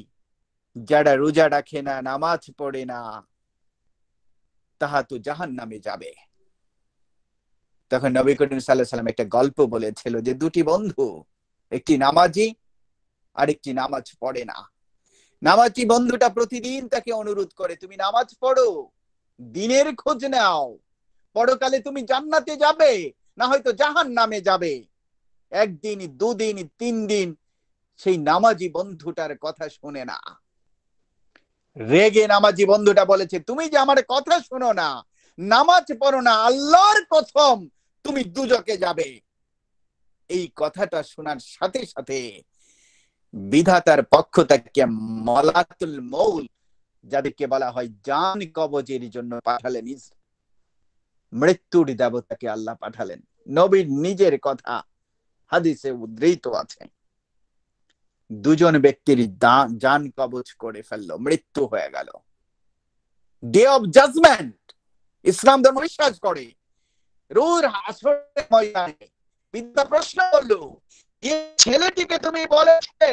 যারা রোজা রাখে না, নামাজ পড়ে না, তাহা তো জাহান্নামে যাবে। তখন নবী করিম সাল্লাল্লাহু আলাইহি ওয়াসাল্লাম একটা গল্প বলেছিল যে দুটি বন্ধু, একটি নামাজি আর একটি নামাজ পড়ে না। নামাজি বন্ধুটা প্রতিদিন তাকে অনুরোধ করে, তুমি নামাজ পড়ো, দিনের খোঁজ নাও, পরকালে তুমি জান্নাতে যাবে, না হয়তো জাহান্নামে যাবে। একদিন, দুদিন, 3 দিন সেই নামাজি বন্ধুটার কথা শুনে না। রেগে নামাজি বন্ধুটা বলেছে, তুমি যে আমার কথা শোনো না, নামাজ পড়ো না, আল্লাহর কসম তুমি দুজকে যাবে। এই কথাটা শোনার সাথে সাথে বিধাতার পক্ষ থেকে মালাকুল মউত, যাদেরকে বলা হয় জান কবজের জন্য পাঠালেন, মৃত্যুর দেবতাকে আল্লাহ পাঠালেন। নবীর নিজের কথা হাদিসে উদ্ধৃত আছে। দুজন ব্যক্তির জান কবজ করে ফেললো, মৃত্যু হয়ে গেল। ডে অফ জাজমেন্ট ইসলাম ধর্ম বিশ্বাস করে। রুর হাসরের ময়দানে বিদ্যা প্রশ্ন করলো, এই ছেলেটিকে তুমি বলেছে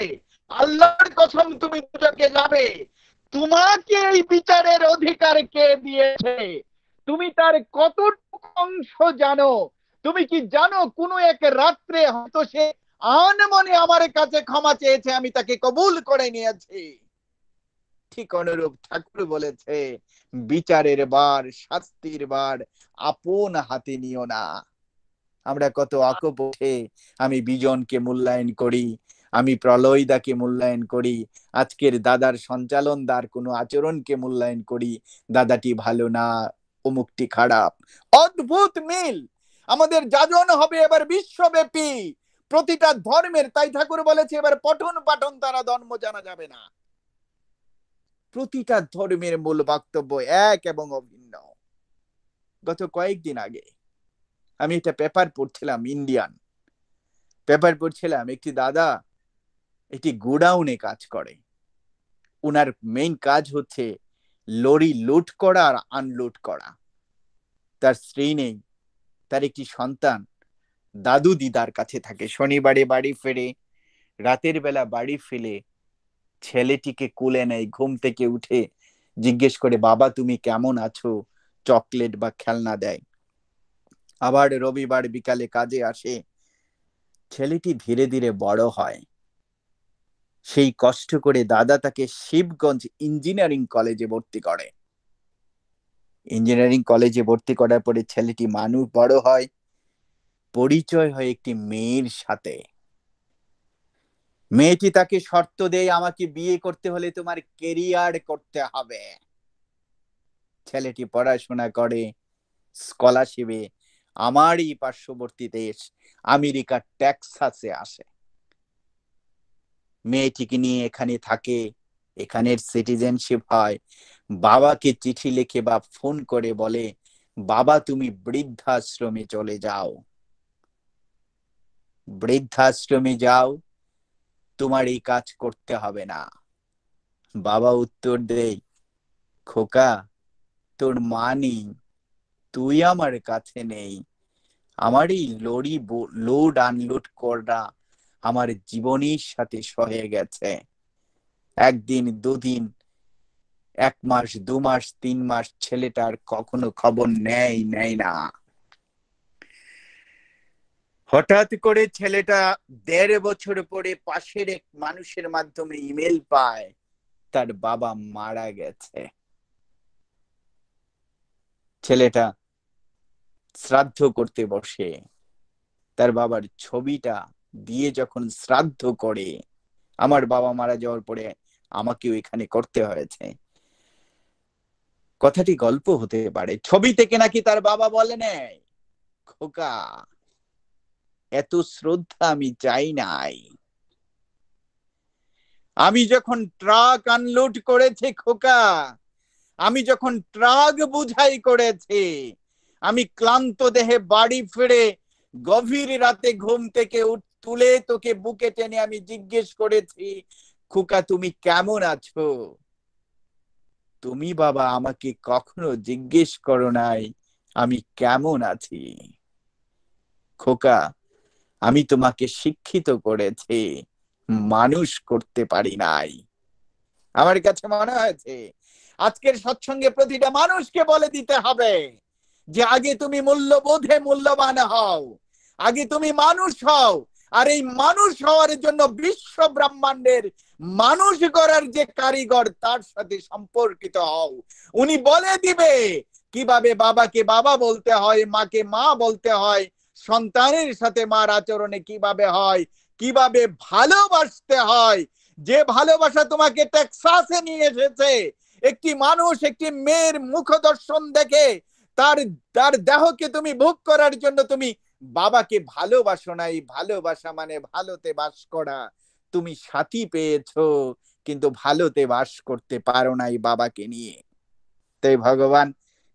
আল্লাহর কসম তুমি দুজকে যাবে, তোমাকে এই বিচারের অধিকার কে দিয়েছে? তুমি তার কতটুকু অংশ জানো? তুমি কি জানো কোন এক রাত্রে হয়তো সে আনমনে আমার কাছে ক্ষমা চেয়েছে, আমি তাকে কবুল করে নিয়েছি। ঠিক অনুরূপ ঠাকুর বলেছে, বিচারের বার, শাস্তির বার আপন হাতে নিও না। আমরা কত আকপটে আমি বিজনকে মূল্যায়ন করি, আমি প্রলয়দাকে মূল্যায়ন করি, আজকের দাদার সঞ্চালনদার কোনো আচরণকে মূল্যায়ন করি, দাদাটি ভালো না, অমুকটি খারাপ। অদ্ভুত মিল। আমাদের যাজন হবে এবার বিশ্বব্যাপী, প্রতিটা ধর্মের। তাই ঠাকুর বলেছে এবার পঠন পাঠন তারা ধর্ম জানা যাবে না। প্রতিটা ধর্মের মূল বক্তব্য এক এবং অভিন্ন। গত কয়েকদিন আগে আমি একটা পেপার পড়ছিলাম, ইন্ডিয়ান পেপার পড়ছিলাম। একটি দাদা একটি গোডাউনে কাজ করে। উনার মেইন কাজ হচ্ছে লরি লুট করা আর আনলোড করা। তার স্ত্রী নেই, তার একটি সন্তান দাদু দিদার কাছে থাকে। শনিবারে বাড়ি ফেরে, রাতের বেলা বাড়ি ফেলে ছেলেটিকে কোলে নেয়, ঘুম থেকে উঠে জিজ্ঞেস করে, বাবা তুমি কেমন আছো, চকলেট বা খেলনা দেয়। আবার রবিবার বিকালে কাজে আসে। ছেলেটি ধীরে ধীরে বড় হয়। সেই কষ্ট করে দাদা তাকে শিবগঞ্জ ইঞ্জিনিয়ারিং কলেজে ভর্তি করে। ইঞ্জিনিয়ারিং কলেজে ভর্তি করার পরে ছেলেটি মানুষ বড় হয়, পরিচয় হয় একটি মেয়ের সাথে। মেয়েটি তাকে শর্ত দেয়, আমাকে বিয়ে করতে হলে তোমার কেরিয়ার করতে হবে। ছেলেটি পড়াশোনা করে, স্কলারশিপে আমারই পার্শ্ববর্তী দেশ আমেরিকা টেক্সাসে আসে। মেয়েটিকে নিয়ে এখানে থাকে, এখানের সিটিজেনশিপ হয়। বাবাকে চিঠি লিখে বা ফোন করে বলে, বাবা তুমি বৃদ্ধাশ্রমে চলে যাও, বৃদ্ধাশ্রমে যাও, তোমার এই কাজ করতে হবে না। বাবা উত্তর দেয়, খোকা তোর মা নেই, তুই আমার কাছে নেই, আমার এই লরি লোড আনলোড করা আমার জীবনের সাথে সয়ে গেছে। একদিন, দুদিন, 1 মাস, 2 মাস, 3 মাস ছেলেটার কখনো খবর নেয় না। হঠাৎ করে ছেলেটা 1.5 বছর পরে পাশের এক মানুষের মাধ্যমে ইমেল পায়, তার বাবা মারা গেছে। ছেলেটা শ্রাদ্ধ করতে বসে, তার বাবার ছবিটা দিয়ে যখন শ্রাদ্ধ করে, আমার বাবা মারা যাওয়ার পরে আমাকেও এখানে করতে হয়েছে। কথাটি গল্প হতে পারে, ছবি থেকে নাকি তার বাবা বলে নেয়, খোকা এত শ্রদ্ধা আমি চাই নাই। আমি যখন ট্রাক আনলোড করেছি খোকা, আমি যখন ট্রাক বুঝাই করেছি, আমি ক্লান্ত দেহে বাড়ি ফিরে গভীর রাতে ঘুম থেকে তুলে তোকে বুকে টেনে আমি জিজ্ঞেস করেছি, খোকা তুমি কেমন আছো? তুমি বাবা আমাকে কখনো জিজ্ঞেস করো নাই আমি কেমন আছি। খোকা আমি তোমাকে শিক্ষিত করেছি, মানুষ করতে পারি নাই। আমার কাছে মনে হয়েছে আজকের সৎসঙ্গে প্রতিটা মানুষকে বলে দিতে হবে যে আগে তুমি মূল্যবোধে মূল্যবান হও, আগে তুমি মানুষ হও, আর এই মানুষ হওয়ার জন্য বিশ্ব ব্রহ্মাণ্ডের মানুষ করার যে কারিগর তার সাথে সম্পর্কিত হও। উনি বলে দিবে কিভাবে বাবাকে বাবা বলতে হয়, মাকে মা বলতে হয়, সন্তানের সাথে মার আচরণে কিভাবে হয়, কিভাবে ভালোবাসতে হয়। যে ভালোবাসা তোমাকে টেক্সাসে নিয়ে এসেছে, একটি মানুষ একটি মেয়ের মুখ দর্শন দেখে তার তার দেহকে তুমি ভোগ করার জন্য তুমি বাবাকে ভালোবাসো নাই। ভালোবাসা মানে ভালোতে বাস করা। তুমি সাথী পেয়েছো কিন্তু ভালোতে বাস করতে পারো নাই বাবাকে নিয়ে। তাই ভগবান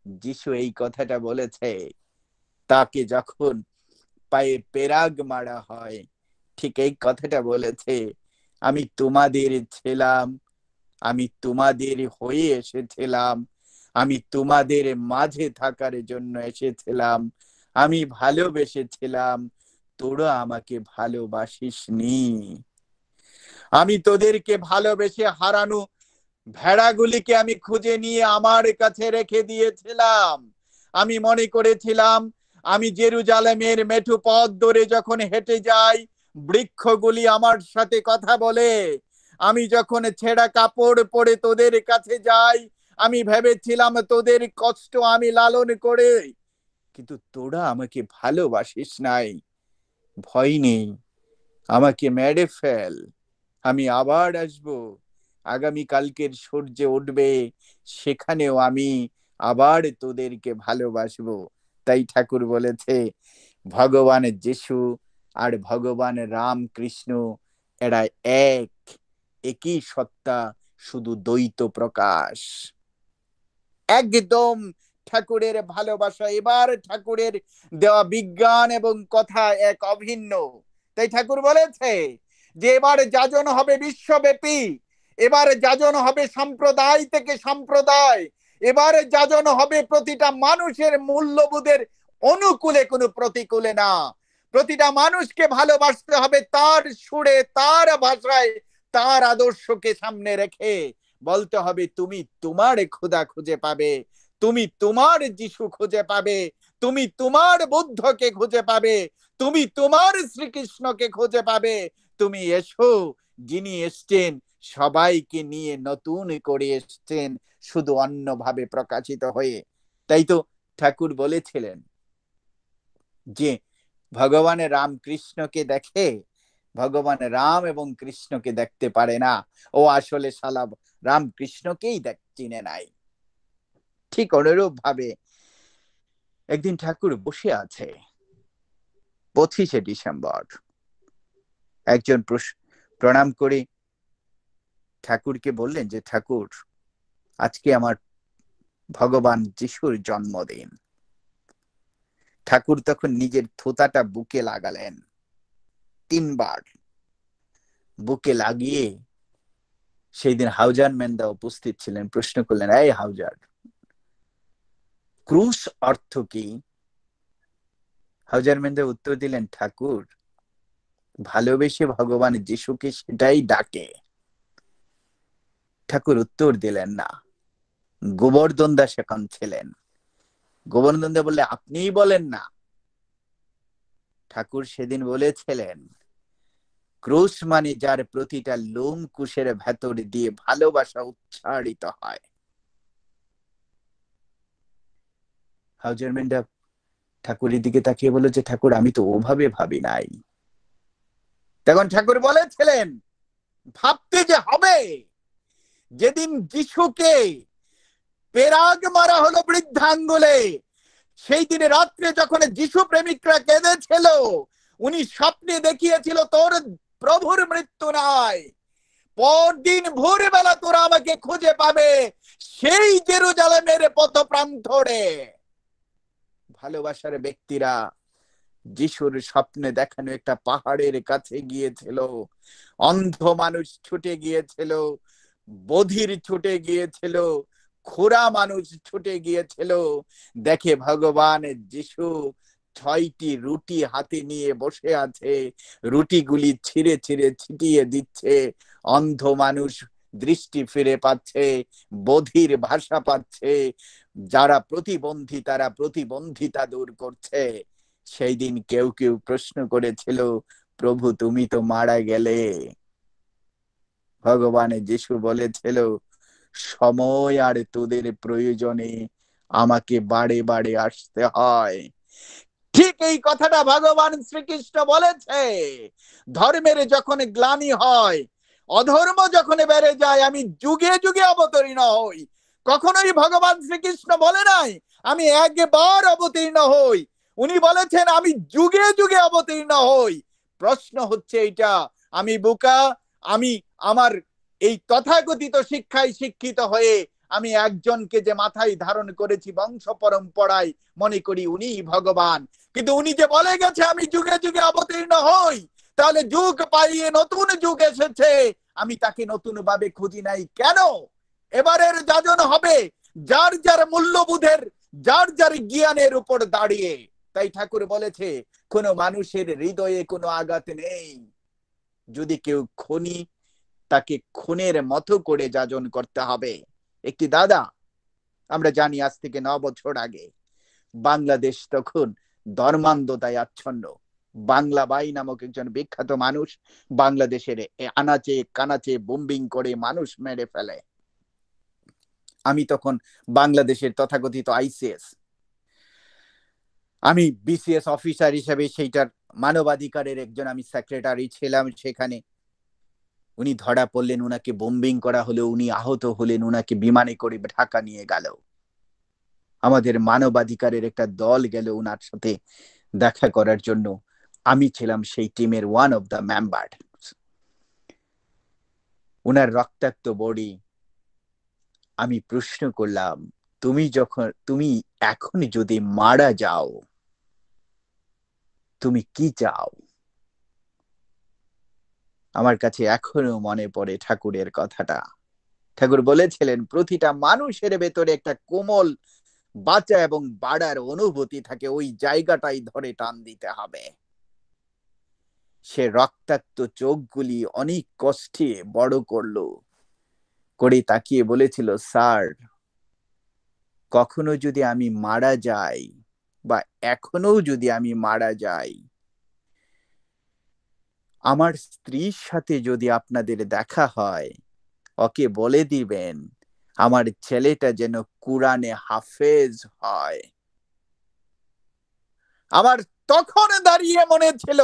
যিশু এই কথাটা বলেছে, তাকে যখন পায়ে পেরাগ মারা হয় ঠিক এই কথাটা বলেছে, আমি তোমাদের ছিলাম, আমি তোমাদের হয়ে এসেছিলাম, আমি তোমাদের মাঝে থাকার জন্য এসেছিলাম, আমি ভালোবেসেছিলাম, তোরা আমাকে ভালোবাসিসনি। আমি তোদেরকে ভালোবেসে হারানো ভেড়াগুলিকে আমি খুঁজে নিয়ে আমার কাছে রেখে দিয়েছিলাম। আমি মনে করেছিলাম আমি জেরুজালেমের মেঠো পথ ধরে যখন হেঁটে যাই, বৃক্ষগুলি আমার সাথে কথা বলে। আমি যখন ছেঁড়া কাপড় পরে তোদের কাছে যাই, আমি ভেবেছিলাম তোদের কষ্ট আমি লালন করে, কিন্তু তোরা আমাকে ভালোবাসিস নাই। ভয় নেই, আমাকে মেরে ফেল, আমি আবার আসবো। আগামী কালকের সূর্য উঠবে, সেখানেও আমি আবার তোদেরকে ভালোবাসবো। তাই ঠাকুর বলেছে ভগবান যিশু আর ভগবান রামকৃষ্ণ এরা এক, একই সত্তা, শুধু দ্বৈত প্রকাশ। একদম ঠাকুরের ভালোবাসা, এবার ঠাকুরের দেওয়া বিজ্ঞান এবং কথা এক অভিন্ন। তাই ঠাকুর বলেছে যে এবার যাজন হবে বিশ্বব্যাপী, এবার যাজন হবে সম্প্রদায় থেকে সম্প্রদায়, এবার যাজন হবে প্রতিটা মানুষের মূল্যবোধের অনুকূলে, কোনো প্রতিকূলে না। প্রতিটা মানুষকে ভালোবাসতে হবে তার সুরে, তার ভাষায়, তার আদর্শকে সামনে রেখে বলতে হবে তুমি তোমার খোদা খুঁজে পাবে, তুমি তোমার যিশু খুঁজে পাবে, তুমি তোমার বুদ্ধকে খুঁজে পাবে, তুমি তোমার শ্রীকৃষ্ণকে খুঁজে পাবে। তুমি এসো, যিনি এসছেন সবাইকে নিয়ে নতুন করে এসছেন, শুধু অন্যভাবে প্রকাশিত হয়ে। তাই তো ঠাকুর বলেছিলেন যে ভগবানের রামকৃষ্ণকে দেখে, ভগবান রাম এবং কৃষ্ণকে দেখতে পারে না, ও আসলে শালা রামকৃষ্ণকেই চিনে নাই। ঠিক অনুরূপ ভাবে একদিন ঠাকুর বসে আছে 25শে ডিসেম্বর, একজন প্রণাম করে ঠাকুরকে বললেন যে ঠাকুর, আজকে আমার ভগবান যিশুর জন্মদিন। ঠাকুর তখন নিজের থোতাটা বুকে লাগালেন 3 বার, বুকে লাগিয়ে সেই দিন হাউজার মেন্দা উপস্থিত ছিলেন। প্রশ্ন করলেন, এই হাউজার, ক্রুশ অর্থ কি? হাউজার মেন্দা উত্তর দিলেন, ঠাকুর, ভালোবেসে ভগবান যিশুকে সেটাই ডাকে। ঠাকুর উত্তর দিলেন না। গোবর্ধন দাস এখন ছিলেন। গোবর্ধন দা বললে, আপনিই বলেন না। ঠাকুর সেদিন বলেছিলেন, ক্রুশ মানে যার প্রতিটা লোম কুশের ভেতর দিয়ে ভালোবাসা উচ্চারিত হয়। হাউজার মেন্ডা ঠাকুরের দিকে তাকিয়ে বলল যে ঠাকুর, আমি তো ওভাবে ভাবি নাই। তখন ঠাকুর বলেছিলেন, ভাবতে যে হবে, যেদিন যিশুকে পেরাগ মারা হলো বৃদ্ধাঙ্গুলে, সেই দিনে রাত্রে যখন যিশু প্রেমিকরা কেঁদেছিল, উনি স্বপ্নে দেখিয়েছিল তোর প্রভুর মৃত্যু নাই, পরদিন ভোরবেলা তোরা আমাকে খুঁজে পাবে সেই জেরুজালেমের পথপ্রান্তরে। ভালোবাসার ব্যক্তিরা যিশুর স্বপ্নে দেখানো একটা পাহাড়ের কাছে গিয়েছিল, অন্ধ মানুষ ছুটে গিয়েছিল, বধির ছুটে গিয়েছিল, খোরা মানুষ ছুটে গিয়েছিল। দেখে ভগবান যিশু 6টি রুটি হাতে নিয়ে বসে আছে, রুটিগুলি ছিঁড়ে ছিঁড়ে ছিটিয়ে দিচ্ছে। অন্ধ মানুষ দৃষ্টি ফিরে পাচ্ছে, বধির ভাষা পাচ্ছে, যারা প্রতিবন্ধী তারা প্রতিবন্ধিতা দূর করছে। সেই দিন কেউ কেউ প্রশ্ন করেছিল, প্রভু তুমি তো মারা গেলে। ভগবান যিশু বলেছিল, সময় আর তোদের প্রয়োজনে আমাকে বারে বারে আসতে হয়। ঠিক এই কথাটা ভগবান শ্রীকৃষ্ণ বলেছে। ধর্মের যখন গ্লানি হয়, অধর্ম যখন বেড়ে যায়, আমি যুগে যুগে অবতীর্ণ হই। কখনোই ভগবান শ্রীকৃষ্ণ বলে নাই আমি একবার অবতীর্ণ হই। উনি বলেছেন আমি যুগে যুগে অবতীর্ণ হই। প্রশ্ন হচ্ছে এটা, আমি বোকা? আমি আমার এই তথাকথিত শিক্ষায় শিক্ষিত হয়ে আমি একজনকে যে মাথায় ধারণ করেছি বংশ পরম্পরায়, মনে করি উনি ভগবান। কিন্তু উনি যে বলে গেছে আমি যুগে যুগে অবতীর্ণ হই, তাহলে যুগ পাইয়ে নতুন যুগ এসেছে, আমি তাকে নতুন ভাবে খুঁজি নাই কেন? এবারের যাজন হবে যার যার মূল্যবোধের, যার যার জ্ঞানের উপর দাঁড়িয়ে। তাই ঠাকুর বলেছে কোন মানুষের হৃদয়ে কোনো আঘাত নেই। যদি কেউ খুনি, তাকে খুনের মতো করে যাজন করতে হবে। একটি দাদা, আমরা জানি আজ থেকে 9 বছর আগে বাংলাদেশ তখন ধর্মান্ধতায় আচ্ছন্ন। বাংলা বাই নামক একজন বিখ্যাত মানুষ বাংলাদেশের আনাচে কানাচে বোম্বিং করে মানুষ মেরে ফেলে। আমি তখন বাংলাদেশের তথাকথিত আইসিএস, আমি বিসিএস অফিসার হিসেবে সেইটার মানবাধিকারের একজন আমি সেক্রেটারি ছিলাম সেখানে। উনি ধরা পড়লেন, উনাকে বোম্বিং করা হলো, উনি আহত হলেন, উনাকে বিমানে করে ঢাকা নিয়ে গেল। আমাদের মানবাধিকারের একটা দল গেল উনার সাথে দেখা করার জন্য। আমি ছিলাম সেই টিমের ওয়ান অফ দ্য মেম্বার। উনার রক্তাক্ত বডি, আমি প্রশ্ন করলাম, তুমি এখন যদি মারা যাও তুমি কি চাও? আমার কাছে এখনো মনে পড়ে ঠাকুরের কথাটা। ঠাকুর বলেছিলেন প্রতিটা মানুষের ভেতরে একটা কোমল বাঁচা এবং বাড়ার অনুভূতি থাকে, ওই জায়গাটাই ধরে টান দিতে হবে। সে রক্তাক্ত চোখগুলি অনেক কষ্টে বড় করলো, করে তাকিয়ে বলেছিল, স্যার কখনো যদি আমি মারা যাই, বা এখনো যদি আমি মারা যাই, আমার স্ত্রীর সাথে যদি আপনাদের দেখা হয়, ওকে বলে দিবেন আমার ছেলেটা যেন কুরআনে হাফেজ হয়। আমার তখন দাঁড়িয়ে মনে ছিল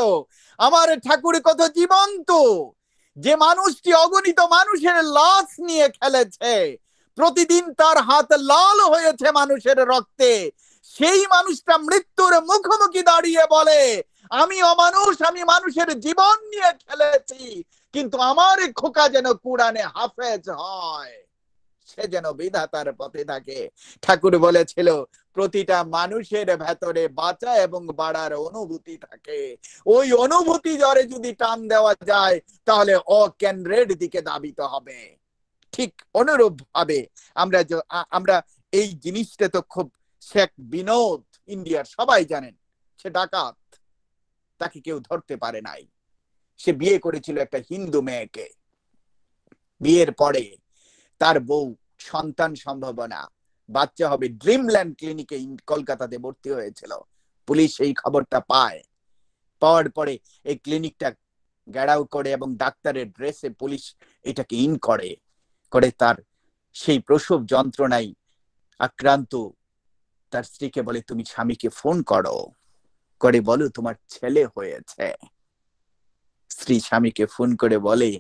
আমার ঠাকুর কত জীবন্ত। যে মানুষটি অগণিত মানুষের লাশ নিয়ে খেলেছে, প্রতিদিন তার হাত লাল হয়েছে মানুষের রক্তে, সেই মানুষটা মৃত্যুর মুখোমুখি দাঁড়িয়ে বলে আমি অমানুষ, আমি মানুষের জীবন নিয়ে খেলেছি, কিন্তু আমার খোকা যেন কুরআনে হাফেজ হয়, সে যেন বিধাতার পথে থাকে। ঠাকুর বলেছিল প্রতিটা মানুষের ভেতরে বাঁচা এবং বাড়ার অনুভূতি থাকে। ওই অনুভূতি জ্বরে যদি টান দেওয়া যায় তাহলে অকেন্দ্রের দিকে ধাবিত হবে। ঠিক অনুরূপ ভাবে আমরা এই জিনিসটা তো খুব, শেখ বিনোদ ইন্ডিয়ার সবাই জানেন, সে ডাকাত, তাকে কেউ ধরতে পারে নাই। সে বিয়ে করেছিল একটা হিন্দু মেয়েকে। বিয়ের পরে তার বউ সন্তান সম্ভাবনা, বাচ্চা হবে, ড্রিমল্যান্ড ক্লিনিকে কলকাতাতে ভর্তি হয়েছিল। পুলিশ এই খবরটা পায়, পাওয়ার পরে এই ক্লিনিকটা ঘেরাও করে এবং ডাক্তারের ড্রেসে পুলিশ এটাকে ইন করে, তার সেই প্রসব যন্ত্রণায় আক্রান্ত তার স্ত্রীকে বলে তুমি স্বামীকে ফোন করো, করে বলো তোমার ছেলে হয়েছে। স্ত্রী স্বামীকে ফোন করে বলে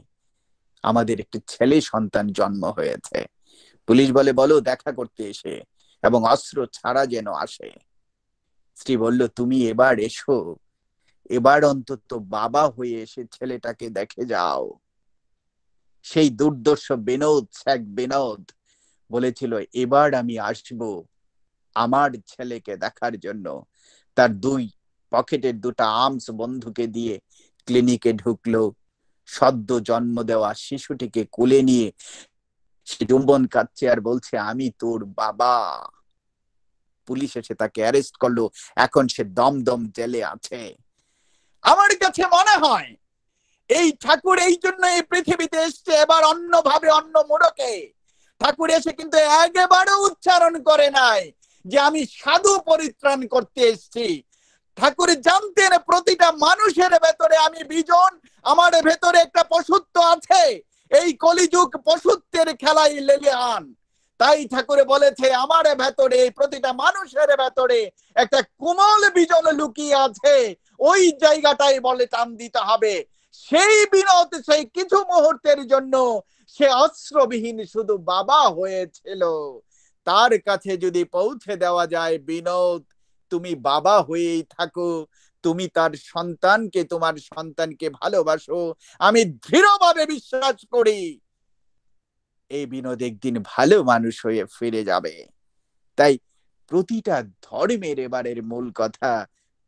আমাদের একটি ছেলে সন্তান জন্ম হয়েছে। পুলিশ বলে বলো দেখা করতে এসে, এবং অস্ত্র ছাড়া যেন আসে। স্ত্রী বলল তুমি এবার এসো, এবার অন্তত বাবা হয়ে এসে ছেলেটাকে দেখে যাও। সেই দুর্দর্শ বিনোদ, শেখ বিনোদ বলেছিল এবার আমি আসব আমার ছেলেকে দেখার জন্য। তার দুই পকেটের দুটা আর্মস বন্ধুকে দিয়ে ক্লিনিকে ঢুকলো। সদ্য জন্ম দেওয়া শিশুটিকে কোলে নিয়ে সে চুম্বন কাটছে আর বলছে আমি তোর বাবা। পুলিশ এসে তাকে অ্যারেস্ট করলো, এখন সে দমদম জেলে আছে। আমার কাছে মনে হয় এই ঠাকুর এই জন্য এই পৃথিবীতে এসছে, এবার অন্যভাবে অন্য মোড়কে। ঠাকুর এসে কিন্তু একেবারে উচ্চারণ করে নাই যে আমি সাধু পরিত্রাণ করতে এসেছি। ঠাকুর জানতেন প্রতিটা মানুষের ভেতরে আমি বিজন, আমার ভেতরে একটা পশুত্ব আছে, এই কলিযুগ পশুত্বের খেলাই লেলিহান। তাই ঠাকুর বলেছে আমার ভেতরে, প্রতিটা মানুষের ভেতরে একটা কোমল বিজন লুকিয়ে আছে, ওই জায়গাটাই বলে টান দিতে হবে। সেই বিনোদ সেই কিছু মুহূর্তের জন্য সে অস্ত্রবিহীন শুধু বাবা হয়েছিল, তার কাছে যদি পৌঁছে দেওয়া যায়, বিনোদ তুমি বাবা হয়েই থাকো, তুমি তার সন্তানকে, তোমার সন্তানকে ভালোবাসো, আমি দৃঢ়ভাবে বিশ্বাস করি এই বিনোদ একদিন ভালো মানুষ হয়ে ফিরে যাবে। তাই প্রতিটা ধর্মের এবারের মূল কথা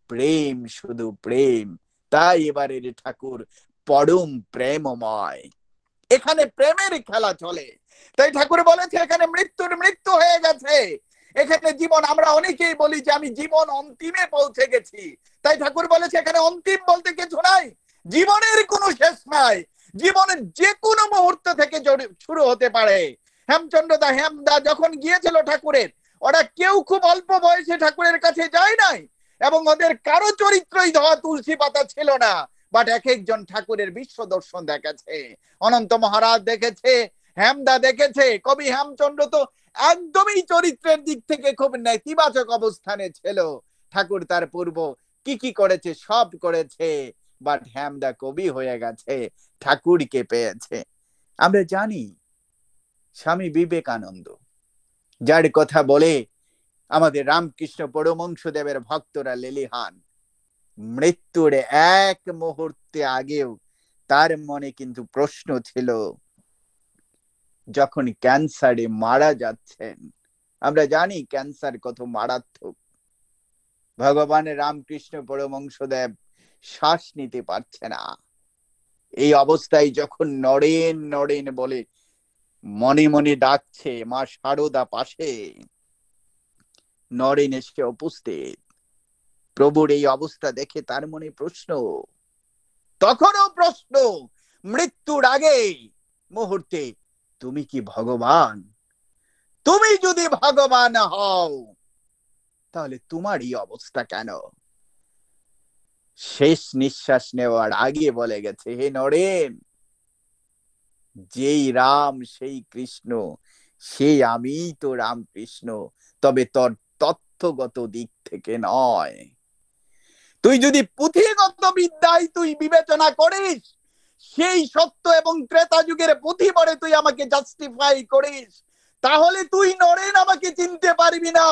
প্রেম, শুধু প্রেম। তাই এবারের ঠাকুর পরম প্রেমময়, এখানে প্রেমের খেলা চলে। তাই ঠাকুর বলেছে এখানে মৃত্যুর মৃত্যু হয়ে গেছে, এখানে জীবন, আমরা অনেকেই বলি যে আমি জীবন অন্তিমে পৌঁছে গেছি। তাই ঠাকুর বলেছে এখানে অন্তিম বলতে কিছু নাই, জীবনের কোনো শেষ নাই, জীবনের যে কোনো মুহূর্ত থেকে শুরু হতে পারে। হেমচন্দ্রদা, হেমদা যখন গিয়েছিল ঠাকুরের, ওরা কেউ খুব অল্প বয়সে ঠাকুরের কাছে যায় নাই, এবং ওদের কারো চরিত্রই ধোয়া তুলসী পাতা ছিল না, বাট এক একজন ঠাকুরের বিশ্ব দর্শন দেখেছে। অনন্ত মহারাজ দেখেছে, হেমদা দেখেছে, কবি হেমচন্দ্র তো একদমই চরিত্রের দিক থেকে খুব নেতিবাচক অবস্থানে ছিল। ঠাকুর তার পূর্ব কি কি করেছে সব করেছে, বাট হেমদা কবি হয়ে গেছে, ঠাকুরকে পেয়েছে। আমরা জানি স্বামী বিবেকানন্দ, যার কথা বলে আমাদের রামকৃষ্ণ পরমহংসদেবের ভক্তরা লেলিহান, মৃত্যুর এক মুহূর্তে আগেও তার মনে কিন্তু প্রশ্ন ছিল, যখন ক্যান্সারে মারা যাচ্ছেন, আমরা জানি ক্যান্সার কত মারাত্মক, ভগবান রামকৃষ্ণ পরমহংসদেব শ্বাস নিতে পারছে না, এই অবস্থায় যখন নরেন নরেন বলে মনে মনে ডাকছে, মা শারদা পাশে, নরেন এসে উপস্থিত। প্রভুর এই অবস্থা দেখে তার মনে প্রশ্ন, তখনও প্রশ্ন, মৃত্যুর আগে মুহূর্তে, তুমি কি ভগবান? তুমি যদি ভগবান হও তাহলে তোমার এই অবস্থা কেন? শেষ নিঃশ্বাস নেওয়ার আগে বলে গেছে, হে নরেন, যেই রাম সেই কৃষ্ণ, সেই আমি তো রামকৃষ্ণ, তবে তোর তথ্যগত দিক থেকে নয়। তুই যদি পুঁথিগত বিদ্যায় তুই বিবেচনা করিস, সেই সত্য এবং ত্রেতা যুগের পুঁথি পড়ে তুই আমাকে জাস্টিফাই করিস, তাহলে তুই নরেন আমাকে চিনতে পারবি না।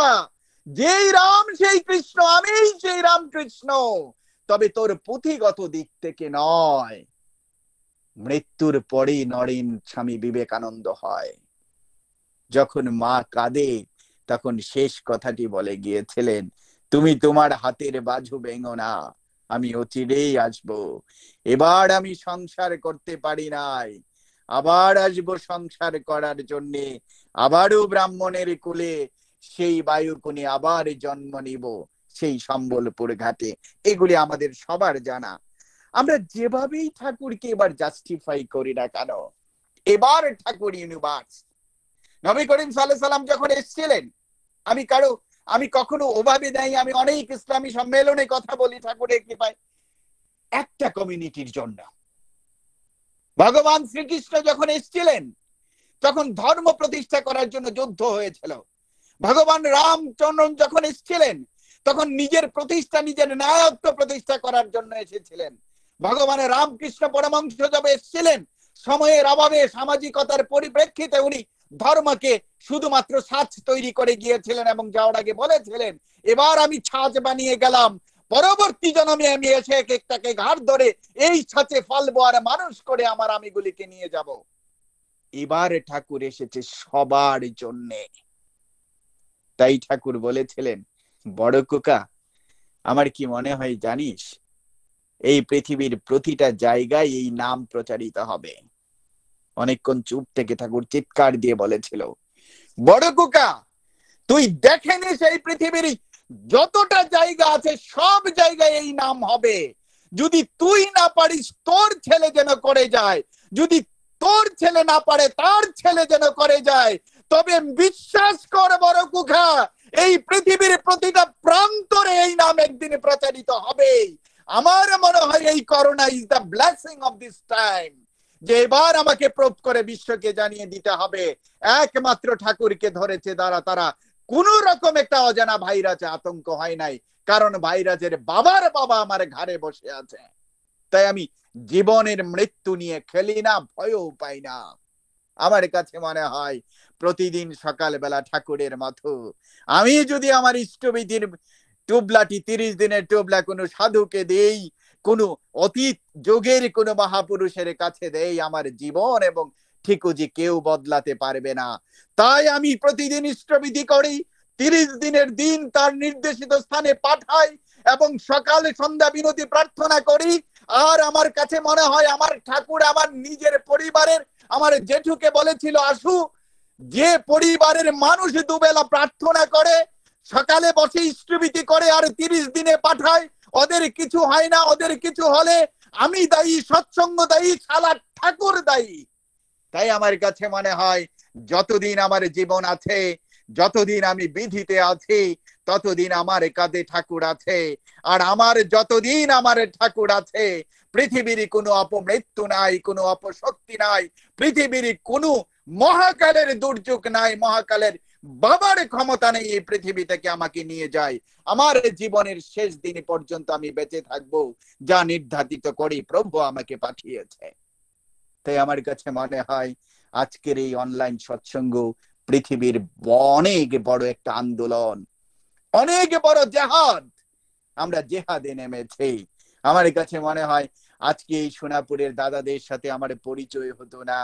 যেই রাম সেই কৃষ্ণ, আমি সেই রামকৃষ্ণ, তবে তোর পুঁথিগত দিক থেকে নয়। মৃত্যুর পরে নরেন স্বামী বিবেকানন্দ হয়। যখন মা কাঁদে তখন শেষ কথাটি বলে গিয়েছিলেন, তুমি তোমার হাতের বাজু ভেঙো না, আমি অচিরেই আসবো। এবার আমি সংসার করতে পারি নাই, আবার আসবো সংসার করার জন্যে, আবারও ব্রাহ্মণের কুলে সেই বায়ুকুনে আবার জন্ম নিব, সেই সম্বলপুর ঘাটে। এগুলি আমাদের সবার জানা। আমরা যেভাবেই ঠাকুরকে এবার জাস্টিফাই করি না কেন, এবার ঠাকুর ইউনিভার্স। নবী করিম সাল্লাল্লাহু আলাইহি সাল্লাম যখন এসেছিলেন, আমি কখনো ওভাবে নাই, আমি অনেক ইসলামী সম্মেলনে কথা বলি ঠাকুরের কৃপায়, একটা কমিউনিটির জন্য। ভগবান শ্রীকৃষ্ণ যখন এসেছিলেন তখন ধর্ম প্রতিষ্ঠা করার জন্য যুদ্ধ হয়েছিল। ভগবান রামচন্দ্র যখন এসেছিলেন তখন নিজের প্রতিষ্ঠা, নিজের ন্যায়ত্ব প্রতিষ্ঠা করার জন্য এসেছিলেন। ভগবান রামকৃষ্ণ পরমহংস যবে এসেছিলেন, সময়ের অভাবে, সামাজিকতার পরিপ্রেক্ষিতে উনি ধর্মকে শুধুমাত্র ছাঁচ তৈরি করে গিয়েছিলেন এবং যাওয়ার আগে বলেছিলেন, এবার আমি ছাঁচ বানিয়ে গেলাম, পরবর্তী জন্মে আমি এসে এক একটাকে ঘাড় ধরে এই ছাঁচে ফলবো আর মানুষ করে আমার আমিগুলিকে নিয়ে যাব। এবার ঠাকুর এসেছে সবার জন্যে। তাই ঠাকুর বলেছিলেন, বড় কোকা, আমার কি মনে হয় জানিস, এই পৃথিবীর প্রতিটা জায়গায় এই নাম প্রচারিত হবে। অনেকক্ষণ চুপ থেকে ঠাকুর চিৎকার দিয়ে বলেছিল, বড় কোকা, তুই দেখে নিস এই পৃথিবীর যতটা জায়গা আছে সব জায়গায় এই নাম হবে। যদি তুই না পারিস তোর ছেলে যেন করে যায়, যদি তোর ছেলে না পারে তার ছেলে যেন করে যায়, তবে বিশ্বাস কর বড় কুখা, এই পৃথিবীর প্রতিটা প্রান্তরে এই নাম একদিন প্রচারিত হবে। আমার মনে হয় এই corona is the blessing of this time, যে এবার আমাকে প্রুভ করে বিশ্বকে জানিয়ে দিতে হবে একমাত্র ঠাকুরকে ধরেছে তারা কোন রকম একটা অজানা ভাইরাসে আতঙ্ক হয় নাই, কারণ ভাইরাসের বাবার বাবা আমার ঘরে বসে আছে। তাই আমি জীবনের মৃত্যু নিয়ে খেলি না, ভয়ও পাই না। আমার কাছে মনে হয় প্রতিদিন সকালবেলা ঠাকুরের মতো আমি যদি আমার ইষ্টবিধির টুবলাটি 30 দিনের টুবলা কোনো সাধুকে দেই, কোন অতীত যুগের কোন মহাপুরুষের কাছে দেই, আমার জীবন এবং ঠিকুজি কেউ বদলাতে পারবে না। তাই আমি প্রতিদিন ইষ্টবিধি করি, 30 দিনের দিন তার নির্দেশিত স্থানে পাঠাই এবং সকালে সন্ধ্যা বিনতি প্রার্থনা করি। আর আমার কাছে মনে হয় আমার ঠাকুর আমার নিজের পরিবারের, আমার জেঠুকে বলেছিল আসু, যে পরিবারের মানুষ দুবেলা প্রার্থনা করে, সকালে বসে ইষ্টবিধি করে আর 30 দিনে পাঠায়, ওদের কিছু হয় না, ওদের কিছু হলে আমি দায়ী, সৎসঙ্গ দায়ী, শালা ঠাকুর দায়ী। তাই আমার কাছে মনে হয় যতদিন আমার জীবন আছে, যতদিন আমি বিধিতে আছি, ততদিন আমার কাঁধে ঠাকুর আছে। আর আমার যতদিন আমার ঠাকুর আছে, পৃথিবীর কোনো অপমৃত্যু নাই, কোনো অপশক্তি নাই, পৃথিবীর কোনো মহাকালের দুর্যোগ নাই, মহাকালের বাবার ক্ষমতা নেই এই পৃথিবী থেকে আমাকে নিয়ে যায়। আমার জীবনের শেষ দিন পর্যন্ত আমি বেঁচে থাকবো যা নির্ধারিত করি প্রভু আমাকে পাঠিয়েছে। তাই আমার কাছে মনে হয় আজকের এই অনলাইন সৎসঙ্গ পৃথিবীর অনেক বড় একটা আন্দোলন, অনেক বড় জেহাদ। আমরা জেহাদে নেমেছি। আমার কাছে মনে হয় আজকে এই সোনাপুরের দাদাদের সাথে আমার পরিচয় হতো না,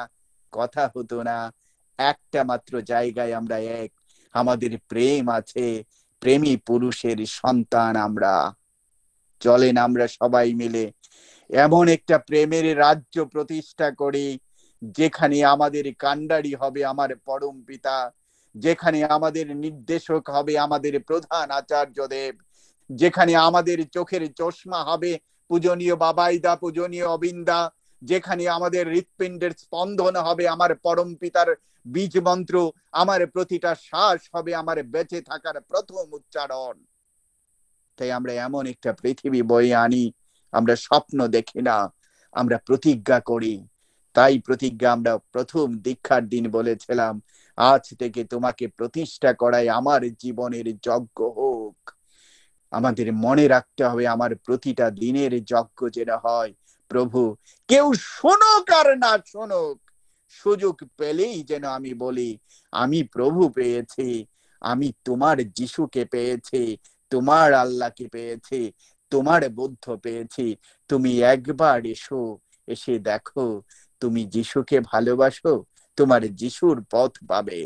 কথা হতো না। একটা মাত্র জায়গায় আমরা এক, আমাদের প্রেম আছে, প্রেমী পুরুষের সন্তান আমরা। চলেন আমরা সবাই মিলে এমন একটা প্রেমের রাজ্য প্রতিষ্ঠা করি, যেখানে আমাদের কান্ডারি হবে আমার পরম পিতা, যেখানে আমাদের নির্দেশক হবে আমাদের প্রধান আচার্যদেব, যেখানে আমাদের চোখের চশমা হবে পূজনীয় বাবাইদা, পূজনীয় অবিন্দা, যেখানে আমাদের হৃৎপিণ্ডের স্পন্দন হবে আমার পরম পিতার বীজ মন্ত্র, আমার প্রতিটা শ্বাস হবে আমার বেঁচে থাকার প্রথম উচ্চারণ। তাই আমরা এমন একটা পৃথিবী বয়ে আনি, আমরা স্বপ্ন দেখি না, আমরা প্রতিজ্ঞা করি। তাই প্রতিজ্ঞা আমরা প্রথম দীক্ষার দিন বলেছিলাম, আজ থেকে তোমাকে প্রতিষ্ঠা করাই আমার জীবনের যজ্ঞ হোক। আমাদের মনে রাখতে হবে আমার প্রতিটা দিনের যজ্ঞ যেন হয় প্রভু, কেউ শোনক আর না শোনক, সুযোগ পেলেই যেন আমি বলি আমি প্রভু পেয়েছি, আমি তোমার যিশুকে পেয়েছি, তোমার আল্লাহকে পেয়েছি, তোমার বুদ্ধ পেয়েছি। তুমি একবার এসো, এসে দেখো, তুমি যিশুকে ভালোবাসো, তোমার যিশুর পথ পাবে।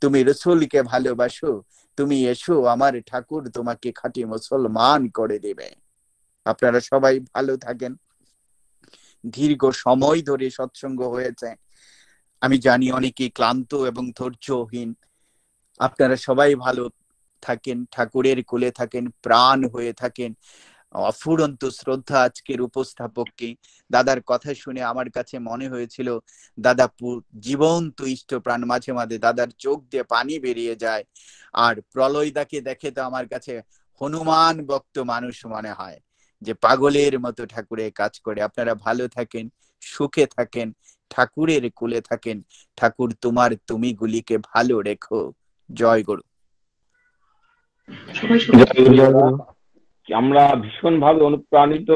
তুমি রসুলকে ভালোবাসো, তুমি এসো, আমার ঠাকুর তোমাকে খাঁটি মুসলমান করে দেবে। আপনারা সবাই ভালো থাকেন। দীর্ঘ সময় ধরে সৎসঙ্গ হয়েছে, আমি জানি অনেকে ক্লান্ত এবং ধৈর্যহীন। আপনারা সবাই ভালো থাকেন, ঠাকুরের কোলে থাকেন, প্রাণ হয়ে থাকেন। অফুরন্ত শ্রদ্ধা আজকের উপস্থাপককে। দাদার কথা শুনে আমার কাছে মনে হয়েছিল দাদা জীবন্ত ইষ্ট প্রাণ। মাঝে মাঝে দাদার চোখ দিয়ে পানি বেরিয়ে যায়। আর প্রলয়দাকে দেখে তো আমার কাছে হনুমান ভক্ত মানুষ মনে হয়, যে পাগলের মতো ঠাকুরের কাজ করে। আপনারা ভালো থাকেন, সুখে থাকেন, ঠাকুরের কোলে থাকেন। ঠাকুর তোমার তুমি গুলিকে ভালো রেখো। জয় গুরু। আমরা ভীষণভাবে অনুপ্রাণিত